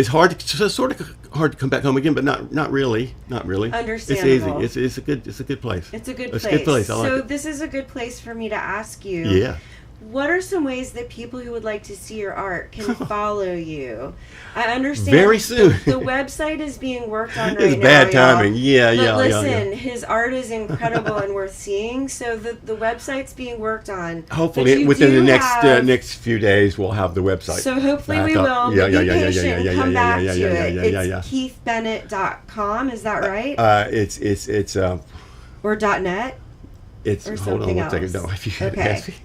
Speaker 1: hard to come back home again, but not really.
Speaker 7: Understandable.
Speaker 1: It's easy. It's a good place.
Speaker 7: It's a good place.
Speaker 1: It's a good place. I like it.
Speaker 7: This is a good place for me to ask you.
Speaker 1: Yeah.
Speaker 7: What are some ways that people who would like to see your art can follow you? I understand.
Speaker 1: Very soon.
Speaker 7: The website is being worked on right now.
Speaker 1: It's bad timing.
Speaker 7: But listen, his art is incredible and worth seeing. So the website's being worked on.
Speaker 1: Hopefully, within the next few days, we'll have the website.
Speaker 7: So hopefully we will. Be patient. Come back to it. It's keithbennett.com. Is that right?
Speaker 1: It's
Speaker 7: or .net.
Speaker 1: It's hold on one second. No, if you ask me.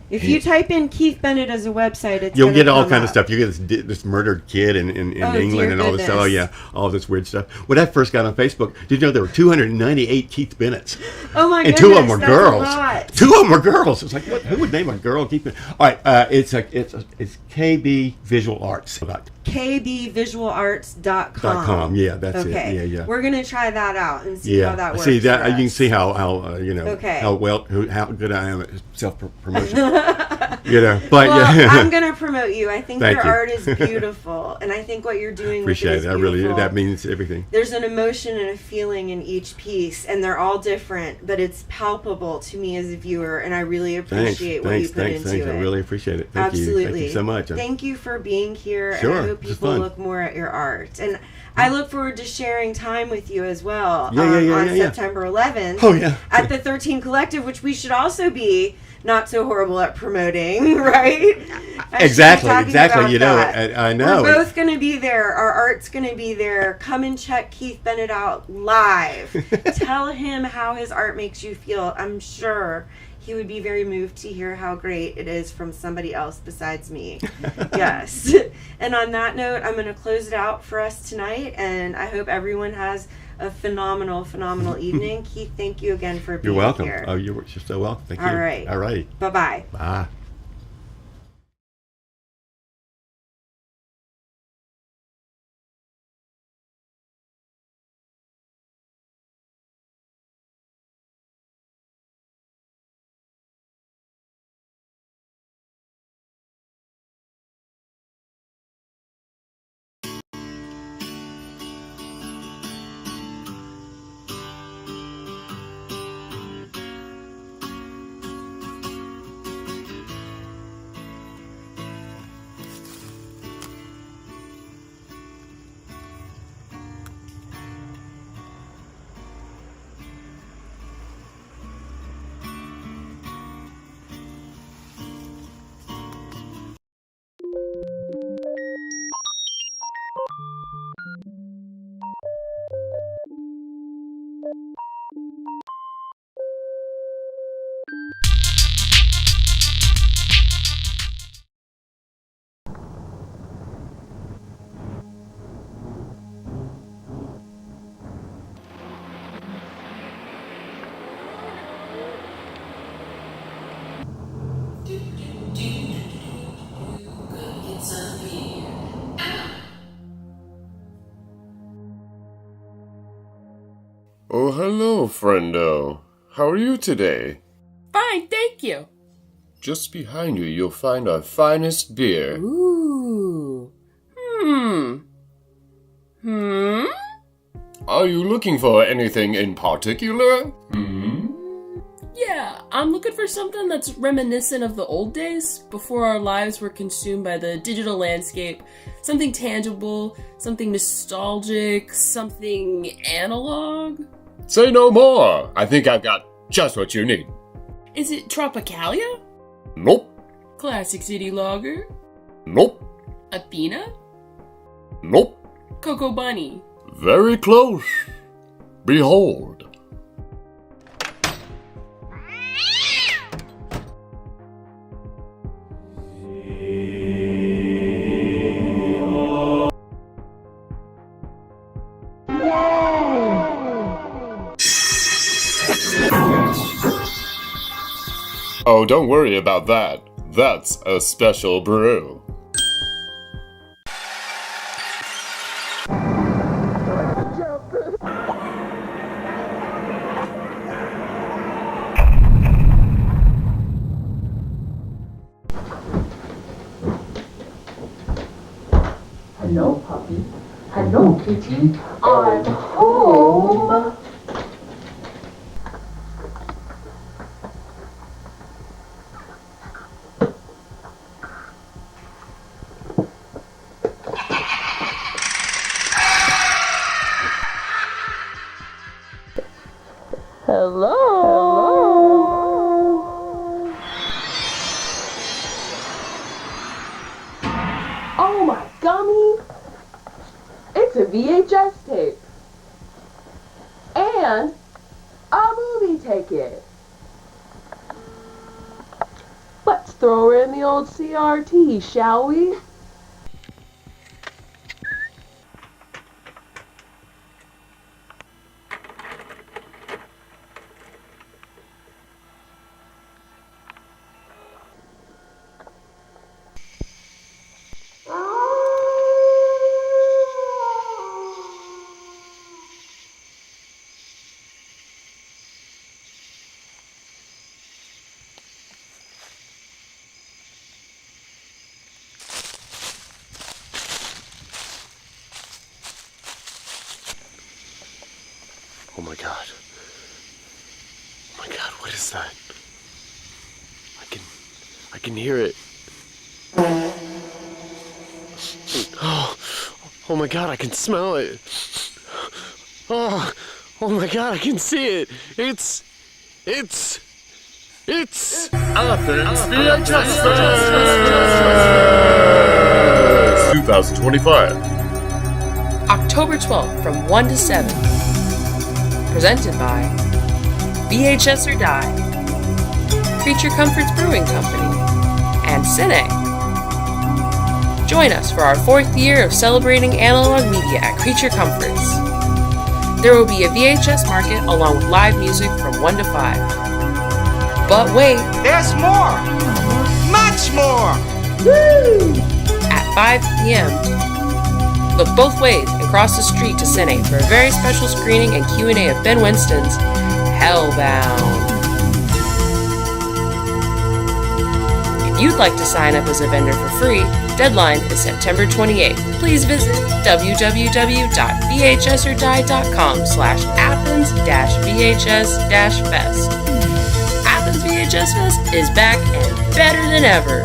Speaker 7: If you type in Keith Bennett as a website,
Speaker 1: you'll get all kind of stuff. You get this murdered kid in England and all this stuff. Oh yeah, all this weird stuff. When I first got on Facebook, did you know there were 298 Keith Bennetts?
Speaker 7: Oh my
Speaker 1: and
Speaker 7: goodness,
Speaker 1: 2 of them were
Speaker 7: that's
Speaker 1: girls.
Speaker 7: A lot.
Speaker 1: 2 of them were girls. It's like, what? Who would name a girl Keith Bennett? All right, it's KB Visual Arts.
Speaker 7: KBVisualarts.com.
Speaker 1: Yeah, that's it. Yeah.
Speaker 7: We're gonna try that out and see how that works.
Speaker 1: See that you can see how how good I am at self promotion. But
Speaker 7: I'm gonna promote you. I think your
Speaker 1: you.
Speaker 7: art is beautiful, and I think what you're doing
Speaker 1: appreciate
Speaker 7: with it is
Speaker 1: it.
Speaker 7: beautiful.
Speaker 1: That means everything.
Speaker 7: There's an emotion and a feeling in each piece, and they're all different, but it's palpable to me as a viewer, and I really appreciate what you put into it.
Speaker 1: I really appreciate it.
Speaker 7: Absolutely.
Speaker 1: Thank you so much.
Speaker 7: Thank you for being here,
Speaker 1: Sure,
Speaker 7: and I hope people look more at your art. And I look forward to sharing time with you as well on September 11th at the 13 Collective, which we should also be not so horrible at promoting, right?
Speaker 1: Exactly. You know, I know.
Speaker 7: We're both going to be there. Our art's going to be there. Come and check Keith Bennett out live. Tell him how his art makes you feel. I'm sure he would be very moved to hear how great it is from somebody else besides me. Yes. And on that note, I'm going to close it out for us tonight, and I hope everyone has a phenomenal evening. Keith, thank you again for being here.
Speaker 1: You're welcome. Oh, you're so welcome. Thank you.
Speaker 7: All right. Bye-bye.
Speaker 1: Bye.
Speaker 13: Oh, hello, friendo. How are you today?
Speaker 14: Fine, thank you.
Speaker 13: Just behind you, you'll find our finest beer.
Speaker 14: Ooh.
Speaker 13: Are you looking for anything in particular?
Speaker 14: Yeah, I'm looking for something that's reminiscent of the old days, before our lives were consumed by the digital landscape. Something tangible, something nostalgic, something analog.
Speaker 13: Say no more. I think I've got just what you need.
Speaker 14: Is it Tropicalia?
Speaker 13: Nope.
Speaker 14: Classic City Lager?
Speaker 13: Nope.
Speaker 14: Athena?
Speaker 13: Nope.
Speaker 14: Cocoa Bunny?
Speaker 13: Very close. Behold. Oh, don't worry about that. That's a special brew.
Speaker 15: Hello, puppy. Hello, kitty. I'm home. Hello. Oh my gummy. It's a VHS tape. And a movie ticket. But throw her in the old CRT, shall we?
Speaker 16: Oh my god. Oh my god, what is that? I can hear it. Oh my god, I can smell it. Oh my god, I can see it. It's
Speaker 13: Athens VHS Fest 2025.
Speaker 14: October 12th from 1 to 7. Presented by VHS or Die, Creature Comforts Brewing Company, and Cine. Join us for our 4th year of celebrating analog media at Creature Comforts. There will be a VHS market along with live music from 1 to 5. But wait,
Speaker 17: there's more! Much more!
Speaker 14: Woo! At 5 p.m. Look both ways and cross the street to Cine for a very special screening and Q&A of Ben Winston's Hellbound. If you'd like to sign up as a vendor for free, deadline is September 28th. Please visit www.vhsordie.com/Athens-VHS-Fest. Athens VHS Fest is back and better than ever.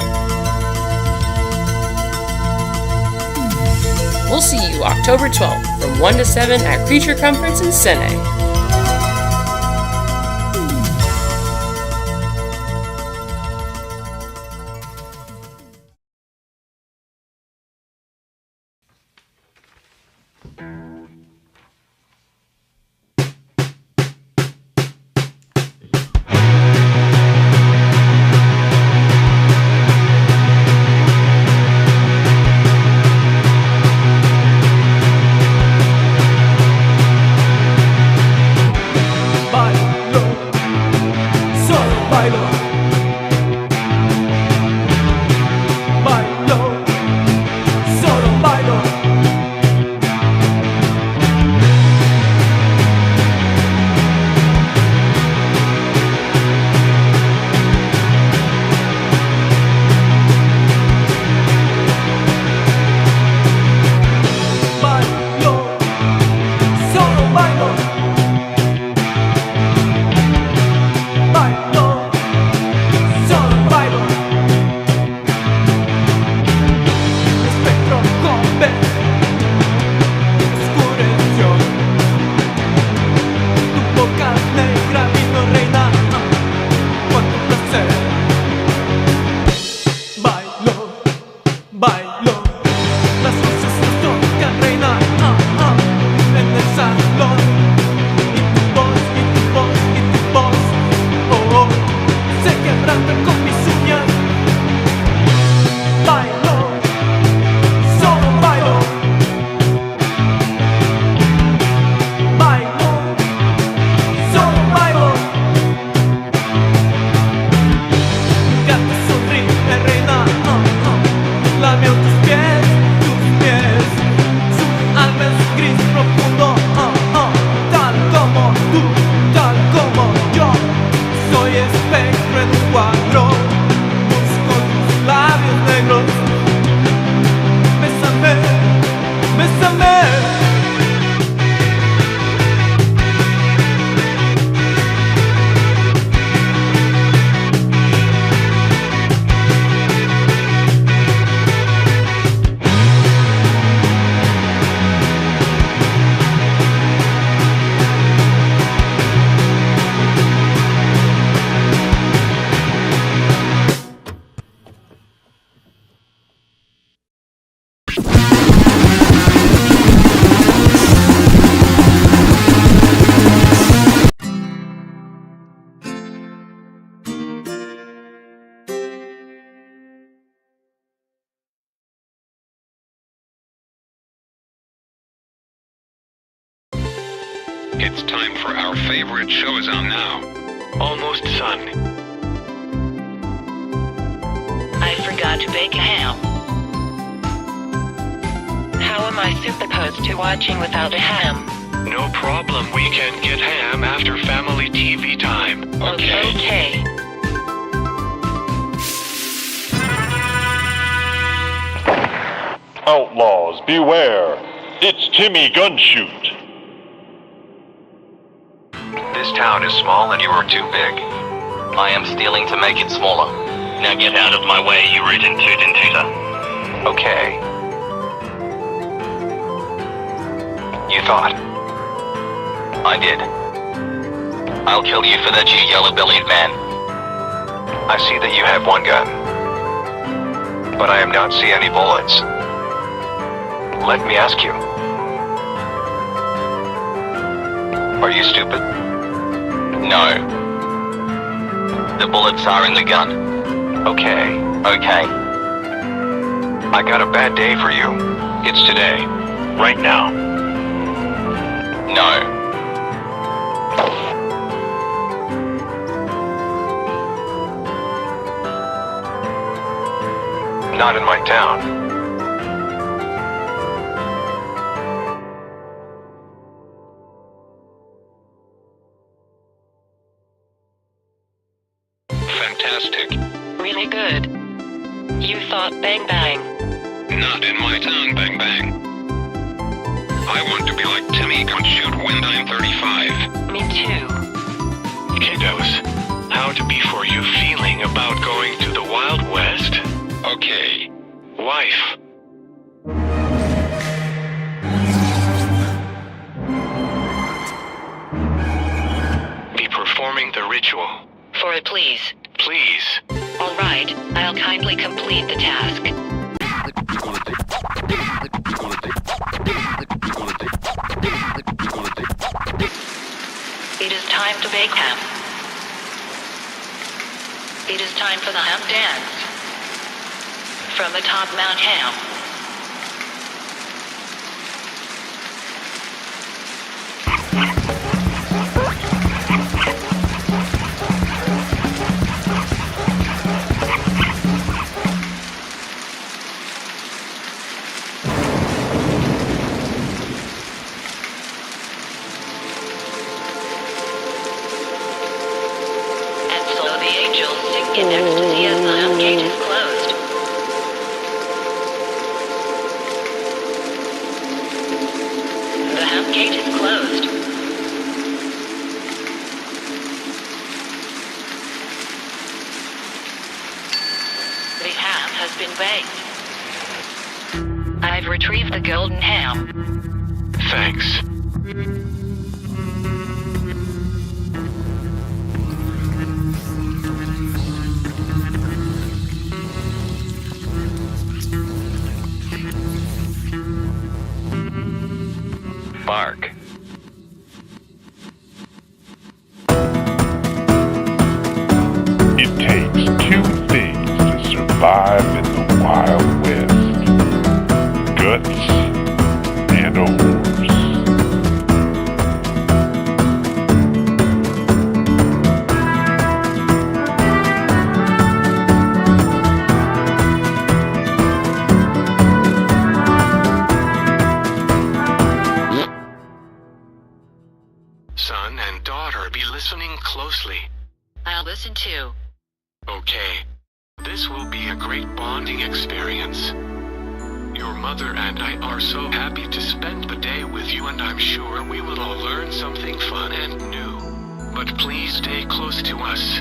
Speaker 14: We'll see you October 12th from 1 to 7 at Creature Comforts in Cine.
Speaker 4: It's time for our favorite showdown now. Almost Sun.
Speaker 3: I forgot to bake a ham. How am I supposed to watching without a ham?
Speaker 4: No problem, we can get ham after family TV time. Okay.
Speaker 18: Outlaws, beware! It's Timmy Gunshoot!
Speaker 5: This town is small and you are too big. I am stealing to make it smaller. Now get out of my way, you rootin' tootin' tooter. Okay. You thought. I did. I'll kill you for that, you yellow-bellied man.
Speaker 4: I see that you have one gun. But I am not see any bullets. Let me ask you. Are you stupid?
Speaker 5: No. The bullets are in the gun.
Speaker 4: Okay.
Speaker 5: Okay.
Speaker 4: I got a bad day for you. It's today. Right now.
Speaker 5: No.
Speaker 4: Not in my town. Fantastic.
Speaker 3: Really good. You thought Bang Bang.
Speaker 4: Not in my town, Bang Bang. I want to be like Timmy Gunshoot when I'm 35.
Speaker 3: Me too.
Speaker 4: Kiddos, how to be for you feeling about going to the Wild West? Okay. Wife. Be performing the ritual.
Speaker 3: For it, please.
Speaker 4: Please.
Speaker 3: All right, I'll kindly complete the task. It is time to bake ham. It is time for the ham dance. From the top Mount Ham. In ecstasy as the ham gate is closed. The ham gate is closed. The ham has been baked. I've retrieved the golden ham.
Speaker 4: Thanks. Mark.
Speaker 18: It takes two things to survive in the Wild West. Guts and a horse.
Speaker 4: Son and daughter, be listening closely.
Speaker 3: I'll listen too.
Speaker 4: Okay. This will be a great bonding experience. Your mother and I are so happy to spend the day with you, and I'm sure we will all learn something fun and new. But please stay close to us.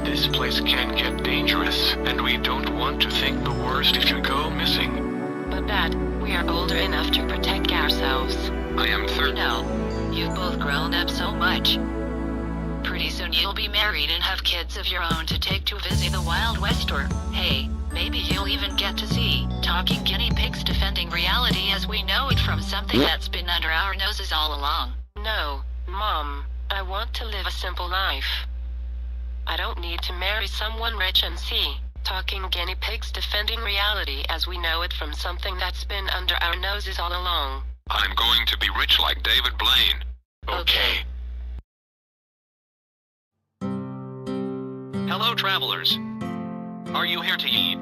Speaker 4: This place can get dangerous, and we don't want to think the worst if you go missing.
Speaker 3: But Dad, we are older enough to protect ourselves.
Speaker 4: I am 30.
Speaker 3: You know, you've both grown up so much. Pretty soon you'll be married and have kids of your own to take to visit the Wild West, or, hey, maybe you'll even get to see talking guinea pigs defending reality as we know it from something that's been under our noses all along.
Speaker 19: No, Mom, I want to live a simple life. I don't need to marry someone rich and see talking guinea pigs defending reality as we know it from something that's been under our noses all along.
Speaker 4: I'm going to be rich like David Blaine.
Speaker 19: Okay.
Speaker 5: Hello, travelers. Are you here to eat?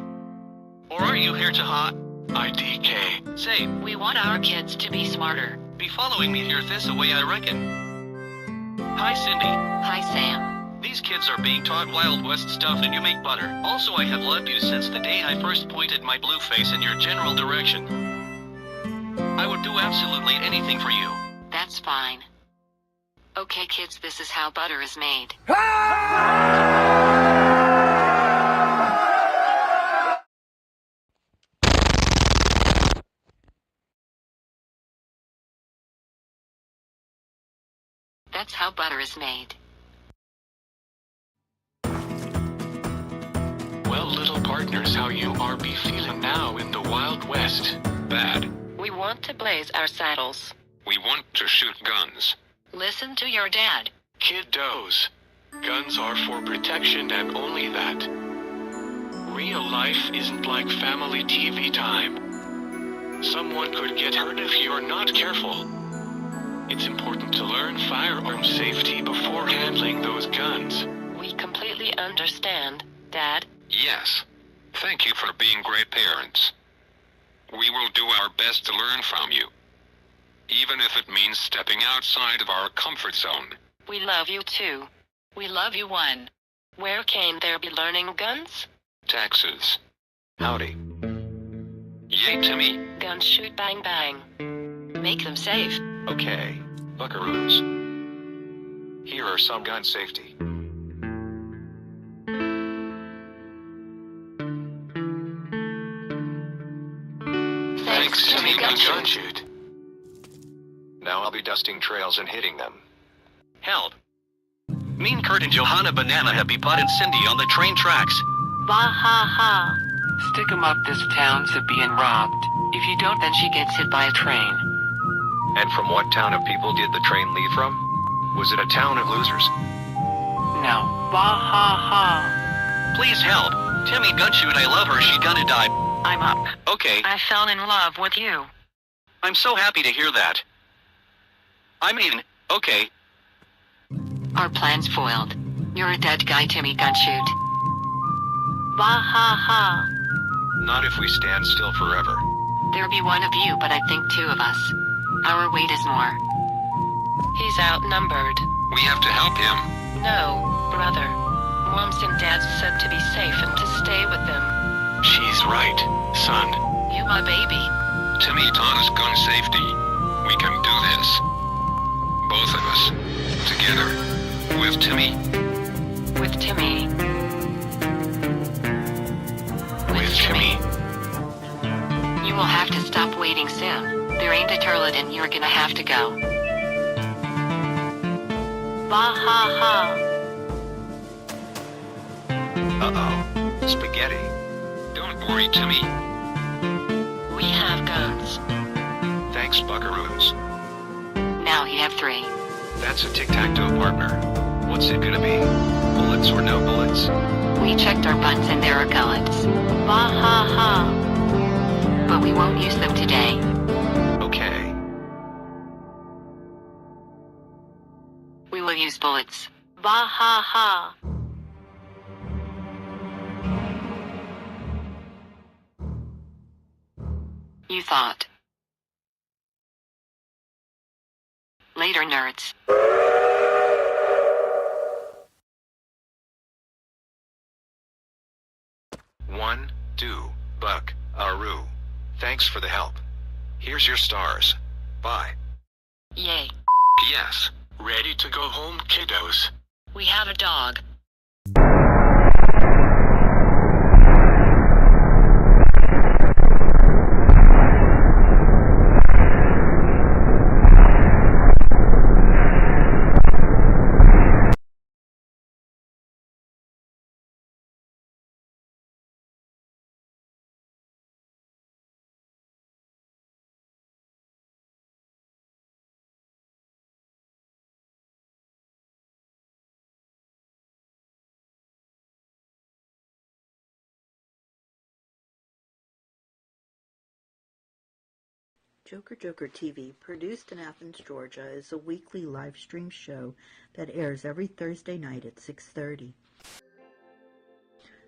Speaker 5: Or are you here to hot?
Speaker 19: IDK.
Speaker 5: Say,
Speaker 3: We want our kids to be smarter.
Speaker 5: be following me here this away, I reckon. Hi, Cindy.
Speaker 3: Hi, Sam.
Speaker 5: These kids are being taught Wild West stuff and you make butter. Also, I have loved you since the day I first pointed my blue face in your general direction. I would do absolutely anything for you.
Speaker 3: That's fine. Okay, kids, this is how butter is made. That's how butter is made.
Speaker 4: Well, little partners, how you are be feeling now in the Wild West? Bad.
Speaker 19: We want to blaze our saddles.
Speaker 4: We want to shoot guns.
Speaker 3: Listen to your dad.
Speaker 4: Kiddos. Guns are for protection and only that. Real life isn't like family TV time. Someone could get hurt if you're not careful. It's important to learn firearm safety before handling those guns.
Speaker 19: We completely understand, Dad.
Speaker 4: Yes. Thank you for being great parents. We will do our best to learn from you. Even if it means stepping outside of our comfort zone.
Speaker 19: We love you too.
Speaker 3: We love you, one.
Speaker 19: Where can there be learning guns?
Speaker 4: Texas. Howdy. Yay, Timmy.
Speaker 19: Guns shoot bang bang.
Speaker 3: Make them safe.
Speaker 4: Okay, buckaroos. Here are some gun safety. Thanks, Timmy Gun Shoot. Now I'll be dusting trails and hitting them.
Speaker 5: Help. Me and Kurt and Johanna Banana have bepotted Cindy on the train tracks.
Speaker 19: Bah ha ha.
Speaker 20: Stick 'em up, this town's being robbed. If you don't, then she gets hit by a train.
Speaker 4: And from what town of people did the train leave from? Was it a town of losers?
Speaker 20: No. Bah ha ha.
Speaker 5: Please help. Timmy Gunshoot, I love her. She gonna die.
Speaker 19: I'm up.
Speaker 5: Okay.
Speaker 19: I fell in love with you.
Speaker 5: I'm so happy to hear that. I mean, okay.
Speaker 3: Our plan's foiled. You're a dead guy, Timmy Gunshoot.
Speaker 19: Bah ha ha.
Speaker 4: Not if we stand still forever.
Speaker 3: There'll be one of you, but I think two of us. Our weight is more.
Speaker 19: He's outnumbered.
Speaker 4: We have to help him.
Speaker 19: No, brother. Moms and dads said to be safe and to stay with them.
Speaker 4: She's right, son.
Speaker 3: You my baby.
Speaker 4: Timmy taught us gun safety. We can do this. Both of us. Together. With Timmy.
Speaker 19: With Timmy.
Speaker 4: With Timmy.
Speaker 3: You will have to stop waiting soon. There ain't a toilet and you're gonna have to go.
Speaker 19: Bah ha ha.
Speaker 4: Uh-oh. Spaghetti. Don't worry, Timmy.
Speaker 19: We have guns.
Speaker 4: Thanks, buckaroos.
Speaker 3: Now you have three.
Speaker 4: That's a tic-tac-toe partner. What's it gonna be? Bullets or no bullets?
Speaker 3: We checked our buns and there are pellets.
Speaker 19: Bah ha ha.
Speaker 3: But we won't use them today.
Speaker 4: Okay.
Speaker 3: We will use bullets.
Speaker 19: Bah ha ha.
Speaker 3: You thought. Later, nerds.
Speaker 4: One, two, buck, aru. Thanks for the help. Here's your stars. Bye.
Speaker 3: Yay.
Speaker 4: Yes. Ready to go home, kiddos?
Speaker 3: We have a dog.
Speaker 21: JOKERJOKERtv, produced in Athens, Georgia, is a weekly live stream show that airs every Thursday night at 6:30.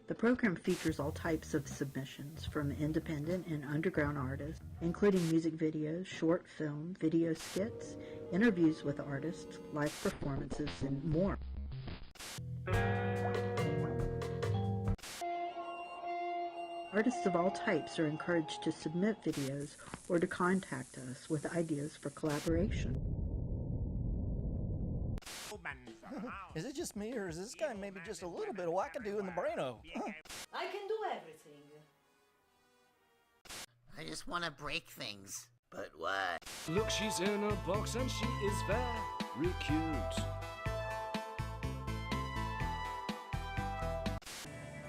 Speaker 21: The program features all types of submissions from independent and underground artists, including music videos, short film, video skits, interviews with artists, live performances, and more. Artists of all types are encouraged to submit videos or to contact us with ideas for collaboration.
Speaker 22: Is it just me, or is this guy maybe just a little bit of wackadoo in the braino?
Speaker 23: I can do everything.
Speaker 24: I just want to break things. But what?
Speaker 25: Look, she's in a box and she is very cute.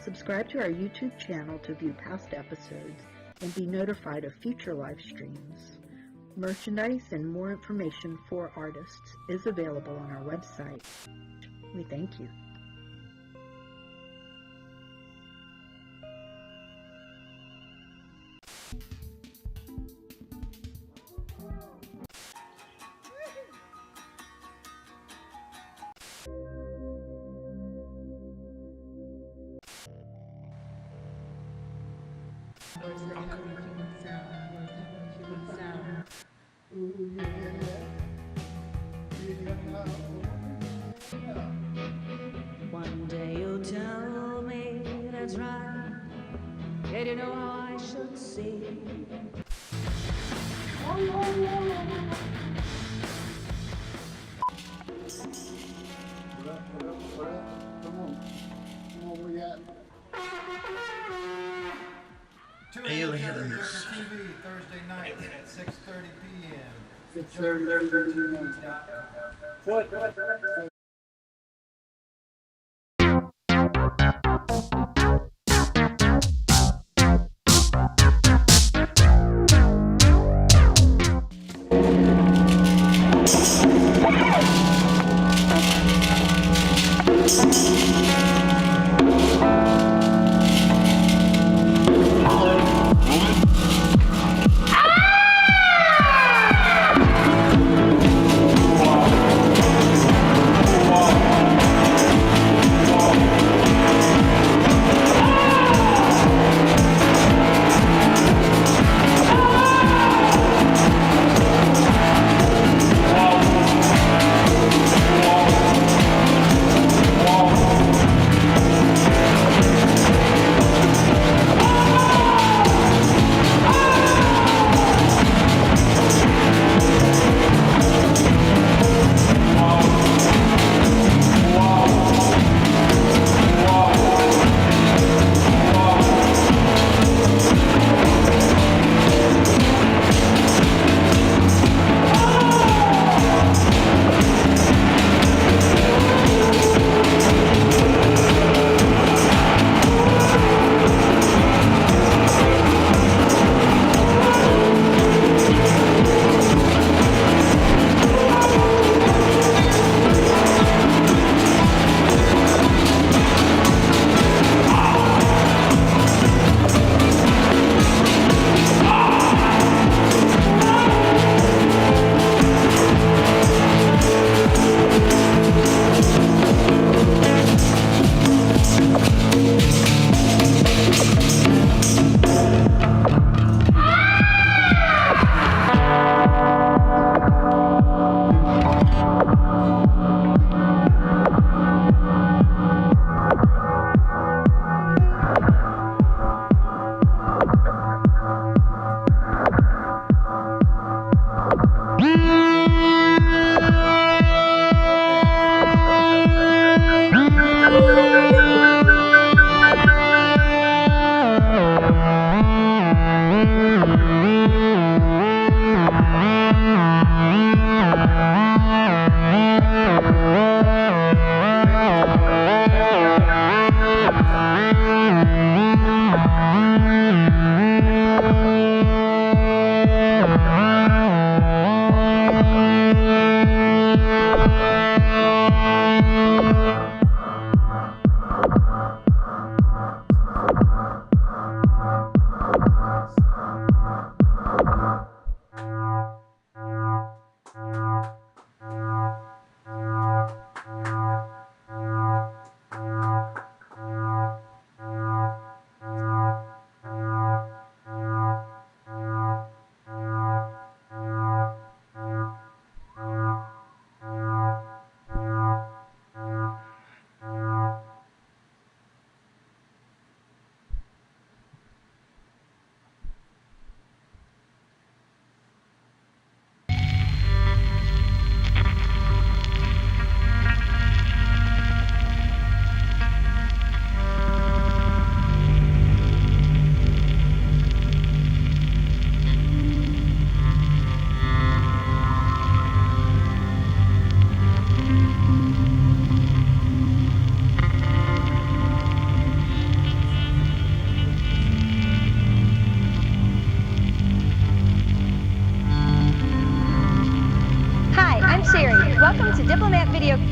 Speaker 21: Subscribe to our YouTube channel to view past episodes and be notified of future live streams. Merchandise and more information for artists is available on our website. We thank you.
Speaker 6: One day you'll tell me that's right, and you know how I should see.
Speaker 26: Aliens. JOKERJOKER TV Thursday night at 6:30 p.m.
Speaker 27: 6:30 What?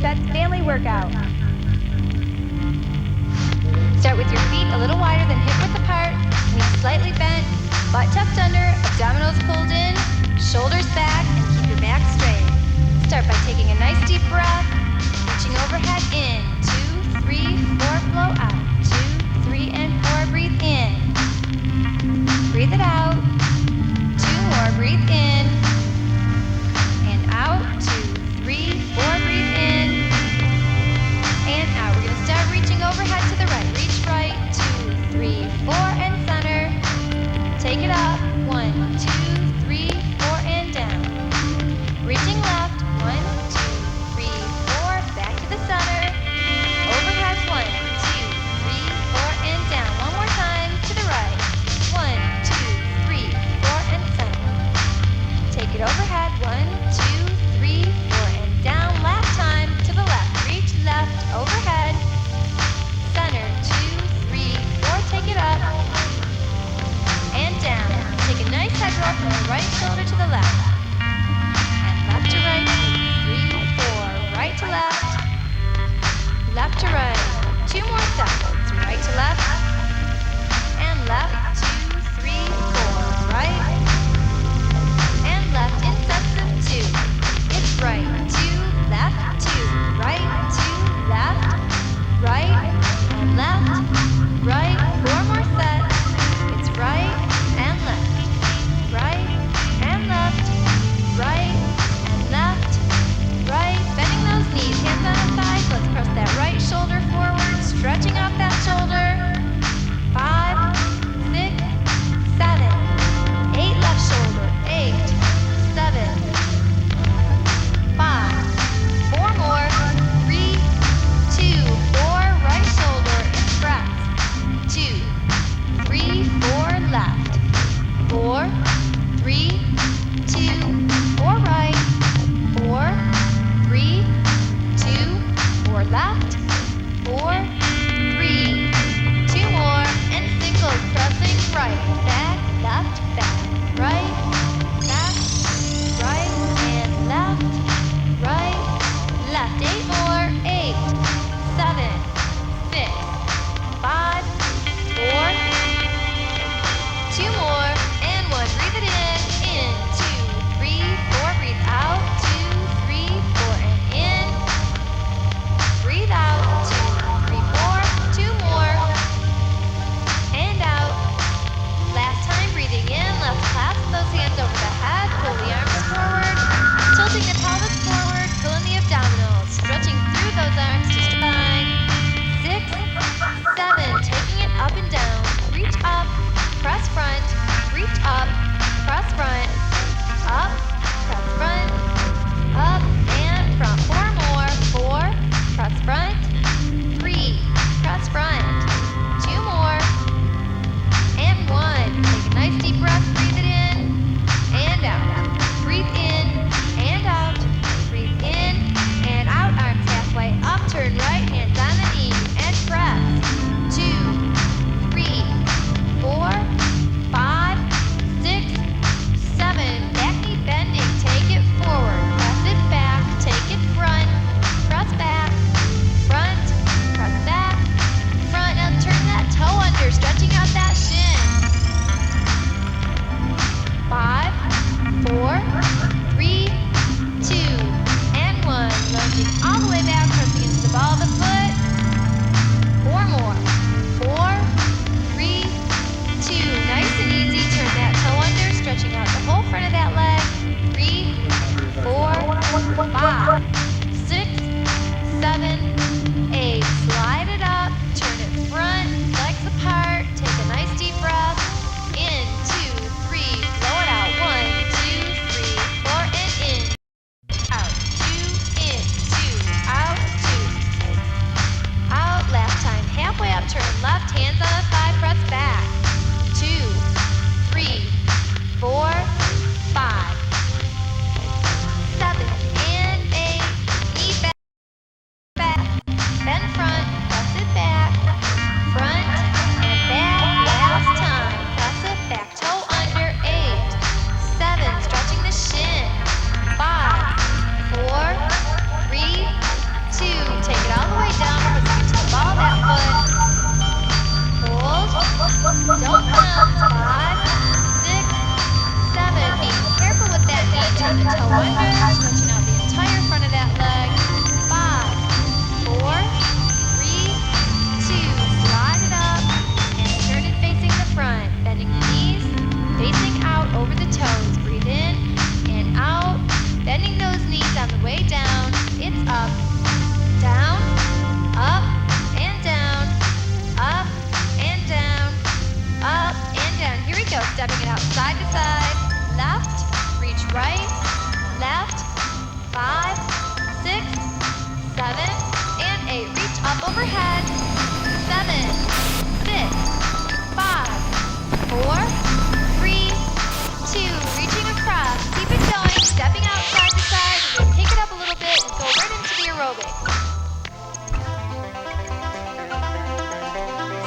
Speaker 2: set family workout. Start with your feet a little wider than hip width apart, knees slightly bent, butt tucked under, abdominals pulled in, shoulders back, and keep your back straight. Start by taking a nice deep breath, reaching overhead in, 2, 3, 4, flow out, 2, 3, and 4, breathe in. Breathe it out, 2 more, breathe in, and out, 2, 3, 4, breathe in, and out. We're gonna start reaching overhead to the right, reach right, 2, 3, 4, and center, take it up, 1, 2, 3, 4, and down, reaching left, 1, 2, 3, 4, back to the center, overhead, 1, 2,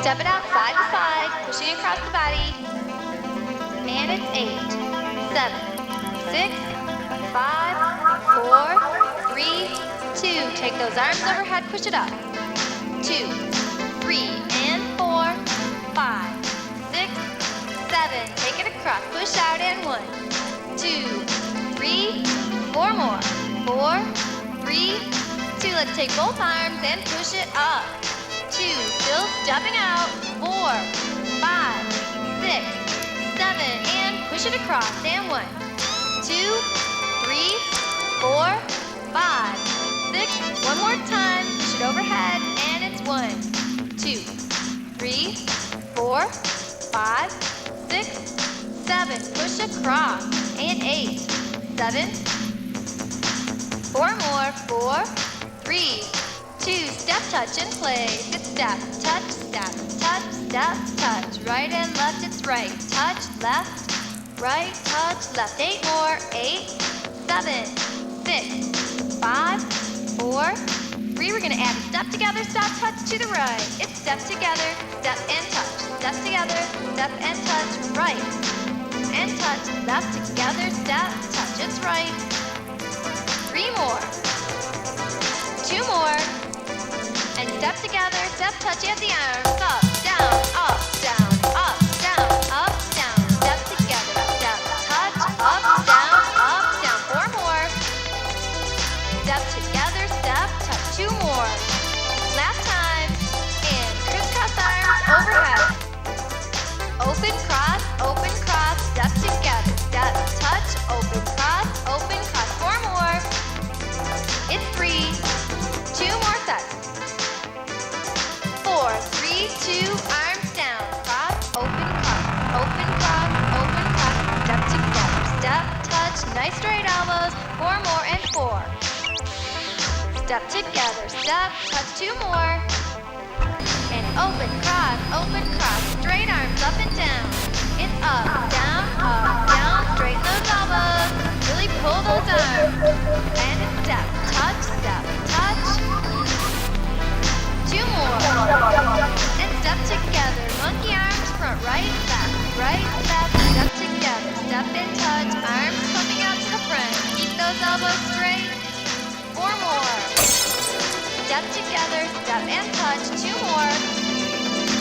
Speaker 2: Step it out side to side, pushing across the body. And it's 8, 7, 6, 5, 4, 3, 2. Take those arms overhead, push it up. 2, 3, and 4, 5, 6, 7. Take it across, push out, and 1, 2, 3, 4 more. 4, 3, 2. Let's take both arms and push it up. 2, still stepping out. 4, 5, 6, 7, and push it across. And 1, 2, 3, 4, 5, 6. One more time. Push it overhead, and it's 1, 2, 3, 4, 5, 6, 7. Push across, and 8, 7. 4 more. 4, 3, 2. Step, touch, and place. It's step, touch, step, touch, step, touch. Right and left, it's right. Touch, left, right, touch, left. 8 more. 8, 7, 6, 5, 4, 3. We're gonna add a step together, step, touch to the right. It's step together, step and touch. Step together, step and touch. Right and touch. Left together, step, touch. It's right. 3 more. 2 more. And step together, step, touch at the arms. Up, down, up, down, up, down, up, down. Step together, step, touch, up, down, up, down. 4 more. Step together, step, touch. 2 more. Last time. And crisscross arms overhead. Open, cross, step together. Step, touch, open, cross, 4 more. It's 3. 2 more sets. 4, 3, 2, arms down. Cross, open, cross, step together. Step, touch, nice straight elbows. 4 more and 4. Step together, step, touch. 2 more. And open, cross, straight arms up and down. It's up, down, straighten those elbows. Really pull those arms. And it's step, touch, 2 more. And step together, monkey arms, front, right, left, step together, step and touch, arms coming out to the front. Keep those elbows straight. 4 more. Step together, step and touch. 2 more.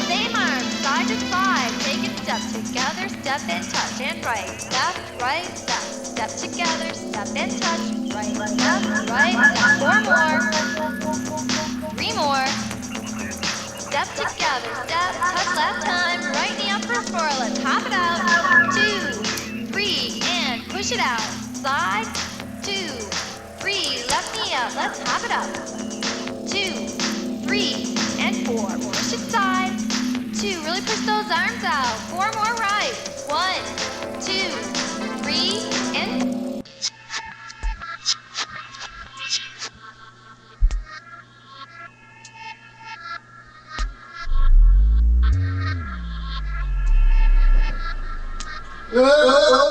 Speaker 2: Same arms, side to side. Take it, step together, step and touch. And right, left. Step together, step and touch. Right, left. 4 more. 3 more. Step together, step, touch last time. Right knee up for 4. Let's hop it out. 2, 3, and push it out. Side, 2, 3. Left knee up. Let's hop it up. 2, 3, and 4. Push it side. 2. Really push those arms out. 4 more right. 1, 2, 3, and
Speaker 1: Oh!